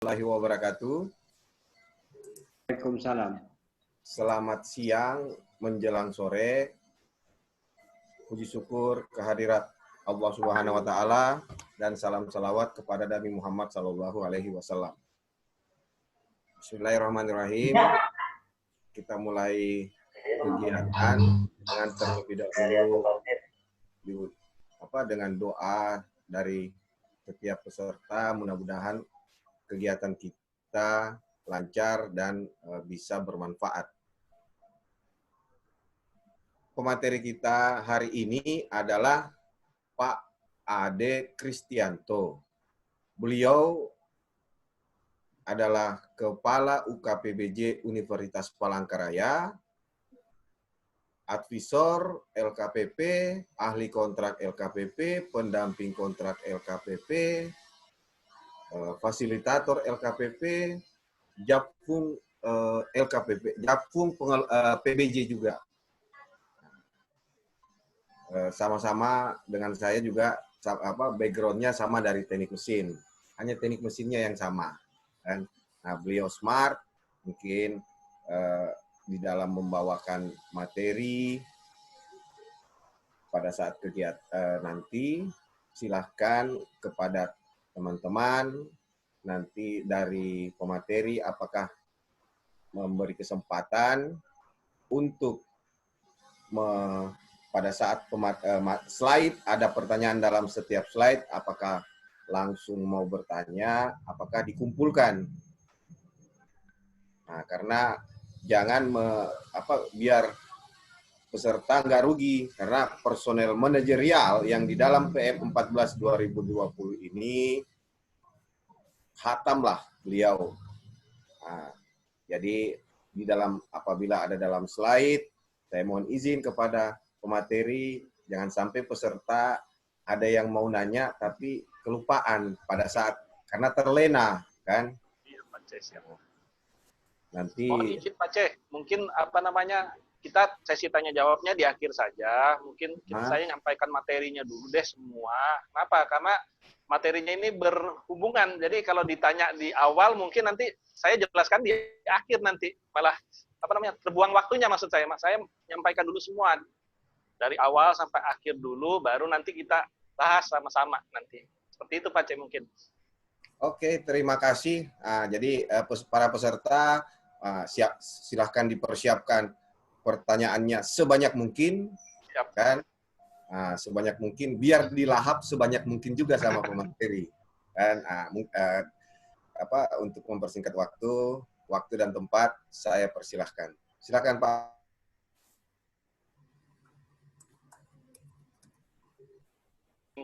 Warahmatullahi wabarakatuh. Waalaikumsalam. Selamat siang menjelang sore. Puji syukur kehadirat Allah Subhanahu wa taala dan salam salawat kepada Nabi Muhammad sallallahu alaihi wasallam. Bismillahirrahmanirrahim. Kita mulai kegiatan dengan terlebih dahulu dengan doa dari setiap peserta, mudah-mudahan kegiatan kita lancar dan bisa bermanfaat. Pemateri kita hari ini adalah Pak Ade Kristianto. Beliau adalah Kepala UKPBJ Universitas Palangkaraya, advisor LKPP, ahli kontrak LKPP, pendamping kontrak LKPP, fasilitator LKPP, Japfung LKPP, Japfung PBJ juga. Sama-sama dengan saya juga background-nya sama dari teknik mesin. Hanya teknik mesinnya yang sama. Kan? Nah, beliau smart, mungkin di dalam membawakan materi pada saat kegiatan nanti, silahkan kepada teman-teman nanti dari pemateri apakah memberi kesempatan untuk pada saat slide, ada pertanyaan dalam setiap slide, apakah langsung mau bertanya, apakah dikumpulkan. Nah, karena jangan biar peserta nggak rugi, karena personel manajerial yang di dalam PM 14 2020 ini khatamlah beliau. Nah, jadi di dalam apabila ada dalam slide, saya mohon izin kepada pemateri, jangan sampai peserta ada yang mau nanya tapi kelupaan pada saat karena terlena, kan? Iya, Pak C. Nanti. Mohon izin Pak C, mungkin kita sesi tanya jawabnya di akhir saja. Mungkin saya nyampaikan materinya dulu deh semua. Kenapa? Karena materinya ini berhubungan. Jadi kalau ditanya di awal, mungkin nanti saya jelaskan di akhir nanti. Malah terbuang waktunya maksud saya. Saya nyampaikan dulu semua. Dari awal sampai akhir dulu, baru nanti kita bahas sama-sama nanti. Seperti itu Pak C mungkin. Oke, terima kasih. Jadi para peserta silahkan dipersiapkan pertanyaannya sebanyak mungkin, kan? Sebanyak mungkin, biar dilahap sebanyak mungkin juga sama pemateri. Dan untuk mempersingkat waktu dan tempat, saya persilahkan. Silakan Pak.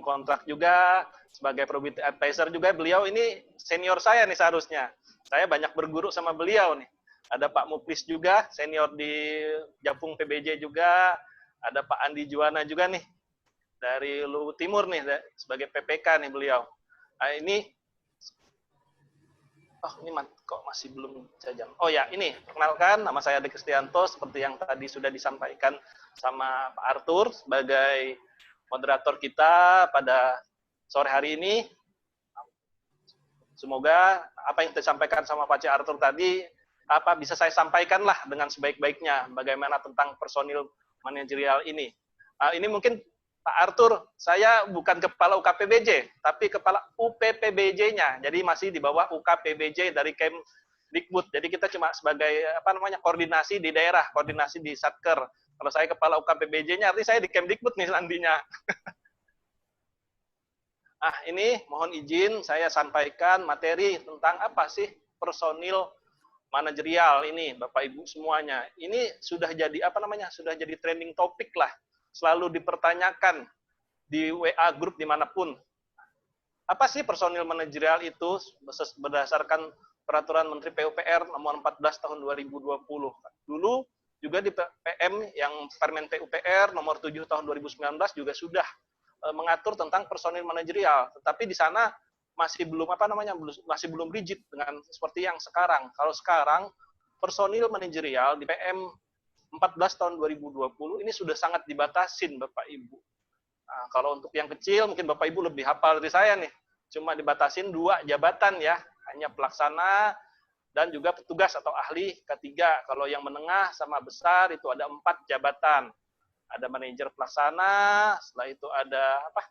Kontrak juga, sebagai probity advisor juga, beliau ini senior saya nih seharusnya. Saya banyak berguru sama beliau nih. Ada Pak Muklis juga, senior di Japfung PBJ juga. Ada Pak Andi Juwana juga nih, dari Luwu Timur nih, sebagai PPK nih beliau. Nah, ini kok masih belum jam. Oh ya, ini, perkenalkan, nama saya Ade Kristianto, seperti yang tadi sudah disampaikan sama Pak Arthur, sebagai moderator kita pada sore hari ini. Semoga apa yang disampaikan sama Pak C. Arthur tadi bisa saya sampaikan lah dengan sebaik-baiknya bagaimana tentang personil manajerial ini. Ini mungkin Pak Arthur, saya bukan kepala UKPBJ, tapi kepala UPPBJ-nya. Jadi masih di bawah UKPBJ dari Kemdikbud. Jadi kita cuma sebagai koordinasi di daerah, koordinasi di Satker. Kalau saya kepala UKPBJ-nya, artinya saya di Kemdikbud nih nantinya. Ini mohon izin saya sampaikan materi tentang apa sih personil manajerial ini, Bapak Ibu semuanya. Ini sudah jadi sudah jadi trending topik lah. Selalu dipertanyakan di WA grup dimanapun. Apa sih personil manajerial itu berdasarkan Peraturan Menteri PUPR nomor 14 tahun 2020. Dulu juga di PM yang Permen PUPR nomor 7 tahun 2019 juga sudah mengatur tentang personil manajerial, tetapi di sana masih belum rigid dengan seperti yang sekarang. Kalau sekarang personil manajerial di PM 14 tahun 2020 ini sudah sangat dibatasin Bapak Ibu. Nah, kalau untuk yang kecil mungkin Bapak Ibu lebih hafal dari saya nih. Cuma dibatasin 2 jabatan ya. hanya pelaksana dan juga petugas atau ahli ketiga. Kalau yang menengah sama besar itu ada 4 jabatan. Ada manajer pelaksana, setelah itu ada apa?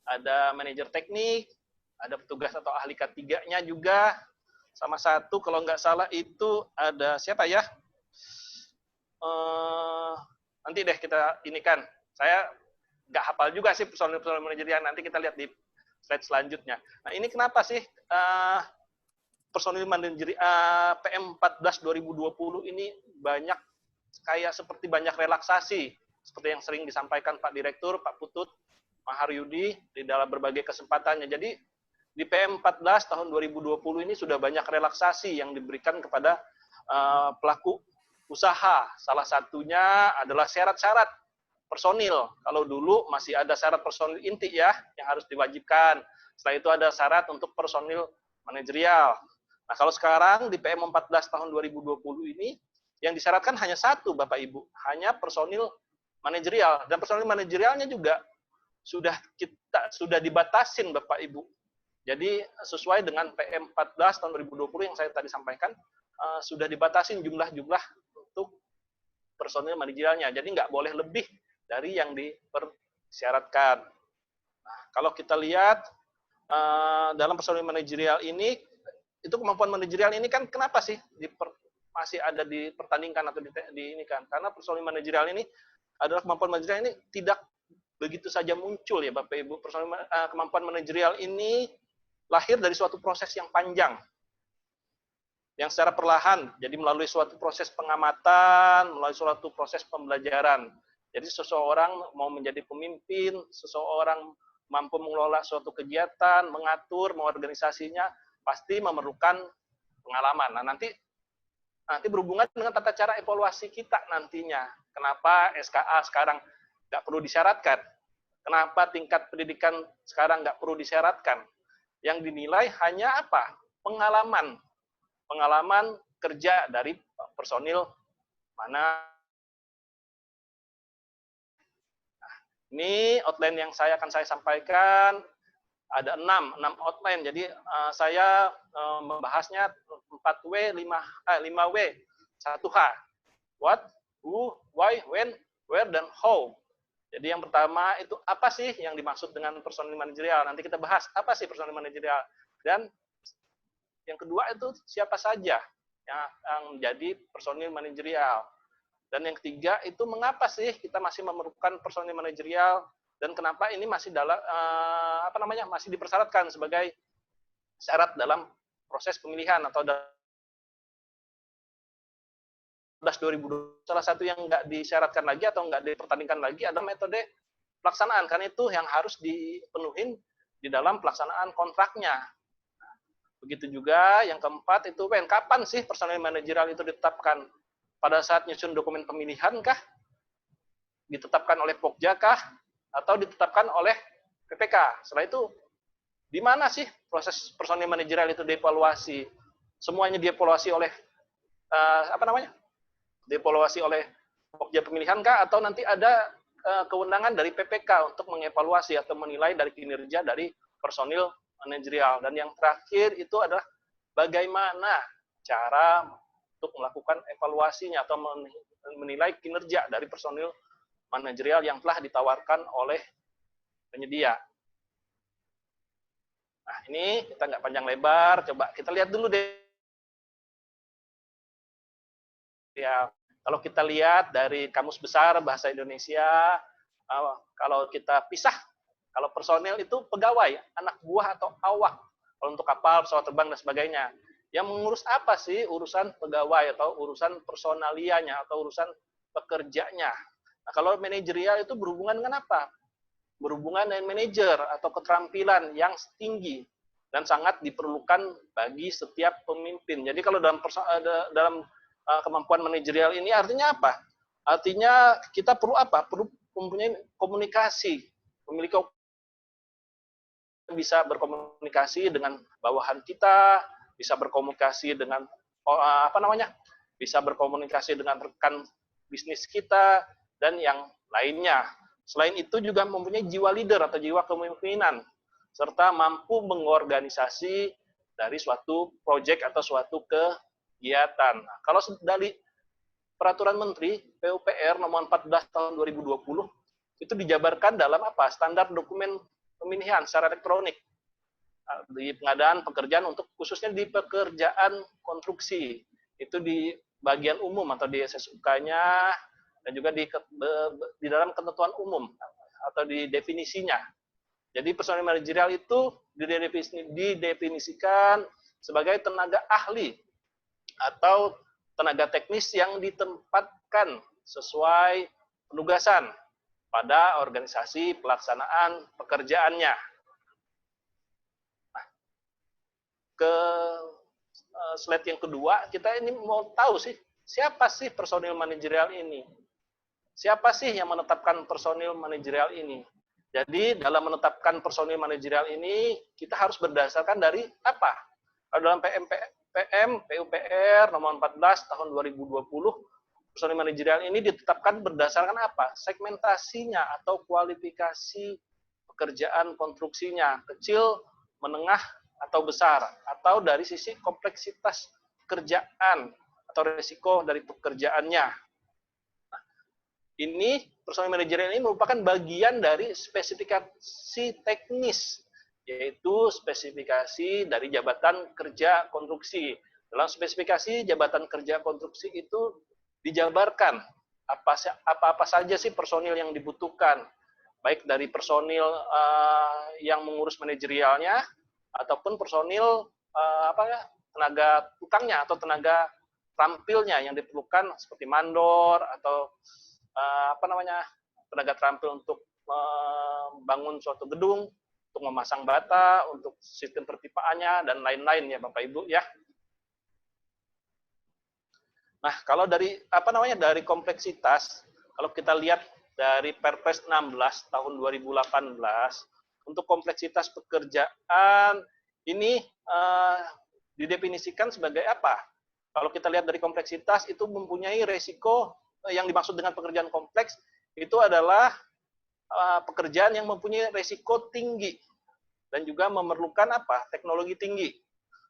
Ada manajer teknik, ada petugas atau ahli ketiganya juga, sama satu kalau nggak salah itu ada siapa ya? Nanti deh kita ini kan, saya nggak hafal juga sih personil manajerial, nanti kita lihat di slide selanjutnya. Nah ini kenapa sih personil manajerial PM14 2020 ini banyak kayak seperti banyak relaksasi, seperti yang sering disampaikan Pak Direktur, Pak Putut, Maharyudi di dalam berbagai kesempatannya. Jadi di PM14 tahun 2020 ini sudah banyak relaksasi yang diberikan kepada pelaku usaha. Salah satunya adalah syarat-syarat personil. Kalau dulu masih ada syarat personil inti ya yang harus diwajibkan. Setelah itu ada syarat untuk personil manajerial. Nah, kalau sekarang di PM14 tahun 2020 ini yang disyaratkan hanya satu, Bapak Ibu, hanya personil manajerial, dan personil manajerialnya juga sudah dibatasin, Bapak Ibu. Jadi sesuai dengan PM14 tahun 2020 yang saya tadi sampaikan, sudah dibatasin jumlah-jumlah untuk personil manajerialnya. Jadi nggak boleh lebih dari yang dipersyaratkan. Nah, kalau kita lihat dalam personil manajerial ini, itu kemampuan manajerial ini kan kenapa sih masih ada dipertandingkan atau diinikan? Karena personil manajerial ini adalah kemampuan manajerial ini tidak begitu saja muncul ya Bapak Ibu. Kemampuan manajerial ini lahir dari suatu proses yang panjang, yang secara perlahan, jadi melalui suatu proses pengamatan, melalui suatu proses pembelajaran. Jadi seseorang mau menjadi pemimpin, seseorang mampu mengelola suatu kegiatan, mengatur, mengorganisasinya, pasti memerlukan pengalaman. Nah, nanti berhubungan dengan tata cara evaluasi kita nantinya. Kenapa SKA sekarang nggak perlu disyaratkan? Kenapa tingkat pendidikan sekarang nggak perlu disyaratkan? Yang dinilai hanya apa? Pengalaman kerja dari personil mana. Nah, ini outline yang akan saya sampaikan. Ada 6 outline. Jadi saya membahasnya 4W, 5W, 1H. What, who, why, when, where, dan how. Jadi yang pertama itu apa sih yang dimaksud dengan personil manajerial? Nanti kita bahas apa sih personil manajerial. Dan yang kedua itu siapa saja yang menjadi personil manajerial. Dan yang ketiga itu mengapa sih kita masih memerlukan personil manajerial dan kenapa ini masih masih dipersyaratkan sebagai syarat dalam proses pemilihan atau 2020. Salah satu yang nggak disyaratkan lagi atau nggak dipertandingkan lagi adalah metode pelaksanaan, karena itu yang harus dipenuhi di dalam pelaksanaan kontraknya. Begitu juga yang keempat itu kapan sih personil manajerial itu ditetapkan? Pada saat nyusun dokumen pemilihan kah? Ditetapkan oleh Pokja kah? Atau ditetapkan oleh PPK? Setelah itu di mana sih proses personil manajerial itu dievaluasi? Semuanya dievaluasi oleh dievaluasi oleh Pokja pemilihan kah, atau nanti ada kewenangan dari PPK untuk mengevaluasi atau menilai dari kinerja dari personil manajerial. Dan yang terakhir itu adalah bagaimana cara untuk melakukan evaluasinya atau menilai kinerja dari personil manajerial yang telah ditawarkan oleh penyedia. Nah, ini kita nggak panjang lebar, coba kita lihat dulu deh. Ya, kalau kita lihat dari Kamus Besar Bahasa Indonesia, kalau kita pisah, kalau personil itu pegawai, anak buah atau awak. Kalau untuk kapal, pesawat terbang, dan sebagainya. Yang mengurus apa sih urusan pegawai atau urusan personalianya atau urusan pekerjanya. Nah, kalau manajerial itu berhubungan dengan apa? Berhubungan dengan manajer atau keterampilan yang tinggi dan sangat diperlukan bagi setiap pemimpin. Jadi kalau dalam kemampuan manajerial ini artinya apa? Artinya kita perlu apa? Perlu mempunyai komunikasi, memiliki bisa berkomunikasi dengan bawahan kita, bisa berkomunikasi dengan bisa berkomunikasi dengan rekan bisnis kita dan yang lainnya. Selain itu juga mempunyai jiwa leader atau jiwa kepemimpinan serta mampu mengorganisasi dari suatu proyek atau suatu kegiatan. Nah, kalau dari Peraturan Menteri PUPR nomor 14 tahun 2020 itu dijabarkan dalam apa? Standar dokumen pemilihan secara elektronik di pengadaan pekerjaan untuk khususnya di pekerjaan konstruksi. Itu di bagian umum atau di SSUK-nya dan juga di dalam ketentuan umum atau di definisinya. Jadi personil manajerial itu didefinisikan sebagai tenaga ahli atau tenaga teknis yang ditempatkan sesuai penugasan pada organisasi pelaksanaan pekerjaannya. Nah, ke slide yang kedua, kita ini mau tahu sih, siapa sih personil manajerial ini? Siapa sih yang menetapkan personil manajerial ini? Jadi dalam menetapkan personil manajerial ini, kita harus berdasarkan dari apa? Dalam PUPR nomor 14 tahun 2020, personil manajerial ini ditetapkan berdasarkan apa? Segmentasinya atau kualifikasi pekerjaan konstruksinya, kecil, menengah, atau besar, atau dari sisi kompleksitas pekerjaan atau risiko dari pekerjaannya. Ini personil manajerial ini merupakan bagian dari spesifikasi teknis, yaitu spesifikasi dari jabatan kerja konstruksi. Dalam spesifikasi jabatan kerja konstruksi itu dijabarkan apa-apa saja sih personil yang dibutuhkan, baik dari personil yang mengurus manajerialnya ataupun personil tenaga tukangnya atau tenaga terampilnya yang diperlukan seperti mandor atau tenaga terampil untuk membangun suatu gedung, untuk memasang bata, untuk sistem perpipaannya dan lain-lain ya Bapak Ibu ya. Nah, kalau dari dari kompleksitas, kalau kita lihat dari Perpres 16 tahun 2018 untuk kompleksitas pekerjaan ini didefinisikan sebagai apa? Kalau kita lihat dari kompleksitas itu mempunyai resiko yang dimaksud dengan pekerjaan kompleks itu adalah pekerjaan yang mempunyai resiko tinggi dan juga memerlukan apa? Teknologi tinggi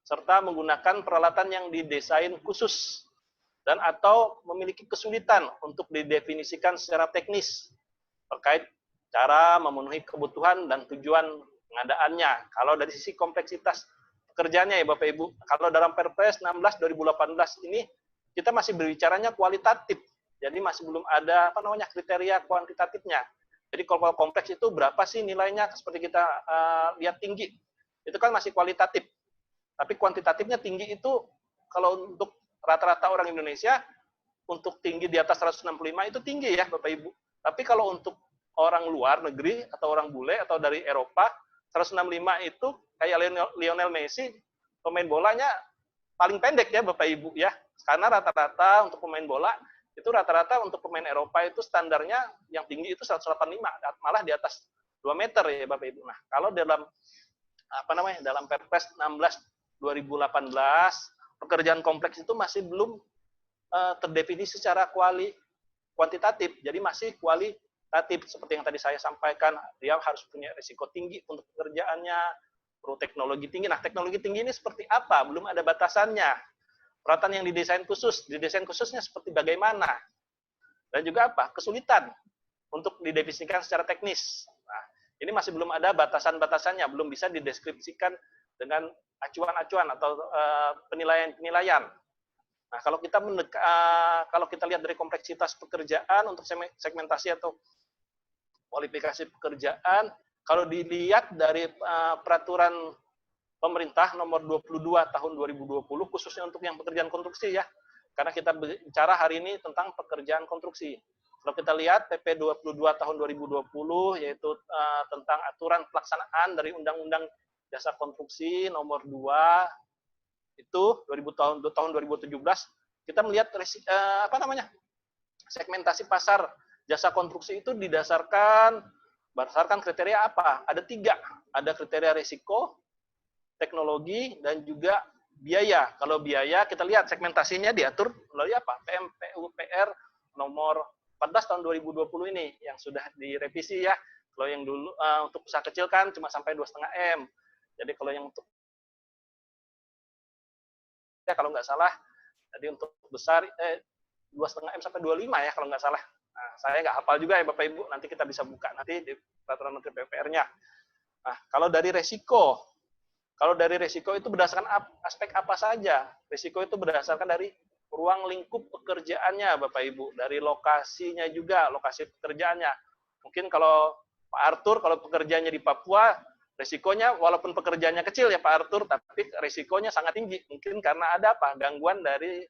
serta menggunakan peralatan yang didesain khusus dan atau memiliki kesulitan untuk didefinisikan secara teknis terkait cara memenuhi kebutuhan dan tujuan pengadaannya. Kalau dari sisi kompleksitas pekerjaannya ya Bapak Ibu, kalau dalam Perpres 16 2018 ini kita masih berbicaranya kualitatif. Jadi masih belum ada kriteria kuantitatifnya. Jadi kalau kompleks itu berapa sih nilainya seperti kita lihat tinggi. Itu kan masih kualitatif. Tapi kuantitatifnya tinggi itu kalau untuk rata-rata orang Indonesia untuk tinggi di atas 165 itu tinggi ya Bapak Ibu. Tapi kalau untuk orang luar negeri atau orang bule atau dari Eropa 165 itu kayak Lionel Messi pemain bolanya paling pendek ya Bapak Ibu ya. Karena rata-rata untuk pemain bola itu rata-rata untuk pemain Eropa itu standarnya yang tinggi itu 185, malah di atas 2 meter ya Bapak Ibu. Nah, kalau dalam dalam Perpres 16 2018 pekerjaan kompleks itu masih belum terdefinisi secara kuantitatif. Jadi masih kualitatif seperti yang tadi saya sampaikan, dia harus punya risiko tinggi untuk pekerjaannya, perlu teknologi tinggi. Nah, teknologi tinggi ini seperti apa? Belum ada batasannya. Peralatan yang didesain khususnya seperti bagaimana? Dan juga apa? Kesulitan untuk didefinisikan secara teknis. Nah, ini masih belum ada batasan-batasannya, belum bisa dideskripsikan dengan acuan-acuan atau penilaian-penilaian. Nah, kalau kita lihat dari kompleksitas pekerjaan untuk segmentasi atau kualifikasi pekerjaan, kalau dilihat dari peraturan pemerintah nomor 22 tahun 2020 khususnya untuk yang pekerjaan konstruksi ya. Karena kita bicara hari ini tentang pekerjaan konstruksi. Kalau kita lihat PP 22 tahun 2020 yaitu tentang aturan pelaksanaan dari Undang-Undang Jasa Konstruksi nomor 2 itu tahun 2017 kita melihat segmentasi pasar jasa konstruksi itu berdasarkan kriteria apa? Ada 3. Ada kriteria risiko, teknologi, dan juga biaya. Kalau biaya, kita lihat segmentasinya diatur melalui apa? PUPR nomor 14 tahun 2020 ini, yang sudah direvisi ya. Kalau yang dulu untuk usaha kecil kan cuma sampai 2,5 M. Jadi kalau yang untuk ya kalau nggak salah. Jadi untuk besar 2,5 M sampai 25 ya kalau nggak salah. Nah, saya nggak hafal juga ya Bapak Ibu, nanti kita bisa buka nanti di peraturan Menteri PUPR-nya. Nah, kalau dari resiko itu berdasarkan aspek apa saja? Resiko itu berdasarkan dari ruang lingkup pekerjaannya Bapak Ibu, dari lokasinya juga, lokasi pekerjaannya. Mungkin kalau Pak Arthur, kalau pekerjaannya di Papua, resikonya walaupun pekerjaannya kecil ya Pak Arthur, tapi resikonya sangat tinggi. Mungkin karena ada apa? Gangguan dari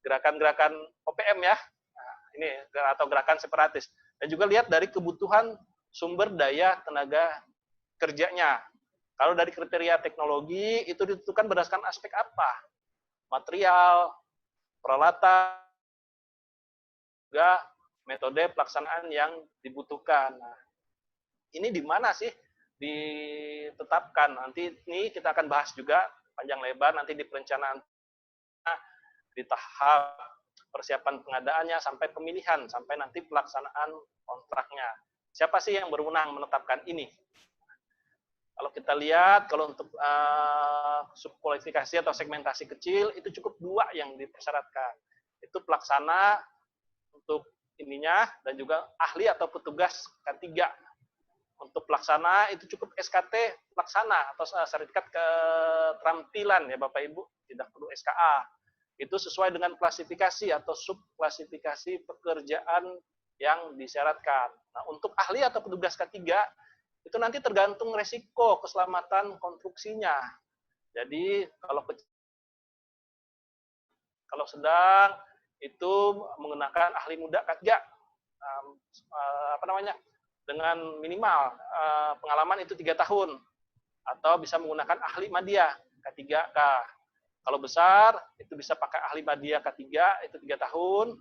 gerakan-gerakan OPM ya, nah, ini atau gerakan separatis. Dan juga lihat dari kebutuhan sumber daya tenaga kerjanya. Kalau dari kriteria teknologi itu ditentukan berdasarkan aspek apa? Material, peralatan, juga metode pelaksanaan yang dibutuhkan. Nah, ini di mana sih ditetapkan? Nanti ini kita akan bahas juga panjang lebar nanti di perencanaan, di tahap persiapan pengadaannya sampai pemilihan, sampai nanti pelaksanaan kontraknya. Siapa sih yang berwenang menetapkan ini? Kalau kita lihat, kalau untuk subkualifikasi atau segmentasi kecil, itu cukup 2 yang dipersyaratkan. Itu pelaksana untuk ininya, dan juga ahli atau petugas K3. Untuk pelaksana, itu cukup SKT pelaksana, atau sertifikat keterampilan ya Bapak Ibu, tidak perlu SKA. Itu sesuai dengan klasifikasi atau subklasifikasi pekerjaan yang disyaratkan. Nah, untuk ahli atau petugas K3, itu nanti tergantung resiko keselamatan konstruksinya. Jadi kalau sedang itu menggunakan ahli muda K3 dengan minimal pengalaman itu 3 tahun, atau bisa menggunakan ahli madya K3K. Kalau besar itu bisa pakai ahli madya K3 itu 3 tahun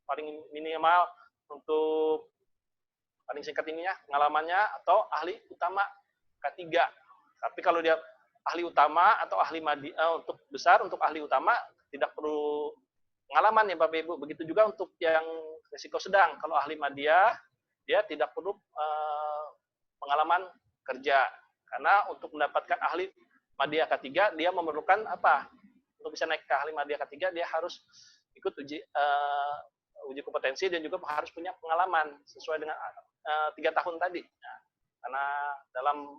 paling minimal untuk paling singkat ininya pengalamannya, atau ahli utama K3. Tapi kalau dia ahli utama atau ahli untuk besar, untuk ahli utama tidak perlu pengalaman ya Bapak Ibu. Begitu juga untuk yang risiko sedang. Kalau ahli madya dia tidak perlu pengalaman kerja. Karena untuk mendapatkan ahli madya K3 dia memerlukan apa? Untuk bisa naik ke ahli madya K3 dia harus ikut uji kompetensi dan juga harus punya pengalaman sesuai dengan 3 tahun tadi. Nah, karena dalam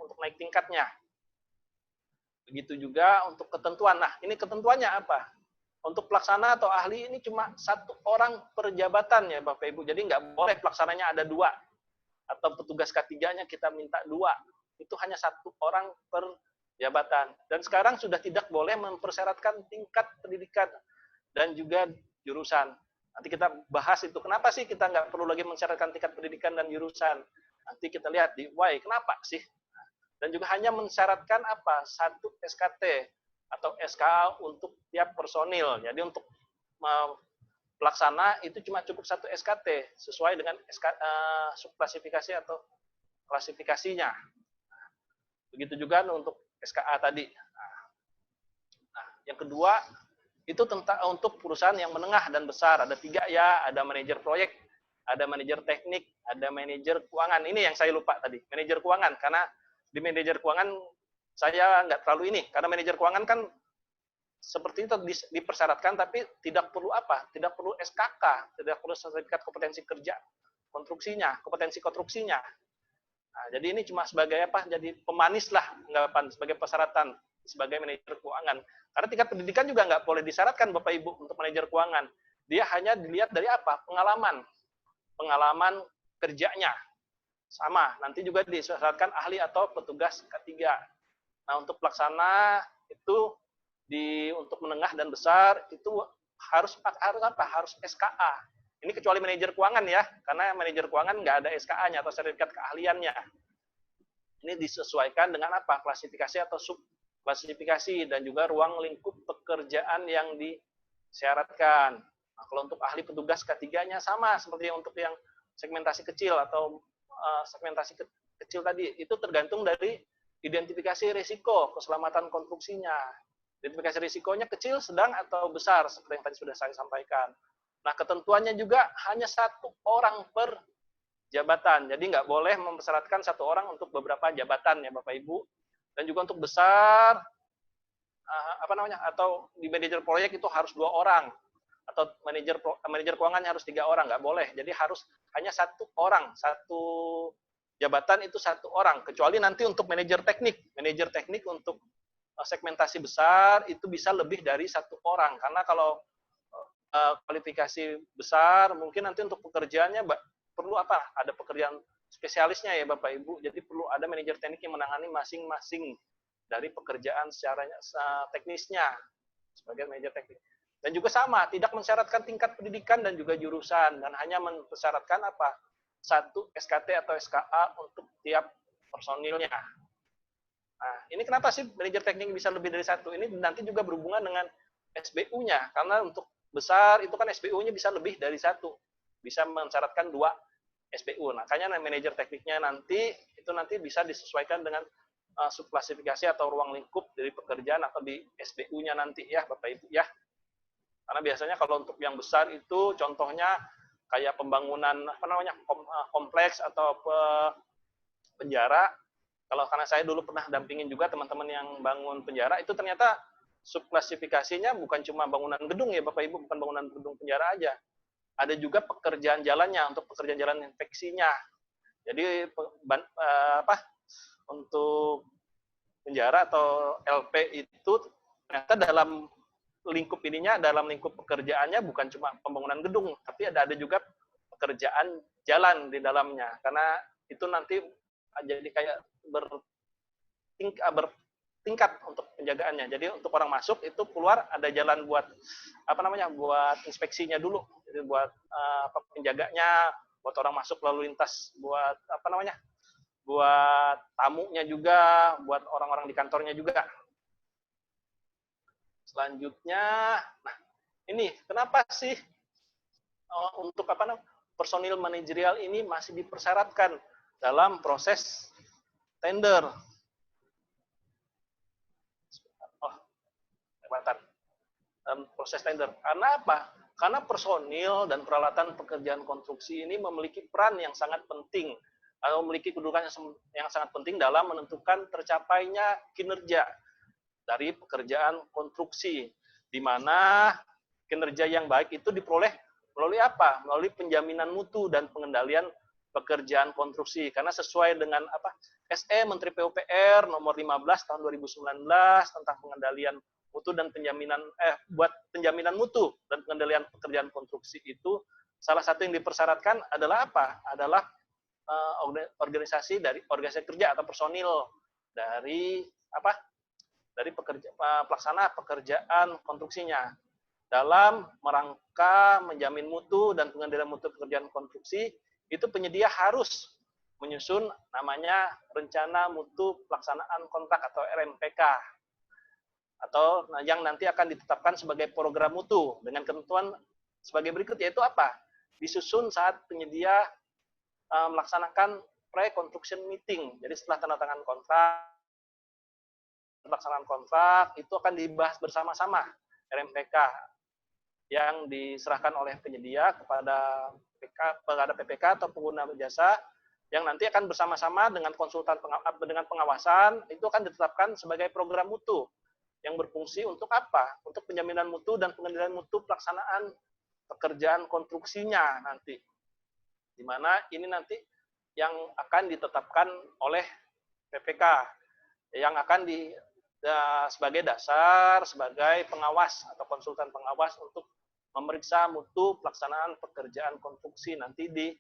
untuk naik tingkatnya. Begitu juga untuk ketentuan. Nah, ini ketentuannya apa? Untuk pelaksana atau ahli ini cuma 1 orang per jabatan ya Bapak Ibu. Jadi nggak boleh pelaksananya ada 2. Atau petugas K3-nya kita minta 2. Itu hanya 1 orang per jabatan. Dan sekarang sudah tidak boleh mempersyaratkan tingkat pendidikan dan juga jurusan. Nanti kita bahas itu. Kenapa sih kita nggak perlu lagi mensyaratkan tingkat pendidikan dan jurusan? Nanti kita lihat di why. Kenapa sih? Dan juga hanya mensyaratkan apa? 1 SKT atau SKA untuk tiap personil. Jadi untuk pelaksana itu cuma cukup 1 SKT sesuai dengan subklasifikasi atau klasifikasinya. Begitu juga untuk SKA tadi. Nah, yang kedua itu tentang untuk perusahaan yang menengah dan besar. Ada 3 ya, ada manajer proyek, ada manajer teknik, ada manajer keuangan. Ini yang saya lupa tadi, manajer keuangan. Karena di manajer keuangan saya nggak terlalu ini. Karena manajer keuangan kan seperti itu dipersyaratkan, tapi tidak perlu apa? Tidak perlu SKK, tidak perlu sertifikat kompetensi kerja konstruksinya, kompetensi konstruksinya. Nah, jadi ini cuma sebagai apa? Jadi pemanis lah, anggapan sebagai persyaratan sebagai manajer keuangan. Karena tingkat pendidikan juga nggak boleh disyaratkan Bapak Ibu untuk manajer keuangan. Dia hanya dilihat dari apa? Pengalaman kerjanya. Sama, nanti juga disyaratkan ahli atau petugas K3. Nah, untuk pelaksana itu untuk menengah dan besar itu harus apa? Harus SKA. Ini kecuali manajer keuangan ya, karena manajer keuangan nggak ada SKA-nya atau sertifikat keahliannya. Ini disesuaikan dengan apa? Klasifikasi atau subklasifikasi dan juga ruang lingkup pekerjaan yang disyaratkan. Nah, kalau untuk ahli petugas K3-nya sama seperti untuk yang segmentasi kecil atau segmentasi kecil tadi, itu tergantung dari identifikasi risiko keselamatan konstruksinya. Identifikasi risikonya kecil, sedang, atau besar, seperti yang tadi sudah saya sampaikan. Nah, ketentuannya juga hanya 1 orang per jabatan. Jadi nggak boleh mempersyaratkan 1 orang untuk beberapa jabatan ya Bapak Ibu. Dan juga untuk besar, atau di manajer proyek itu harus 2 orang, atau manajer keuangannya harus 3 orang, nggak boleh. Jadi harus hanya 1 orang, satu jabatan itu 1 orang, kecuali nanti untuk manajer teknik untuk segmentasi besar itu bisa lebih dari 1 orang, karena kalau kualifikasi besar mungkin nanti untuk pekerjaannya perlu ada pekerjaan spesialisnya ya Bapak Ibu, jadi perlu ada manajer teknik yang menangani masing-masing dari pekerjaan secara teknisnya sebagai manajer teknik. Dan juga sama, tidak mensyaratkan tingkat pendidikan dan juga jurusan, dan hanya mensyaratkan 1 SKT atau SKA untuk tiap personilnya. Nah, ini kenapa sih manajer teknik bisa lebih dari 1? Ini nanti juga berhubungan dengan SBU-nya, karena untuk besar itu kan SBU-nya bisa lebih dari 1, bisa mensyaratkan 2 SBU. Makanya manajer tekniknya nanti bisa disesuaikan dengan subklasifikasi atau ruang lingkup dari pekerjaan atau di SBU-nya nanti ya Bapak Ibu ya. Karena biasanya kalau untuk yang besar itu contohnya kayak pembangunan kompleks atau penjara. Karena saya dulu pernah dampingin juga teman-teman yang bangun penjara, itu ternyata subklasifikasinya bukan cuma bangunan gedung ya Bapak Ibu, bukan bangunan gedung penjara aja. Ada juga pekerjaan jalannya, untuk pekerjaan jalan infeksinya. Jadi untuk penjara atau LP itu ternyata dalam lingkup pekerjaannya bukan cuma pembangunan gedung, tapi ada juga pekerjaan jalan di dalamnya, karena itu nanti jadi kayak bertingkat untuk penjagaannya. Jadi untuk orang masuk itu keluar ada jalan buat buat inspeksinya dulu, jadi buat penjaganya, buat orang masuk lalu lintas, buat buat tamunya juga, buat orang-orang di kantornya juga. Selanjutnya, nah ini kenapa sih untuk personil manajerial ini masih dipersyaratkan dalam proses tender? Proses tender. Karena apa? Karena personil dan peralatan pekerjaan konstruksi ini memiliki peran yang sangat penting, atau memiliki kedudukan yang sangat penting dalam menentukan tercapainya kinerja dari pekerjaan konstruksi, di mana kinerja yang baik itu diperoleh melalui apa? Melalui penjaminan mutu dan pengendalian pekerjaan konstruksi. Karena sesuai dengan SE Menteri PUPR nomor 15 tahun 2019 tentang pengendalian mutu dan buat penjaminan mutu dan pengendalian pekerjaan konstruksi itu, salah satu yang dipersyaratkan adalah apa? Adalah organisasi kerja atau personil dari pelaksana pekerjaan konstruksinya, dalam merangka menjamin mutu dan pengendalian mutu pekerjaan konstruksi. Itu penyedia harus menyusun namanya rencana mutu pelaksanaan kontrak atau RMPK, atau yang nanti akan ditetapkan sebagai program mutu dengan ketentuan sebagai berikut, yaitu apa? Disusun saat penyedia melaksanakan pre-construction meeting. Jadi setelah tanda tangan kontrak, pelaksanaan kontrak itu akan dibahas bersama-sama RMPK yang diserahkan oleh penyedia kepada PPK atau pengguna jasa, yang nanti akan bersama-sama dengan konsultan dengan pengawasan itu akan ditetapkan sebagai program mutu yang berfungsi untuk apa? Untuk penjaminan mutu dan pengendalian mutu pelaksanaan pekerjaan konstruksinya nanti. Di mana ini nanti yang akan ditetapkan oleh PPK, yang akan sebagai dasar, sebagai pengawas atau konsultan pengawas untuk memeriksa mutu pelaksanaan pekerjaan konstruksi nanti di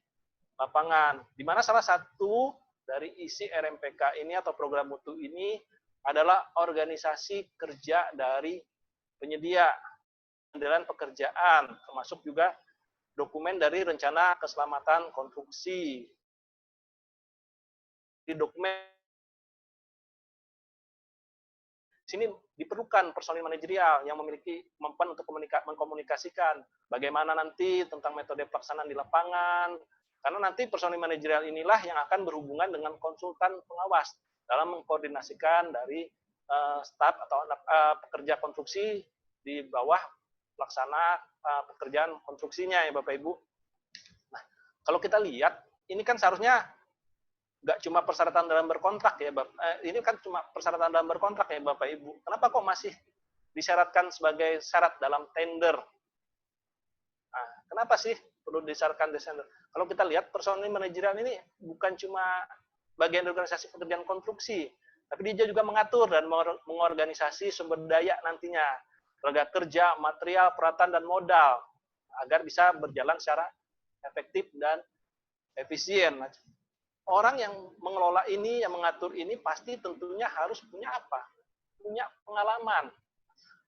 lapangan. Di mana salah satu dari isi RMPK ini atau program mutu ini adalah organisasi kerja dari penyedia pengendalian pekerjaan, termasuk juga dokumen dari rencana keselamatan konstruksi. Di dokumen sini diperlukan personil manajerial yang memiliki kemampuan untuk mengkomunikasikan bagaimana nanti tentang metode pelaksanaan di lapangan, karena nanti personil manajerial inilah yang akan berhubungan dengan konsultan pengawas dalam mengkoordinasikan dari staf atau pekerja konstruksi di bawah pelaksana pekerjaan konstruksinya ya Bapak Ibu. Nah, kalau kita lihat ini kan seharusnya nggak cuma persyaratan dalam berkontrak ya Bapak. Ini kan cuma persyaratan dalam berkontrak ya Bapak Ibu. Kenapa kok masih disyaratkan sebagai syarat dalam tender. Nah, kenapa sih perlu disyaratkan di tender? Kalau kita lihat personil manajerial ini bukan cuma bagian organisasi pekerjaan konstruksi, tapi dia juga mengatur dan mengorganisasi sumber daya nantinya, tenaga kerja, material, peralatan, dan modal, agar bisa berjalan secara efektif dan efisien. Orang yang mengelola ini, yang mengatur ini, pasti tentunya harus punya apa? Punya pengalaman.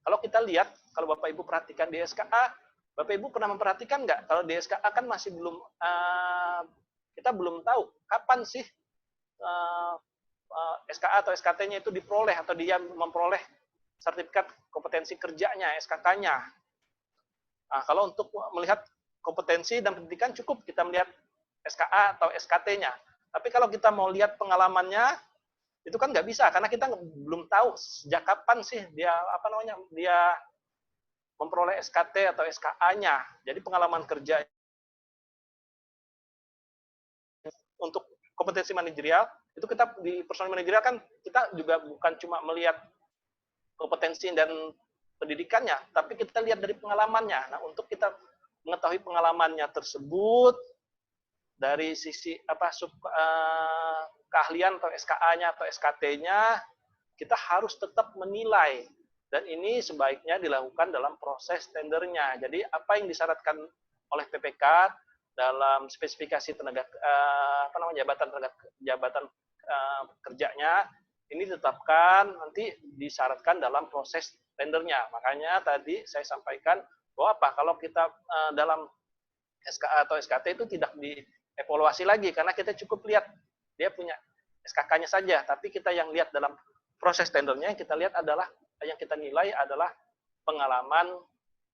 Kalau kita lihat, kalau Bapak Ibu perhatikan di SKA, Bapak Ibu pernah memperhatikan nggak? Kalau di SKA kan masih belum, kita belum tahu kapan sih SKA atau SKT-nya itu diperoleh atau dia memperoleh sertifikat kompetensi kerjanya, SKK-nya. Nah, kalau untuk melihat kompetensi dan pendidikan cukup kita melihat SKA atau SKT-nya. Tapi kalau kita mau lihat pengalamannya, itu kan nggak bisa karena kita belum tahu sejak kapan sih dia dia memperoleh SKT atau SKA-nya. Jadi pengalaman kerja untuk kompetensi manajerial itu kita di personal manajerial kan kita juga bukan cuma melihat kompetensi dan pendidikannya, tapi kita lihat dari pengalamannya. Nah, untuk kita mengetahui pengalamannya tersebut dari sisi keahlian atau SKA-nya atau SKT-nya, kita harus tetap menilai. Dan ini sebaiknya dilakukan dalam proses tendernya. Jadi apa yang disyaratkan oleh PPK dalam spesifikasi tenaga jabatan kerjanya ini ditetapkan nanti disyaratkan dalam proses tendernya. Makanya tadi saya sampaikan bahwa kalau kita dalam SKA atau SKT itu tidak dievaluasi lagi karena kita cukup lihat dia punya SKK-nya saja, tapi kita yang lihat dalam proses tendernya kita lihat adalah yang kita nilai adalah pengalaman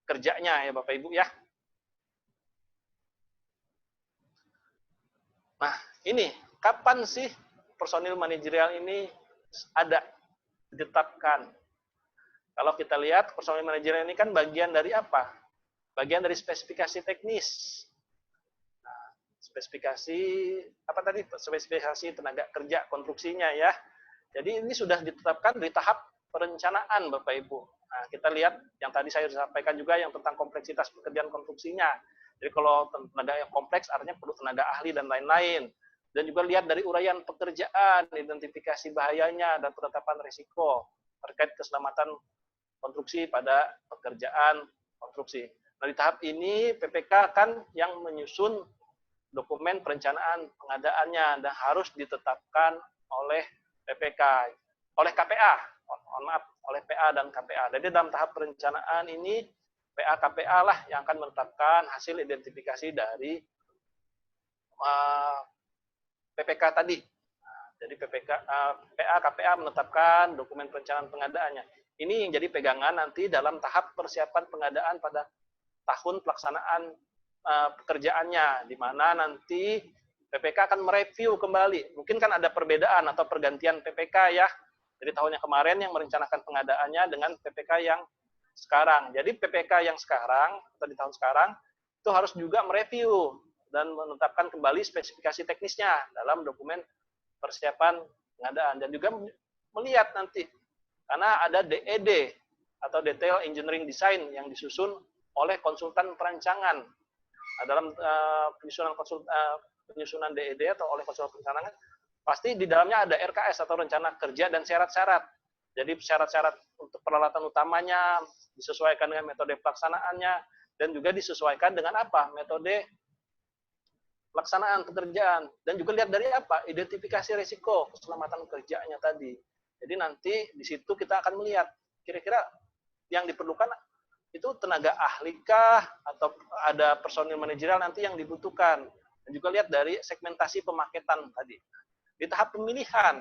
kerjanya ya Bapak Ibu ya. Nah, ini kapan sih personil manajerial ini ada ditetapkan? Kalau kita lihat personil manajerial ini kan bagian dari apa? Bagian dari spesifikasi teknis. Nah, spesifikasi spesifikasi tenaga kerja konstruksinya ya. Jadi ini sudah ditetapkan di tahap perencanaan Bapak Ibu. Nah, kita lihat yang tadi saya sampaikan juga yang tentang kompleksitas pekerjaan konstruksinya. Jadi kalau tenaga yang kompleks artinya perlu tenaga ahli dan lain-lain. Dan juga lihat dari uraian pekerjaan, identifikasi bahayanya, dan penetapan risiko terkait keselamatan konstruksi pada pekerjaan konstruksi. Nah, di tahap ini PPK kan yang menyusun dokumen perencanaan pengadaannya dan harus ditetapkan oleh PPK, oleh KPA, oleh PA dan KPA. Jadi dalam tahap perencanaan ini PA KPA lah yang akan menetapkan hasil identifikasi dari PPK tadi. Jadi PA KPA menetapkan dokumen perencanaan pengadaannya. Ini yang jadi pegangan nanti dalam tahap persiapan pengadaan pada tahun pelaksanaan pekerjaannya, di mana nanti PPK akan mereview kembali. Mungkin kan ada perbedaan atau pergantian PPK ya. Jadi tahun yang kemarin yang merencanakan pengadaannya dengan PPK yang sekarang. Jadi PPK yang sekarang atau di tahun sekarang itu harus juga mereview dan menetapkan kembali spesifikasi teknisnya dalam dokumen persiapan pengadaan dan juga melihat nanti karena ada DED atau Detail Engineering Design yang disusun oleh konsultan perancangan. Nah, dalam penyusunan DED atau oleh konsultan perancangan pasti di dalamnya ada RKS atau rencana kerja dan syarat-syarat. Jadi syarat-syarat untuk peralatan utamanya disesuaikan dengan metode pelaksanaannya dan juga disesuaikan dengan apa? Metode pelaksanaan pekerjaan dan juga lihat dari apa? Identifikasi risiko keselamatan kerjanya tadi. Jadi nanti di situ kita akan melihat kira-kira yang diperlukan itu tenaga ahlikah atau ada personil manajerial nanti yang dibutuhkan. Dan juga lihat dari segmentasi pemaketan tadi. Di tahap pemilihan,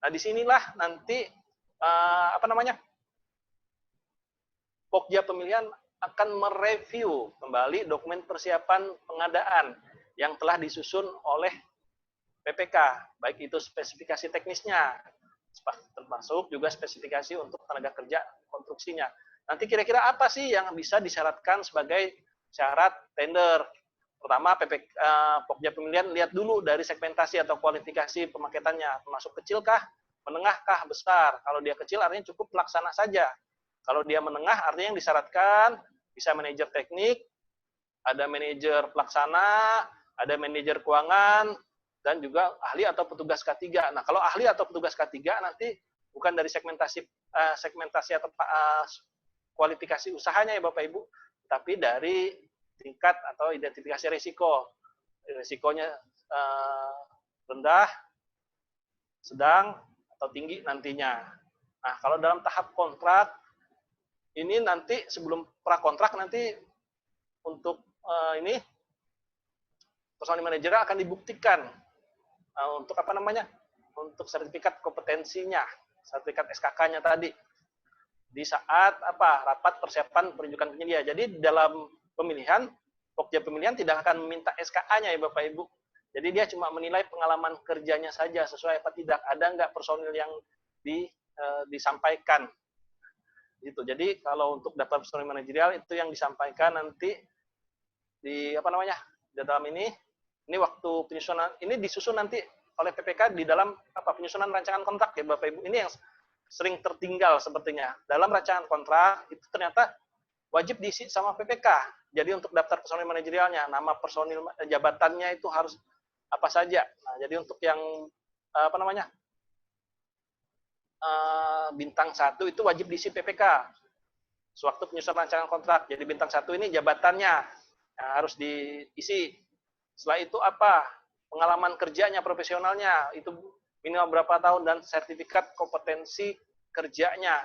nah disinilah nanti Pokja pemilihan akan mereview kembali dokumen persiapan pengadaan yang telah disusun oleh PPK, baik itu spesifikasi teknisnya, termasuk juga spesifikasi untuk tenaga kerja konstruksinya. Nanti kira-kira apa sih yang bisa disyaratkan sebagai syarat tender? Pertama, Pokja pemilihan lihat dulu dari segmentasi atau kualifikasi pemaketannya, termasuk kecilkah menengahkah, besar. Kalau dia kecil artinya cukup pelaksana saja. Kalau dia menengah artinya yang disyaratkan bisa manajer teknik, ada manajer pelaksana, ada manajer keuangan, dan juga ahli atau petugas K3. Nah, kalau ahli atau petugas K3 nanti bukan dari segmentasi atau kualifikasi usahanya ya Bapak Ibu, tapi dari tingkat atau identifikasi risiko. Risikonya rendah, sedang, atau tinggi nantinya. Nah, kalau dalam tahap kontrak, ini nanti sebelum prakontrak nanti untuk ini personil manajer akan dibuktikan untuk apa namanya? Untuk sertifikat kompetensinya, sertifikat SKK-nya tadi. Di saat rapat persiapan penunjukan penyedia. Jadi dalam pemilihan, pokja pemilihan tidak akan meminta SKA-nya ya Bapak Ibu. Jadi dia cuma menilai pengalaman kerjanya saja sesuai apa tidak. Ada nggak personil yang disampaikan. Gitu. Jadi kalau untuk daftar personil manajerial itu yang disampaikan nanti di di dalam ini waktu penyusunan ini disusun nanti oleh PPK di dalam penyusunan rancangan kontrak ya Bapak Ibu. Ini yang sering tertinggal sepertinya. Dalam rancangan kontrak itu ternyata wajib diisi sama PPK. Jadi untuk daftar personil manajerialnya, nama personil jabatannya itu harus apa saja. Nah, jadi untuk yang bintang 1 itu wajib diisi PPK. Sewaktu penyusunan rancangan kontrak. Jadi bintang 1 ini jabatannya harus diisi. Setelah itu pengalaman kerjanya, profesionalnya, itu minimal berapa tahun, dan sertifikat kompetensi kerjanya.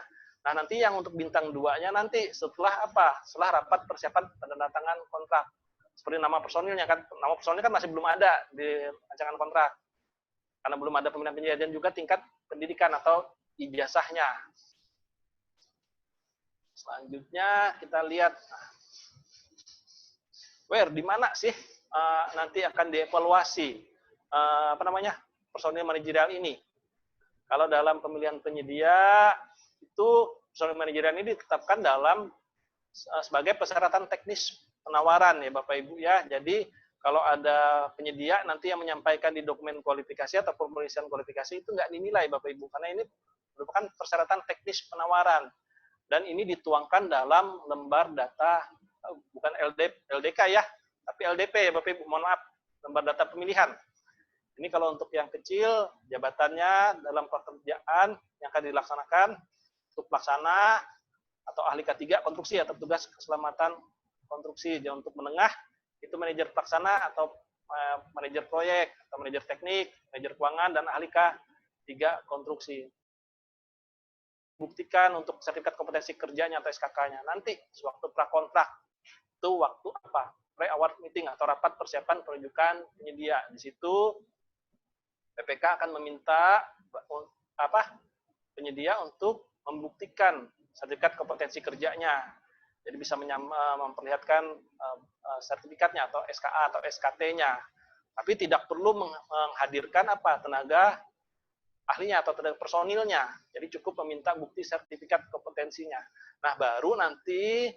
Nah, nanti yang untuk bintang 2-nya nanti setelah setelah rapat persiapan penandatangan kontrak. Seperti nama personilnya kan, nama personil kan masih belum ada di rancangan kontrak. Karena belum ada pemilihan penyedia, dan juga tingkat pendidikan atau ijazahnya. Selanjutnya kita lihat di mana sih nanti akan dievaluasi personil manajerial ini. Kalau dalam pemilihan penyedia itu personil manajerial ini ditetapkan dalam sebagai persyaratan teknis penawaran ya Bapak Ibu ya. Jadi kalau ada penyedia nanti yang menyampaikan di dokumen kualifikasi atau pemeriksaan kualifikasi itu nggak dinilai Bapak Ibu, karena ini merupakan persyaratan teknis penawaran. Dan ini dituangkan dalam lembar data, bukan LDK ya, tapi LDP ya Bapak Ibu, mohon maaf, lembar data pemilihan. Ini kalau untuk yang kecil, jabatannya dalam pekerjaan yang akan dilaksanakan untuk pelaksana atau ahli K3 konstruksi atau petugas keselamatan konstruksi. Dan untuk menengah, itu manajer pelaksana atau manajer proyek, atau manajer teknik, manajer keuangan, dan ahli K3 konstruksi. Buktikan untuk sertifikat kompetensi kerjanya atau SKK-nya. Nanti, sewaktu prakontrak, itu waktu pre-award meeting atau rapat persiapan penunjukan penyedia. Di situ, PPK akan meminta penyedia untuk membuktikan sertifikat kompetensi kerjanya. Jadi bisa memperlihatkan sertifikatnya atau SKA atau SKT-nya. Tapi tidak perlu menghadirkan tenaga ahlinya atau tenaga personilnya. Jadi cukup meminta bukti sertifikat kompetensinya. Nah, baru nanti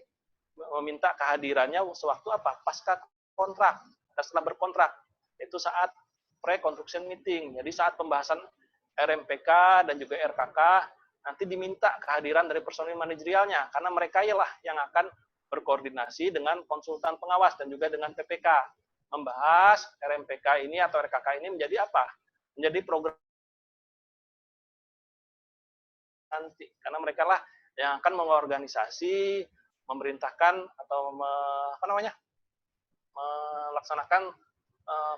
meminta kehadirannya sewaktu pasca kontrak, setelah berkontrak. Itu saat pre-construction meeting. Jadi saat pembahasan RMPK dan juga RKK, nanti diminta kehadiran dari personil manajerialnya, karena mereka ialah yang akan berkoordinasi dengan konsultan pengawas dan juga dengan PPK, membahas RMPK ini atau RKK ini menjadi menjadi program nanti, karena mereka lah yang akan mengorganisasi, memerintahkan atau melaksanakan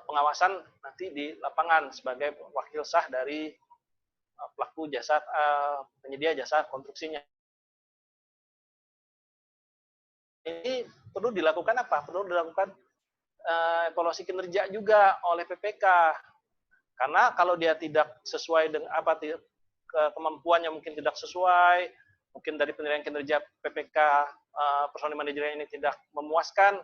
pengawasan nanti di lapangan sebagai wakil sah dari pelaku jasa penyedia jasa konstruksinya. Ini perlu dilakukan Perlu dilakukan evaluasi kinerja juga oleh PPK. Karena kalau dia tidak sesuai dengan kemampuannya mungkin tidak sesuai, mungkin dari penilaian kinerja PPK personil manajer ini tidak memuaskan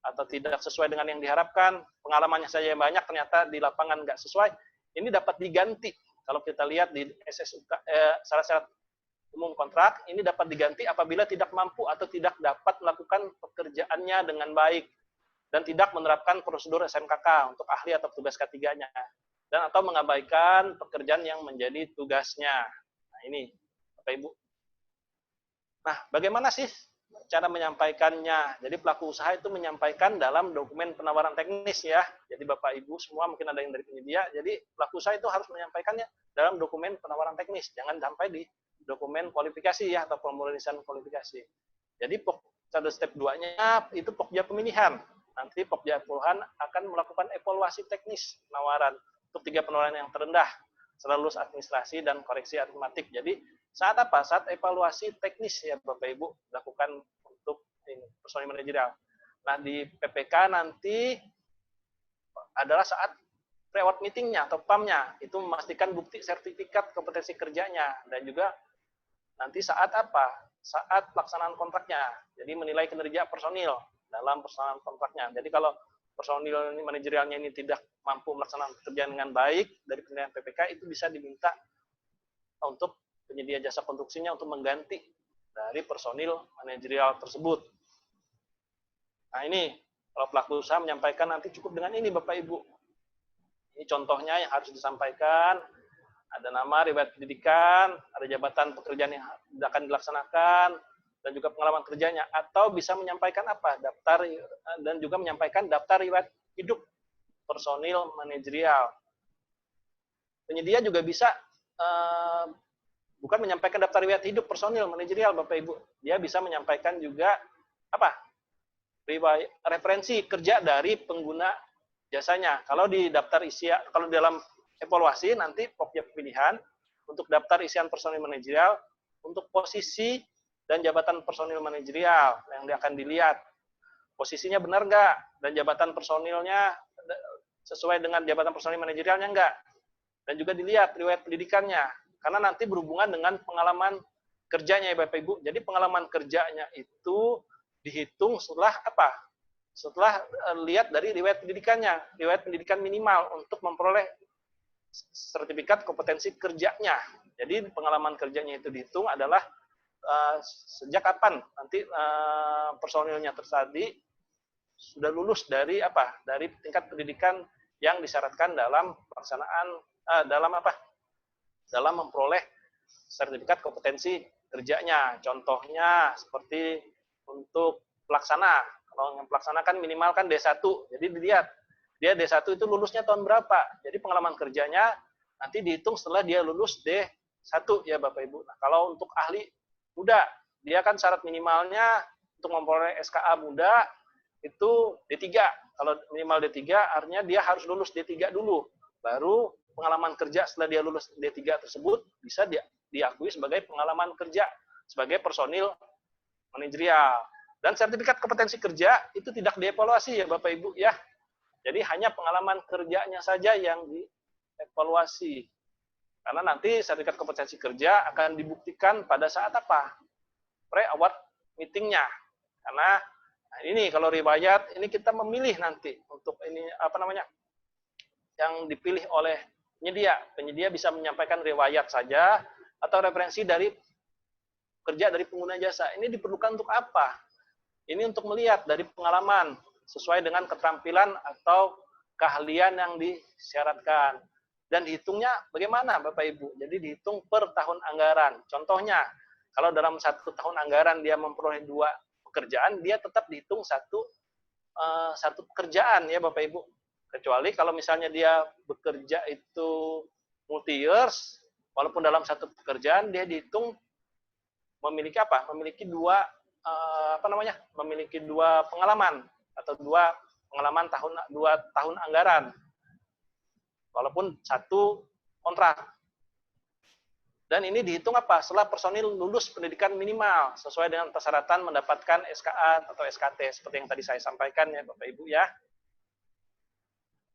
atau tidak sesuai dengan yang diharapkan, pengalamannya saja yang banyak ternyata di lapangan nggak sesuai, ini dapat diganti. Kalau kita lihat di SSUK, syarat-syarat umum kontrak, ini dapat diganti apabila tidak mampu atau tidak dapat melakukan pekerjaannya dengan baik dan tidak menerapkan prosedur SMKK untuk ahli atau petugas K3-nya. dan atau mengabaikan pekerjaan yang menjadi tugasnya. Nah, ini Bapak Ibu. Nah, bagaimana sih cara menyampaikannya? Jadi pelaku usaha itu menyampaikan dalam dokumen penawaran teknis ya. Jadi Bapak Ibu semua mungkin ada yang dari penyedia. Jadi pelaku usaha itu harus menyampaikannya dalam dokumen penawaran teknis. Jangan sampai di dokumen kualifikasi ya atau pemeriksaan kualifikasi. Jadi step 2-nya itu pokja pemilihan. Nanti pokja puluhan akan melakukan evaluasi teknis penawaran untuk 3 penawaran yang terendah, setelah lulus administrasi dan koreksi aritmatik. Jadi saat apa? Saat evaluasi teknis ya Bapak Ibu lakukan untuk personil manajerial. Nah di PPK nanti adalah saat pre-award meeting-nya atau PAM-nya, itu memastikan bukti sertifikat kompetensi kerjanya, dan juga nanti saat apa? Saat pelaksanaan kontraknya. Jadi menilai kinerja personil dalam pelaksanaan kontraknya. Jadi kalau personil manajerialnya ini tidak mampu melaksanakan pekerjaan dengan baik dari penilaian PPK, itu bisa diminta untuk penyedia jasa konstruksinya untuk mengganti dari personil manajerial tersebut. Nah ini, kalau pelaku usaha menyampaikan nanti cukup dengan ini Bapak Ibu. Ini contohnya yang harus disampaikan, ada nama, riwayat pendidikan, ada jabatan pekerjaan yang akan dilaksanakan, dan juga pengalaman kerjanya, atau bisa menyampaikan apa? Daftar, dan juga menyampaikan daftar riwayat hidup personil manajerial. Penyedia juga bisa bukan menyampaikan daftar riwayat hidup personil manajerial Bapak Ibu. Dia bisa menyampaikan juga apa? Referensi kerja dari pengguna jasanya. Kalau di daftar isian, kalau dalam evaluasi nanti pokja pilihan untuk daftar isian personil manajerial untuk posisi dan jabatan personil manajerial yang akan dilihat. Posisinya benar nggak? Dan jabatan personilnya sesuai dengan jabatan personil manajerialnya nggak? Dan juga dilihat riwayat pendidikannya. Karena nanti berhubungan dengan pengalaman kerjanya ya Bapak Ibu. Jadi pengalaman kerjanya itu dihitung setelah apa? Setelah lihat dari riwayat pendidikannya. Riwayat pendidikan minimal untuk memperoleh sertifikat kompetensi kerjanya. Jadi pengalaman kerjanya itu dihitung adalah sejak kapan nanti personilnya tersebut sudah lulus dari apa? Dari tingkat pendidikan yang disyaratkan dalam pelaksanaan dalam apa? Dalam memperoleh sertifikat kompetensi kerjanya. Contohnya seperti untuk pelaksana. Kalau yang pelaksana kan minimal kan D1. Jadi dilihat dia D1 itu lulusnya tahun berapa. Jadi pengalaman kerjanya nanti dihitung setelah dia lulus D1 ya Bapak Ibu. Nah, kalau untuk ahli muda, dia kan syarat minimalnya untuk memperoleh SKA muda itu D3. Kalau minimal D3 artinya dia harus lulus D3 dulu. Baru pengalaman kerja setelah dia lulus D3 tersebut bisa diakui sebagai pengalaman kerja sebagai personil manajerial. Dan sertifikat kompetensi kerja itu tidak dievaluasi ya Bapak Ibu ya. Jadi hanya pengalaman kerjanya saja yang dievaluasi. Karena nanti sertifikat kompetensi kerja akan dibuktikan pada saat apa? Pre-award meeting-nya. Karena ini kalau riwayat ini kita memilih nanti untuk ini apa namanya? Yang dipilih oleh penyedia. Penyedia bisa menyampaikan riwayat saja atau referensi dari kerja dari pengguna jasa. Ini diperlukan untuk apa? Ini untuk melihat dari pengalaman sesuai dengan keterampilan atau keahlian yang disyaratkan. Dan dihitungnya bagaimana Bapak Ibu? Jadi dihitung per tahun anggaran. Contohnya, kalau dalam 1 tahun anggaran dia memperoleh 2 pekerjaan, dia tetap dihitung satu pekerjaan ya Bapak Ibu. Kecuali kalau misalnya dia bekerja itu multi years, walaupun dalam 1 pekerjaan dia dihitung memiliki apa? Memiliki 2 memiliki 2 pengalaman atau 2 pengalaman 2 tahun anggaran. Walaupun 1 kontrak. Dan ini dihitung apa? Setelah personil lulus pendidikan minimal sesuai dengan persyaratan mendapatkan SKA atau SKT seperti yang tadi saya sampaikan ya Bapak Ibu ya.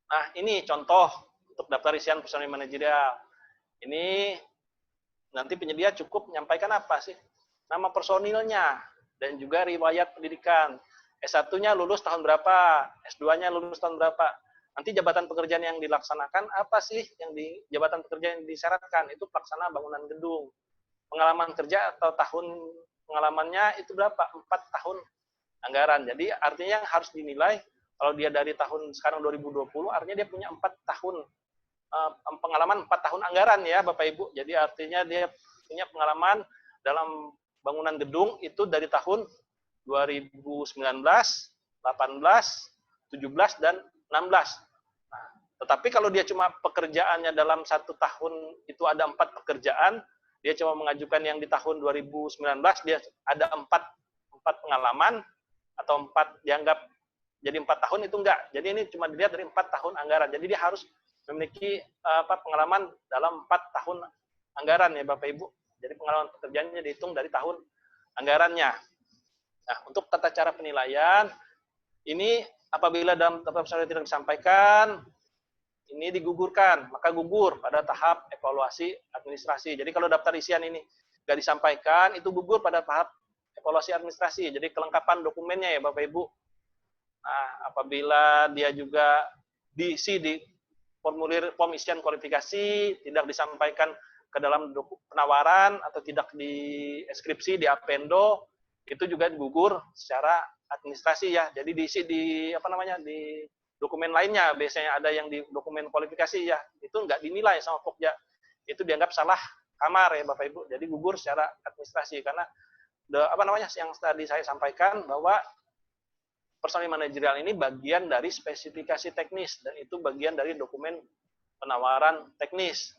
Nah, ini contoh untuk daftar isian personil manajerial. Ini nanti penyedia cukup menyampaikan apa sih? Nama personilnya dan juga riwayat pendidikan. S1-nya lulus tahun berapa? S2-nya lulus tahun berapa? Nanti jabatan pekerjaan yang dilaksanakan apa sih yang di jabatan pekerjaan yang disyaratkan? Itu pelaksana bangunan gedung. Pengalaman kerja atau tahun pengalamannya itu berapa? 4 tahun anggaran. Jadi artinya yang harus dinilai kalau dia dari tahun sekarang 2020 artinya dia punya 4 tahun pengalaman 4 tahun anggaran ya Bapak Ibu. Jadi artinya dia punya pengalaman dalam bangunan gedung itu dari tahun 2019, 18, 17, dan 16. Nah, tetapi kalau dia cuma pekerjaannya dalam 1 tahun itu ada 4 pekerjaan, dia cuma mengajukan yang di tahun 2019, dia ada 4 pengalaman, atau 4 dianggap jadi 4 tahun, itu enggak. Jadi ini cuma dilihat dari 4 tahun anggaran. Jadi dia harus memiliki pengalaman dalam 4 tahun anggaran ya Bapak Ibu. Jadi pengalaman pekerjaannya dihitung dari tahun anggarannya. Nah, untuk tata cara penilaian, ini apabila dalam daftar peserta tidak disampaikan, ini digugurkan, maka gugur pada tahap evaluasi administrasi. Jadi kalau daftar isian ini nggak disampaikan, itu gugur pada tahap evaluasi administrasi. Jadi kelengkapan dokumennya ya Bapak Ibu. Nah, apabila dia juga diisi di formulir form isian kualifikasi, tidak disampaikan ke dalam penawaran atau tidak di deskripsi, di appendo, itu juga gugur secara administrasi ya. Jadi diisi di di dokumen lainnya, biasanya ada yang di dokumen kualifikasi ya, itu nggak dinilai sama Pokja. Itu dianggap salah kamar ya Bapak Ibu. Jadi gugur secara administrasi karena yang tadi saya sampaikan bahwa personil manajerial ini bagian dari spesifikasi teknis dan itu bagian dari dokumen penawaran teknis.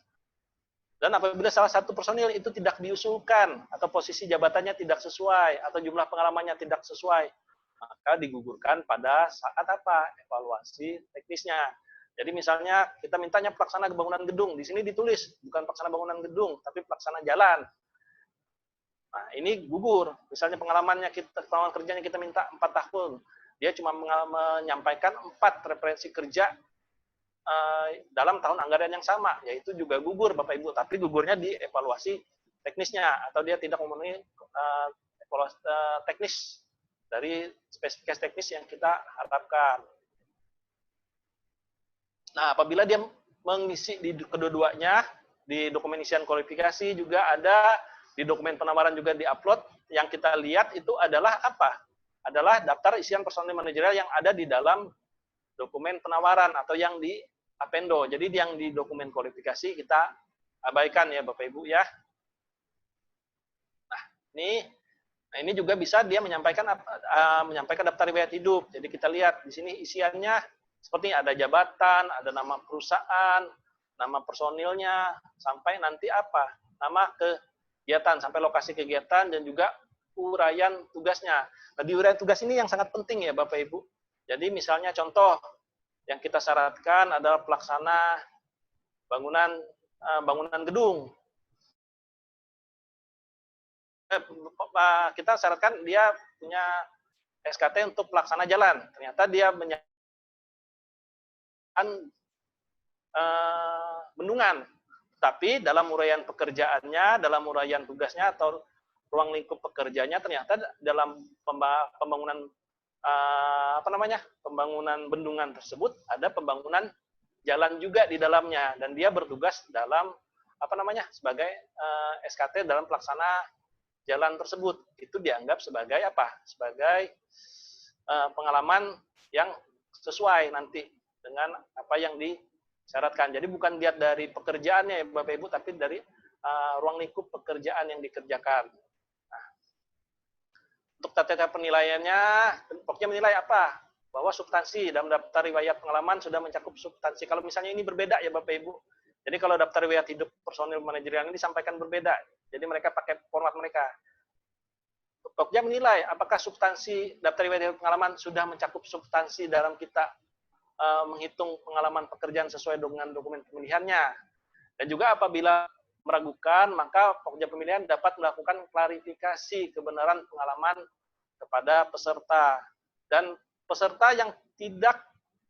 Dan apabila salah satu personil itu tidak diusulkan atau posisi jabatannya tidak sesuai atau jumlah pengalamannya tidak sesuai, maka digugurkan pada saat evaluasi teknisnya. Jadi misalnya kita mintanya pelaksana bangunan gedung, di sini ditulis bukan pelaksana bangunan gedung, tapi pelaksana jalan. Nah, ini gugur. Misalnya pengalaman kerjanya kita minta 4 tahun, dia cuma menyampaikan 4 referensi kerja dalam tahun anggaran yang sama, yaitu juga gugur Bapak Ibu, tapi gugurnya di evaluasi teknisnya atau dia tidak memenuhi evaluasi teknis dari spesifikasi teknis yang kita harapkan. Nah, apabila dia mengisi di kedua-duanya, di dokumen isian kualifikasi juga ada, di dokumen penawaran juga diupload, yang kita lihat itu adalah apa? Adalah daftar isian personil manajerial yang ada di dalam dokumen penawaran atau yang di appendo. Jadi yang di dokumen kualifikasi kita abaikan ya Bapak Ibu ya. Nah, ini juga bisa dia menyampaikan daftar riwayat hidup. Jadi kita lihat di sini isiannya seperti ada jabatan, ada nama perusahaan, nama personilnya, sampai nanti nama kegiatan, sampai lokasi kegiatan dan juga uraian tugasnya. Nah, di uraian tugas ini yang sangat penting ya Bapak Ibu. Jadi misalnya contoh yang kita syaratkan adalah pelaksana bangunan gedung. Kita syaratkan dia punya SKT untuk pelaksana jalan. Ternyata dia menyiapkan bendungan. Tapi dalam uraian pekerjaannya, dalam uraian tugasnya atau ruang lingkup pekerjaannya ternyata dalam pembangunan pembangunan bendungan tersebut ada pembangunan jalan juga di dalamnya dan dia bertugas dalam sebagai SKT dalam pelaksana jalan tersebut. Itu dianggap sebagai sebagai pengalaman yang sesuai nanti dengan apa yang disyaratkan. Jadi bukan lihat dari pekerjaannya ya Bapak Ibu, tapi dari ruang lingkup pekerjaan yang dikerjakan. Untuk tata cara penilaiannya, pokoknya menilai bahwa substansi dalam daftar riwayat pengalaman sudah mencakup substansi. Kalau misalnya ini berbeda ya Bapak Ibu. Jadi kalau daftar riwayat hidup personil manajerial ini disampaikan berbeda. Jadi mereka pakai format mereka. Pokoknya menilai apakah substansi daftar riwayat hidup pengalaman sudah mencakup substansi dalam kita menghitung pengalaman pekerjaan sesuai dengan dokumen pemilihannya. Dan juga apabila meragukan, maka Pokja pemilihan dapat melakukan klarifikasi kebenaran pengalaman kepada peserta. Dan peserta yang tidak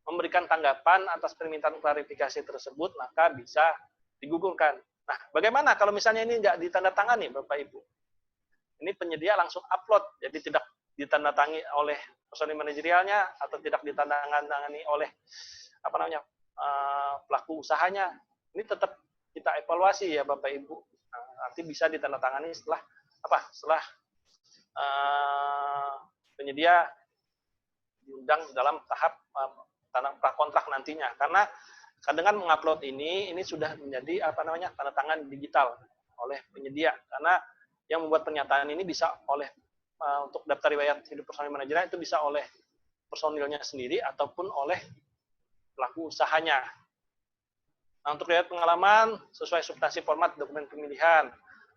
memberikan tanggapan atas permintaan klarifikasi tersebut, maka bisa digugurkan. Nah, bagaimana kalau misalnya ini nggak ditandatangani, Bapak Ibu? Ini penyedia langsung upload, jadi tidak ditandatangani oleh personil manajerialnya atau tidak ditandatangani oleh pelaku usahanya. Ini tetap kita evaluasi ya Bapak Ibu. Nanti bisa ditandatangani setelah penyedia diundang dalam tahap prakontrak nantinya. Karena dengan mengupload ini sudah menjadi apa namanya tanda tangan digital oleh penyedia, karena yang membuat pernyataan ini bisa oleh untuk daftar riwayat hidup personil manajerial itu bisa oleh personilnya sendiri ataupun oleh pelaku usahanya. Nah, untuk riwayat pengalaman sesuai substansi format dokumen pemilihan.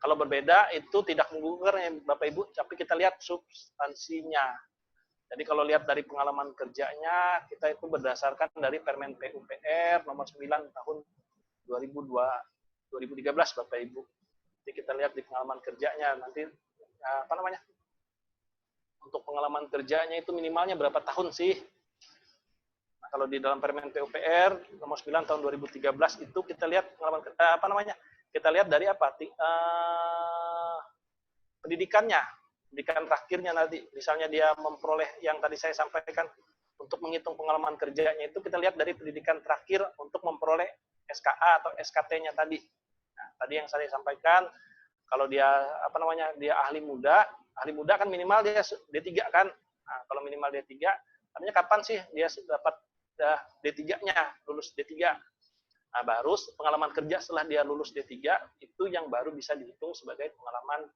Kalau berbeda itu tidak menggugurkan ya Bapak Ibu, tapi kita lihat substansinya. Jadi kalau lihat dari pengalaman kerjanya, kita itu berdasarkan dari Permen PUPR nomor 9 tahun 2013 Bapak Ibu. Jadi kita lihat di pengalaman kerjanya nanti apa namanya? Untuk pengalaman kerjanya itu minimalnya berapa tahun sih? Nah, kalau di dalam Permen PUPR nomor 9 tahun 2013 itu kita lihat pengalaman apa namanya? Kita lihat dari apa? Pendidikannya, pendidikan terakhirnya nanti. Misalnya dia memperoleh yang tadi saya sampaikan untuk menghitung pengalaman kerjanya itu kita lihat dari pendidikan terakhir untuk memperoleh SKA atau SKT-nya tadi. Nah, tadi yang saya sampaikan kalau dia apa namanya dia ahli muda kan minimal dia D3 kan. Nah, kalau minimal D3 artinya kapan sih dia dapat D3-nya, lulus D3. Nah, baru pengalaman kerja setelah dia lulus D3 itu yang baru bisa dihitung sebagai pengalaman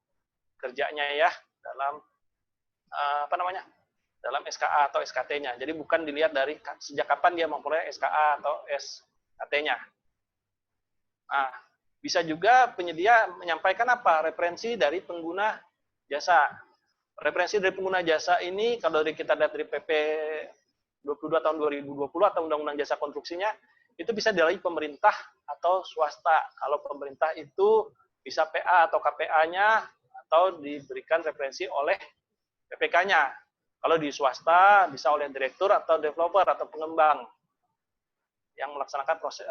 kerjanya ya dalam apa namanya? Dalam SKA atau SKT-nya. Jadi bukan dilihat dari sejak kapan dia memperoleh SKA atau SKT-nya. Nah, bisa juga penyedia menyampaikan apa? Referensi dari pengguna jasa. Referensi dari pengguna jasa ini kalau kita lihat dari PP 22 tahun 2020 atau Undang-Undang Jasa Konstruksinya itu bisa dari pemerintah atau swasta. Kalau pemerintah itu bisa PA atau KPA-nya atau diberikan referensi oleh PPK-nya. Kalau di swasta bisa oleh direktur atau developer atau pengembang yang melaksanakan proses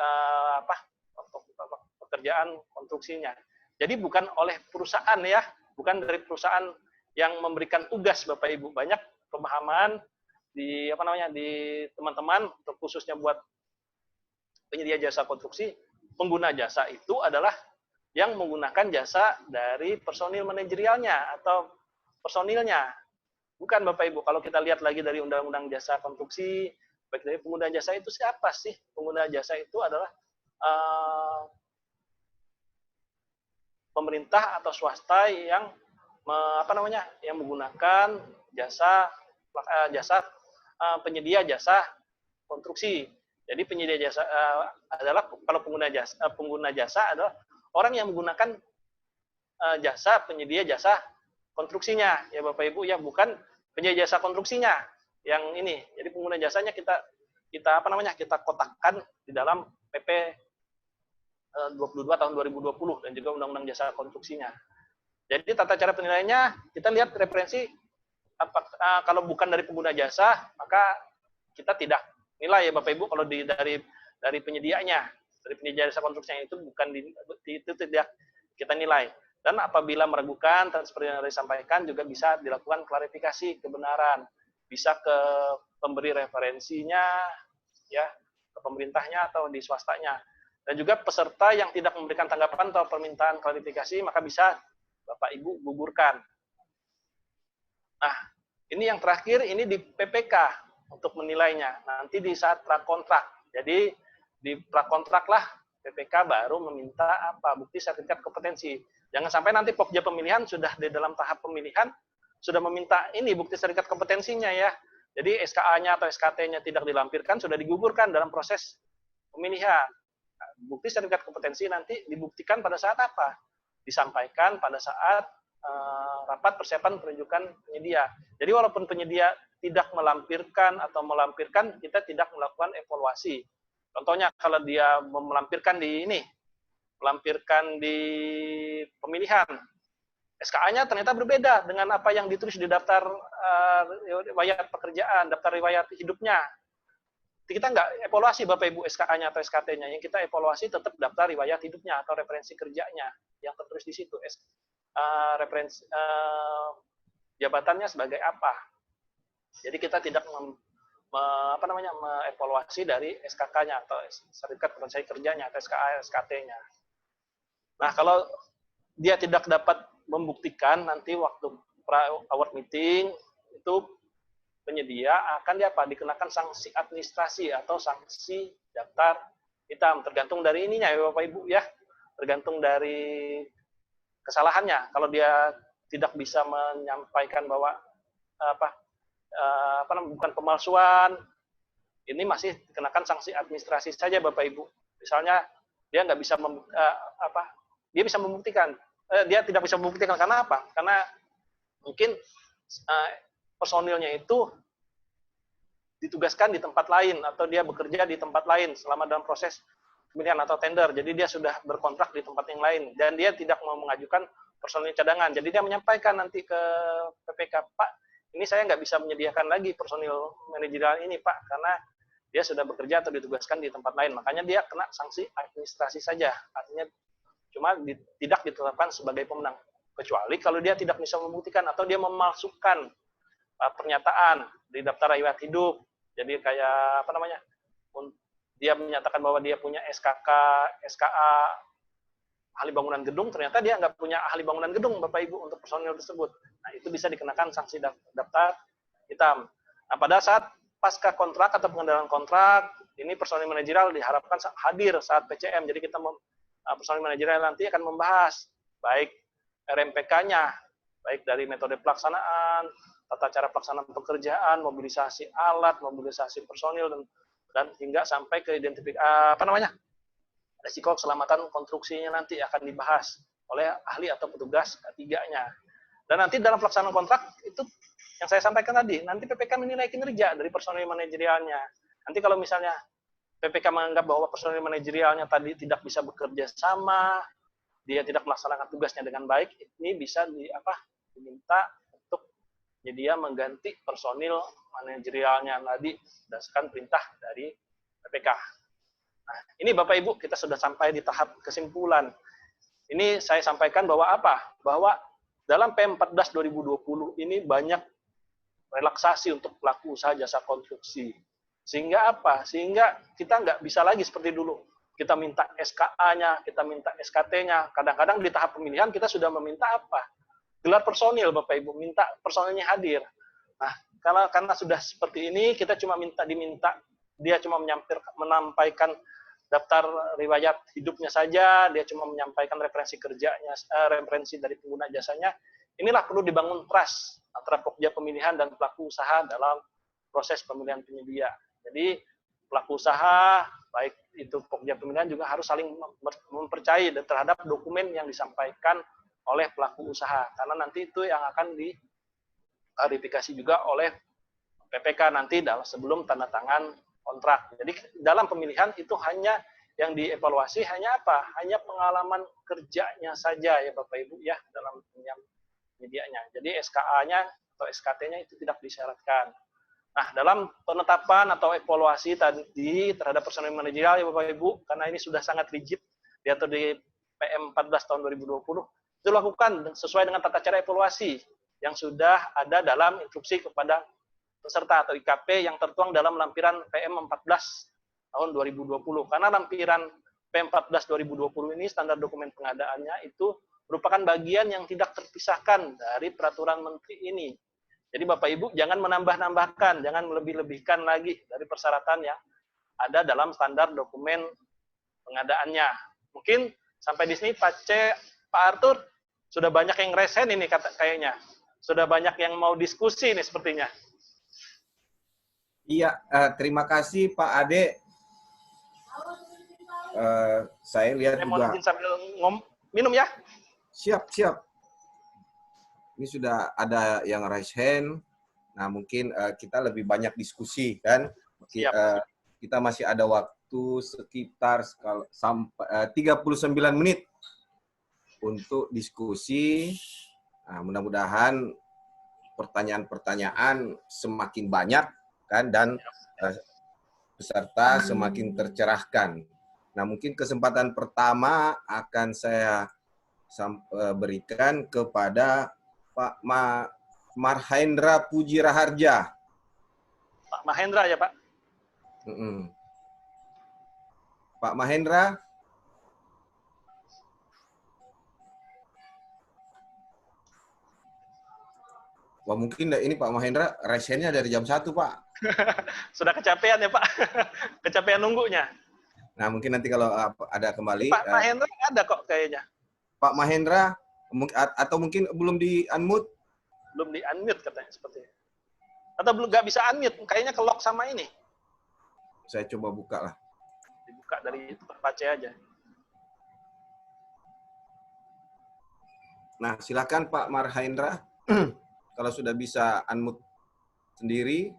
pekerjaan konstruksinya. Jadi bukan oleh perusahaan ya, bukan dari perusahaan yang memberikan tugas Bapak Ibu. Banyak pemahaman di apa namanya di teman-teman khususnya buat penyedia jasa konstruksi, pengguna jasa itu adalah yang menggunakan jasa dari personil manajerialnya atau personilnya. Bukan Bapak Ibu, kalau kita lihat lagi dari Undang-Undang Jasa Konstruksi, baik dari pengguna jasa itu siapa sih? Pengguna jasa itu adalah pemerintah atau swasta yang yang menggunakan jasa penyedia jasa konstruksi. Jadi penyedia jasa adalah kalau pengguna jasa adalah orang yang menggunakan jasa penyedia jasa konstruksinya ya Bapak Ibu ya, bukan penyedia jasa konstruksinya yang ini. Jadi pengguna jasanya kita kotakkan di dalam PP 22 tahun 2020 dan juga Undang-Undang Jasa Konstruksinya. Jadi tata cara penilaiannya kita lihat referensi kalau bukan dari pengguna jasa maka kita tidak nilai ya Bapak Ibu kalau dari penyedianya, dari penyedia jasa konstruksinya itu bukan itu tidak kita nilai. Dan apabila meragukan, seperti yang tadi disampaikan juga bisa dilakukan klarifikasi kebenaran, bisa ke pemberi referensinya, ya ke pemerintahnya atau di swastanya. Dan juga peserta yang tidak memberikan tanggapan atau permintaan klarifikasi maka bisa Bapak Ibu gugurkan. Nah, ini yang terakhir ini di PPK untuk menilainya. Nanti di saat prakontrak. Jadi di prakontrak lah PPK baru meminta apa? Bukti sertifikat kompetensi. Jangan sampai nanti Pokja pemilihan sudah di dalam tahap pemilihan sudah meminta ini bukti sertifikat kompetensinya ya. Jadi SKA-nya atau SKT-nya tidak dilampirkan sudah digugurkan dalam proses pemilihan. Nah, bukti sertifikat kompetensi nanti dibuktikan pada saat apa? Disampaikan pada saat rapat persiapan penunjukan penyedia. Jadi walaupun penyedia tidak melampirkan atau melampirkan, kita tidak melakukan evaluasi. Contohnya kalau dia melampirkan di pemilihan, SKA-nya ternyata berbeda dengan apa yang ditulis di daftar riwayat pekerjaan, daftar riwayat hidupnya. Kita nggak evaluasi Bapak Ibu SKA-nya atau SKT-nya, yang kita evaluasi tetap daftar riwayat hidupnya atau referensi kerjanya yang tertulis di situ. Referensi jabatannya sebagai apa. Jadi kita tidak mengevaluasi dari SKK-nya atau sertifikat kompetensi kerjanya atau SKA SKT-nya. Nah, kalau dia tidak dapat membuktikan nanti waktu award meeting itu penyedia akan dikenakan sanksi administrasi atau sanksi daftar hitam, tergantung dari ininya ya Bapak Ibu ya, tergantung dari kesalahannya. Kalau dia tidak bisa menyampaikan bahwa bukan pemalsuan, ini masih dikenakan sanksi administrasi saja Bapak Ibu. Misalnya dia nggak bisa dia bisa membuktikan, dia tidak bisa membuktikan karena apa? Karena mungkin personilnya itu ditugaskan di tempat lain atau dia bekerja di tempat lain selama dalam proses pemilihan atau tender. Jadi dia sudah berkontrak di tempat yang lain dan dia tidak mau mengajukan personil cadangan. Jadi dia menyampaikan nanti ke PPK, Pak, ini saya nggak bisa menyediakan lagi personil manajerial ini, Pak, karena dia sudah bekerja atau ditugaskan di tempat lain. Makanya dia kena sanksi administrasi saja. Artinya cuma tidak ditetapkan sebagai pemenang. Kecuali kalau dia tidak bisa membuktikan atau dia memalsukan pernyataan di daftar riwayat hidup. Jadi kayak dia menyatakan bahwa dia punya SKK, SKA ahli bangunan gedung, ternyata dia nggak punya ahli bangunan gedung, Bapak Ibu, untuk personil tersebut. Nah, itu bisa dikenakan sanksi daftar hitam. Nah, pada saat pasca kontrak atau pengendalian kontrak, ini personil manajerial diharapkan hadir saat PCM. Jadi kita personil manajerial nanti akan membahas baik RMPK-nya, baik dari metode pelaksanaan, tata cara pelaksanaan pekerjaan, mobilisasi alat, mobilisasi personil, dan hingga sampai ke risiko keselamatan konstruksinya nanti akan dibahas oleh ahli atau petugas ketiganya. Dan nanti dalam pelaksanaan kontrak itu yang saya sampaikan tadi, nanti PPK menilai kinerja dari personil manajerialnya. Nanti kalau misalnya PPK menganggap bahwa personil manajerialnya tadi tidak bisa bekerja sama, dia tidak melaksanakan tugasnya dengan baik, ini bisa diminta untuk dia mengganti personil manajerialnya tadi berdasarkan perintah dari PPK. Nah, ini Bapak Ibu, kita sudah sampai di tahap kesimpulan. Ini saya sampaikan bahwa bahwa dalam PM14 2020 ini banyak relaksasi untuk pelaku usaha jasa konstruksi. Sehingga Sehingga kita nggak bisa lagi seperti dulu. Kita minta SKA-nya, kita minta SKT-nya. Kadang-kadang di tahap pemilihan kita sudah meminta gelar personil, Bapak Ibu, minta personilnya hadir. Nah, karena sudah seperti ini, kita cuma dia cuma menampaikan daftar riwayat hidupnya saja, dia cuma menyampaikan referensi kerjanya, referensi dari pengguna jasanya. Inilah perlu dibangun trust antara Pokja pemilihan dan pelaku usaha dalam proses pemilihan penyedia. Jadi pelaku usaha, baik itu Pokja pemilihan juga harus saling mempercayai terhadap dokumen yang disampaikan oleh pelaku usaha, karena nanti itu yang akan diverifikasi juga oleh PPK nanti sebelum tanda tangan kontrak. Jadi dalam pemilihan itu hanya yang dievaluasi hanya hanya pengalaman kerjanya saja ya Bapak Ibu ya dalam penyediaannya. Jadi SKA-nya atau SKT-nya itu tidak disyaratkan. Nah, dalam penetapan atau evaluasi tadi terhadap personil manajerial ya Bapak Ibu, karena ini sudah sangat rigid diatur di PM 14 tahun 2020, itu lakukan sesuai dengan tata cara evaluasi yang sudah ada dalam instruksi kepada peserta atau IKP yang tertuang dalam lampiran PM 14 tahun 2020. Karena lampiran PM 14 2020 ini standar dokumen pengadaannya itu merupakan bagian yang tidak terpisahkan dari peraturan menteri ini. Jadi Bapak Ibu jangan menambah-nambahkan, jangan melebih-lebihkan lagi dari persyaratan yang ada dalam standar dokumen pengadaannya. Mungkin sampai di sini Pak Arthur sudah banyak yang resen ini kayaknya. Sudah banyak yang mau diskusi ini sepertinya. Iya, terima kasih Pak Ade. Saya lihat juga. Mohon sambil minum ya. Siap. Ini sudah ada yang raise hand. Nah, mungkin kita lebih banyak diskusi kan. Kita masih ada waktu sekitar 39 menit untuk diskusi. Nah, mudah-mudahan pertanyaan-pertanyaan semakin banyak kan dan peserta semakin tercerahkan. Nah, mungkin kesempatan pertama akan saya berikan kepada Pak Mahendra Puji Raharja. Pak Mahendra ya Pak? Pak Mahendra. Wah, mungkin ini Pak Mahendra resennya dari jam 1, Pak. Sudah kecapean ya Pak? Kecapean nunggunya? Nah, mungkin nanti kalau ada kembali Pak Mahendra ada kok kayaknya. Pak Mahendra atau mungkin belum di-unmute. Belum di-unmute katanya sepertinya. Atau belum nggak bisa unmute, kayaknya ke-lock sama ini. Saya coba buka lah. Dibuka dari Pace aja. Nah, silakan Pak Marhendra kalau sudah bisa unmute sendiri.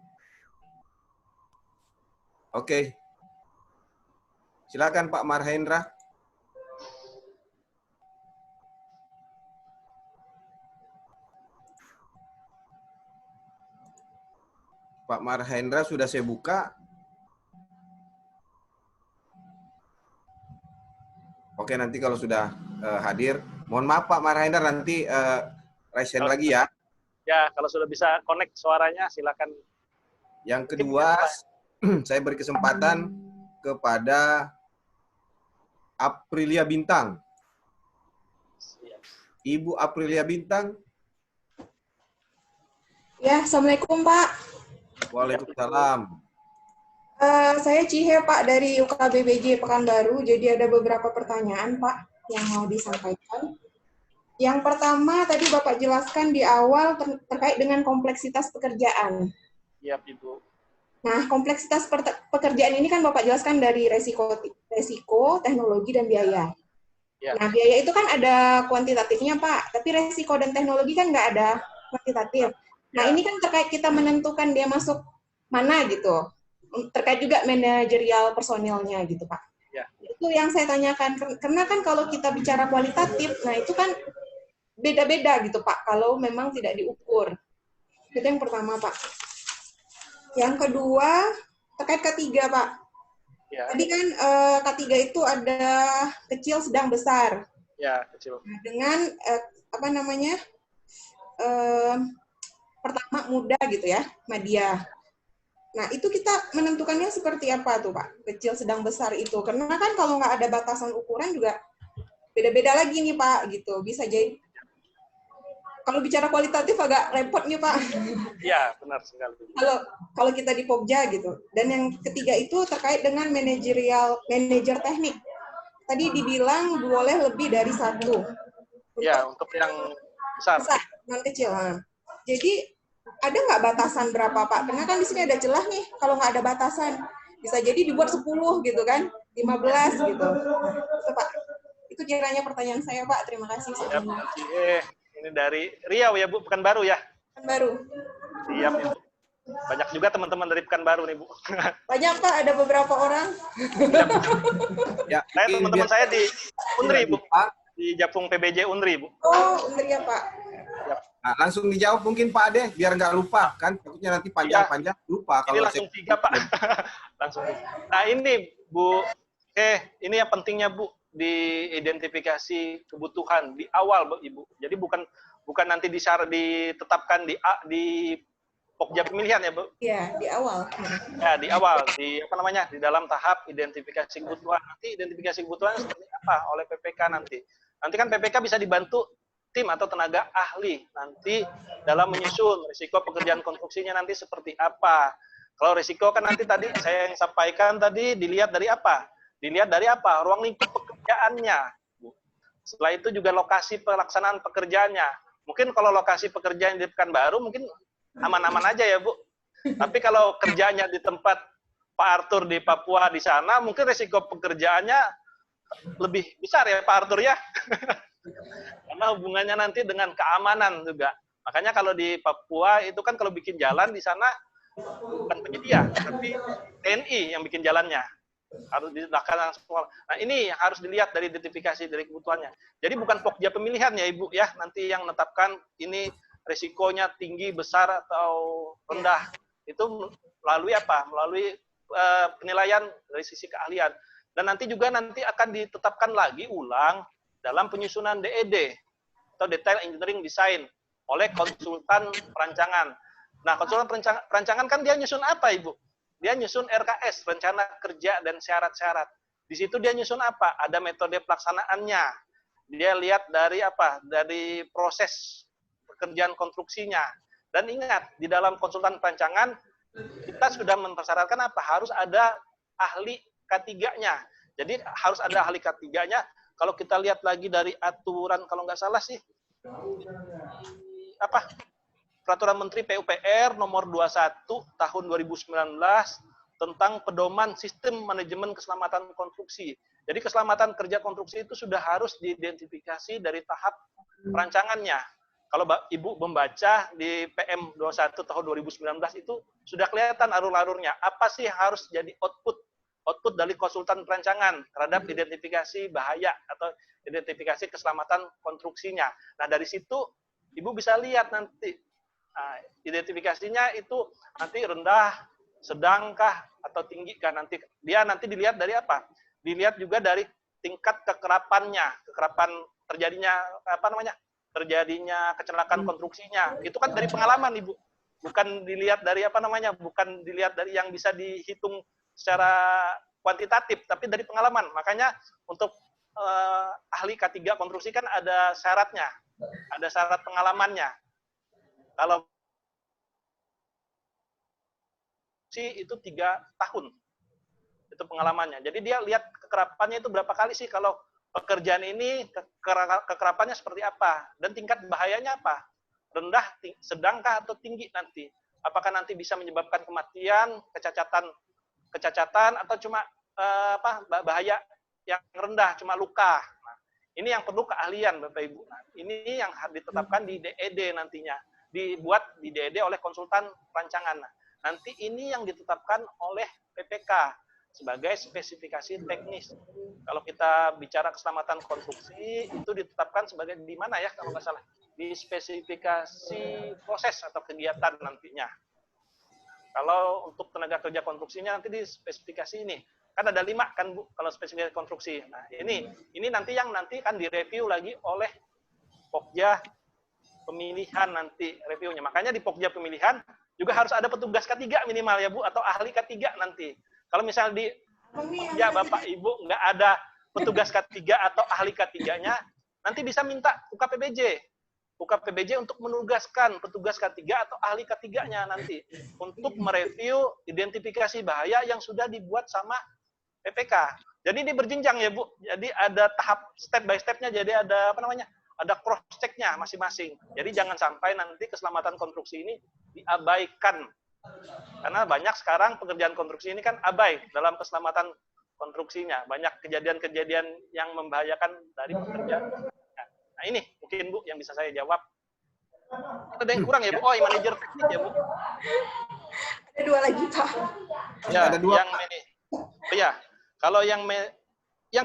Oke. Silakan Pak Marhendra. Pak Marhendra sudah saya buka. Oke, nanti kalau sudah hadir, mohon maaf Pak Marhendra, nanti raise hand lagi ya. Ya, kalau sudah bisa connect suaranya, silakan. Yang kedua, saya beri kesempatan kepada Aprilia Bintang. Ibu Aprilia Bintang. Ya, Assalamualaikum Pak. Waalaikumsalam. Saya Cihe Pak dari UKBBJ Pekanbaru. Jadi ada beberapa pertanyaan Pak yang mau disampaikan. Yang pertama tadi Bapak jelaskan di awal terkait dengan kompleksitas pekerjaan. Iya, Ibu. Nah, kompleksitas pekerjaan ini kan Bapak jelaskan dari resiko, teknologi, dan biaya. Ya. Nah, biaya itu kan ada kuantitatifnya Pak, tapi resiko dan teknologi kan nggak ada kuantitatif. Nah, ini kan terkait kita menentukan dia masuk mana gitu. Terkait juga manajerial personilnya gitu Pak. Ya. Itu yang saya tanyakan, karena kan kalau kita bicara kualitatif, nah itu kan beda-beda gitu Pak, kalau memang tidak diukur. Itu yang pertama Pak. Yang kedua, terkait K3 Pak. Ya. Tadi kan K3 itu ada kecil, sedang, besar. Ya, kecil. Nah, dengan pertama muda gitu ya, media. Nah, itu kita menentukannya seperti apa tuh Pak? Kecil, sedang, besar itu. Karena kan kalau nggak ada batasan ukuran juga beda-beda lagi nih Pak, gitu. Bisa jadi, kalau bicara kualitatif agak repot nih Pak. Iya, benar sekali. Kalau kita di Pogja gitu. Dan yang ketiga itu terkait dengan manajer teknik. Tadi dibilang boleh lebih dari satu. Iya, untuk yang besar. Besar, non kecil. Nah. Jadi ada nggak batasan berapa Pak? Karena kan di sini ada celah nih, kalau nggak ada batasan. Bisa jadi dibuat 10 gitu kan, 15 gitu. Itu Pak. Itu kiranya pertanyaan saya Pak, terima kasih. Ini dari Riau ya Bu, Pekanbaru ya? Pekanbaru. Siap ya Bu. Banyak juga teman-teman dari Pekanbaru nih Bu. Banyak Pak, ada beberapa orang. Ya, teman-teman saya di Unri Bu. Di Japung PBJ Unri Bu. Oh, Unri ya Pak. Nah, langsung dijawab mungkin Pak Ade, biar nggak lupa kan, takutnya nanti panjang-panjang lupa. Ini kalau langsung 3 Pak. Langsung. Nah ini Bu, ini yang pentingnya Bu, diidentifikasi kebutuhan di awal Bu, Ibu. Jadi bukan nanti ditetapkan di pokja pemilihan ya Bu? Iya, di awal. Ya, di awal, di dalam tahap identifikasi kebutuhan. Nanti identifikasi kebutuhan seperti apa oleh PPK nanti. Nanti kan PPK bisa dibantu tim atau tenaga ahli nanti dalam menyusun risiko pekerjaan konstruksinya nanti seperti apa. Kalau risiko kan nanti tadi saya yang sampaikan tadi dilihat dari apa? Dilihat dari apa? Ruang lingkup pekerjaannya. Setelah itu juga lokasi pelaksanaan pekerjaannya. Mungkin kalau lokasi pekerjaan di Pekanbaru mungkin aman-aman aja ya Bu. Tapi kalau kerjanya di tempat Pak Arthur di Papua di sana, mungkin risiko pekerjaannya lebih besar ya Pak Arthur ya. Karena hubungannya nanti dengan keamanan juga. Makanya kalau di Papua itu kan kalau bikin jalan di sana bukan penyedia, tapi TNI yang bikin jalannya. Harus dilaksanakan semua. Nah ini yang harus dilihat dari identifikasi dari kebutuhannya. Jadi bukan pokja pemilihan ya Ibu ya, nanti yang menetapkan ini risikonya tinggi, besar atau rendah. Itu melalui apa? Melalui penilaian dari sisi keahlian. Dan nanti akan ditetapkan lagi ulang dalam penyusunan DED atau Detail Engineering Design oleh konsultan perancangan. Nah, konsultan perancangan kan dia nyusun apa, Ibu? Dia nyusun RKS, rencana kerja dan syarat-syarat. Di situ dia nyusun apa? Ada metode pelaksanaannya. Dia lihat dari apa? Dari proses pekerjaan konstruksinya. Dan ingat, di dalam konsultan perancangan kita sudah mempersyaratkan apa? Harus ada ahli K3-nya. Jadi harus ada ahli ketiganya. Kalau kita lihat lagi dari aturan, kalau nggak salah sih, Peraturan Menteri PUPR nomor 21 tahun 2019 tentang pedoman sistem manajemen keselamatan konstruksi. Jadi keselamatan kerja konstruksi itu sudah harus diidentifikasi dari tahap perancangannya. Kalau Ibu membaca di PM 21 tahun 2019 itu sudah kelihatan alur-alurnya. Apa sih yang harus jadi output dari konsultan perancangan terhadap identifikasi bahaya atau identifikasi keselamatan konstruksinya. Nah, dari situ Ibu bisa lihat nanti identifikasinya itu nanti rendah, sedangkah atau tinggi kan nanti dia nanti dilihat dari apa? Dilihat juga dari tingkat kekerapannya, kekerapan terjadinya kecelakaan konstruksinya. Itu kan dari pengalaman, Ibu. Bukan dilihat dari bukan dilihat dari yang bisa dihitung secara kuantitatif, tapi dari pengalaman. Makanya untuk ahli K3 konstruksi kan ada syaratnya, ada syarat pengalamannya. Kalau itu 3 tahun itu pengalamannya. Jadi dia lihat kekerapannya itu berapa kali sih kalau pekerjaan ini kekerapannya seperti apa dan tingkat bahayanya apa, rendah, sedangkah atau tinggi nanti. Apakah nanti bisa menyebabkan kematian, kecacatan atau cuma bahaya yang rendah, cuma luka. Nah, ini yang perlu keahlian Bapak Ibu. Nah, ini yang ditetapkan di DED nantinya, dibuat di DED oleh konsultan perancangan. Nah, nanti ini yang ditetapkan oleh PPK sebagai spesifikasi teknis. Kalau kita bicara keselamatan konstruksi, itu ditetapkan sebagai di mana ya kalau nggak salah? Di spesifikasi proses atau kegiatan nantinya. Kalau untuk tenaga kerja konstruksinya nanti di spesifikasi ini. Kan ada 5 kan Bu, kalau spesifikasi konstruksi. Nah ini nanti yang nanti kan direview lagi oleh Pokja pemilihan nanti reviewnya. Makanya di Pokja pemilihan juga harus ada petugas K3 minimal ya Bu, atau ahli K3 nanti. Kalau misalnya di Pokja Bapak Ibu nggak ada petugas K3 atau ahli K3-nya, nanti bisa minta UKPBJ untuk menugaskan petugas K3 atau ahli K3-nya nanti untuk mereview identifikasi bahaya yang sudah dibuat sama PPK. Jadi ini berjenjang ya Bu. Jadi ada tahap step by step-nya, jadi ada ada cross check-nya masing-masing. Jadi jangan sampai nanti keselamatan konstruksi ini diabaikan. Karena banyak sekarang pekerjaan konstruksi ini kan abai dalam keselamatan konstruksinya. Banyak kejadian-kejadian yang membahayakan dari pekerja. Nah ini mungkin Bu yang bisa saya jawab. Ada yang kurang ya Bu? Oh, manajer teknik ya Bu? Ada 2 lagi Pak. Ya, ada 2. Yang ini. Oh ya, kalau yang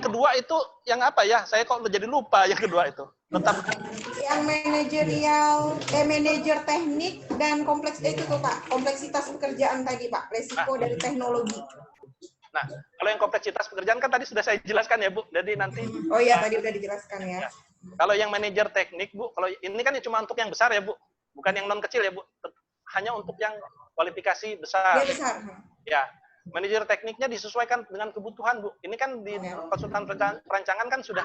kedua itu yang apa ya? Saya kok jadi lupa yang kedua itu. Tetap yang manajerial, manajer teknik dan kompleks itu tuh Pak, kompleksitas pekerjaan tadi Pak, resiko dari teknologi. Nah, kalau yang kompleksitas pekerjaan kan tadi sudah saya jelaskan ya Bu. Jadi nanti. Oh ya, tadi udah dijelaskan ya. Kalau yang manajer teknik Bu, kalau ini kan cuma untuk yang besar ya Bu, bukan yang non kecil ya Bu. Hanya untuk yang kualifikasi besar. Dia besar. Ya. Manajer tekniknya disesuaikan dengan kebutuhan Bu. Ini kan di konsultan perancangan kan sudah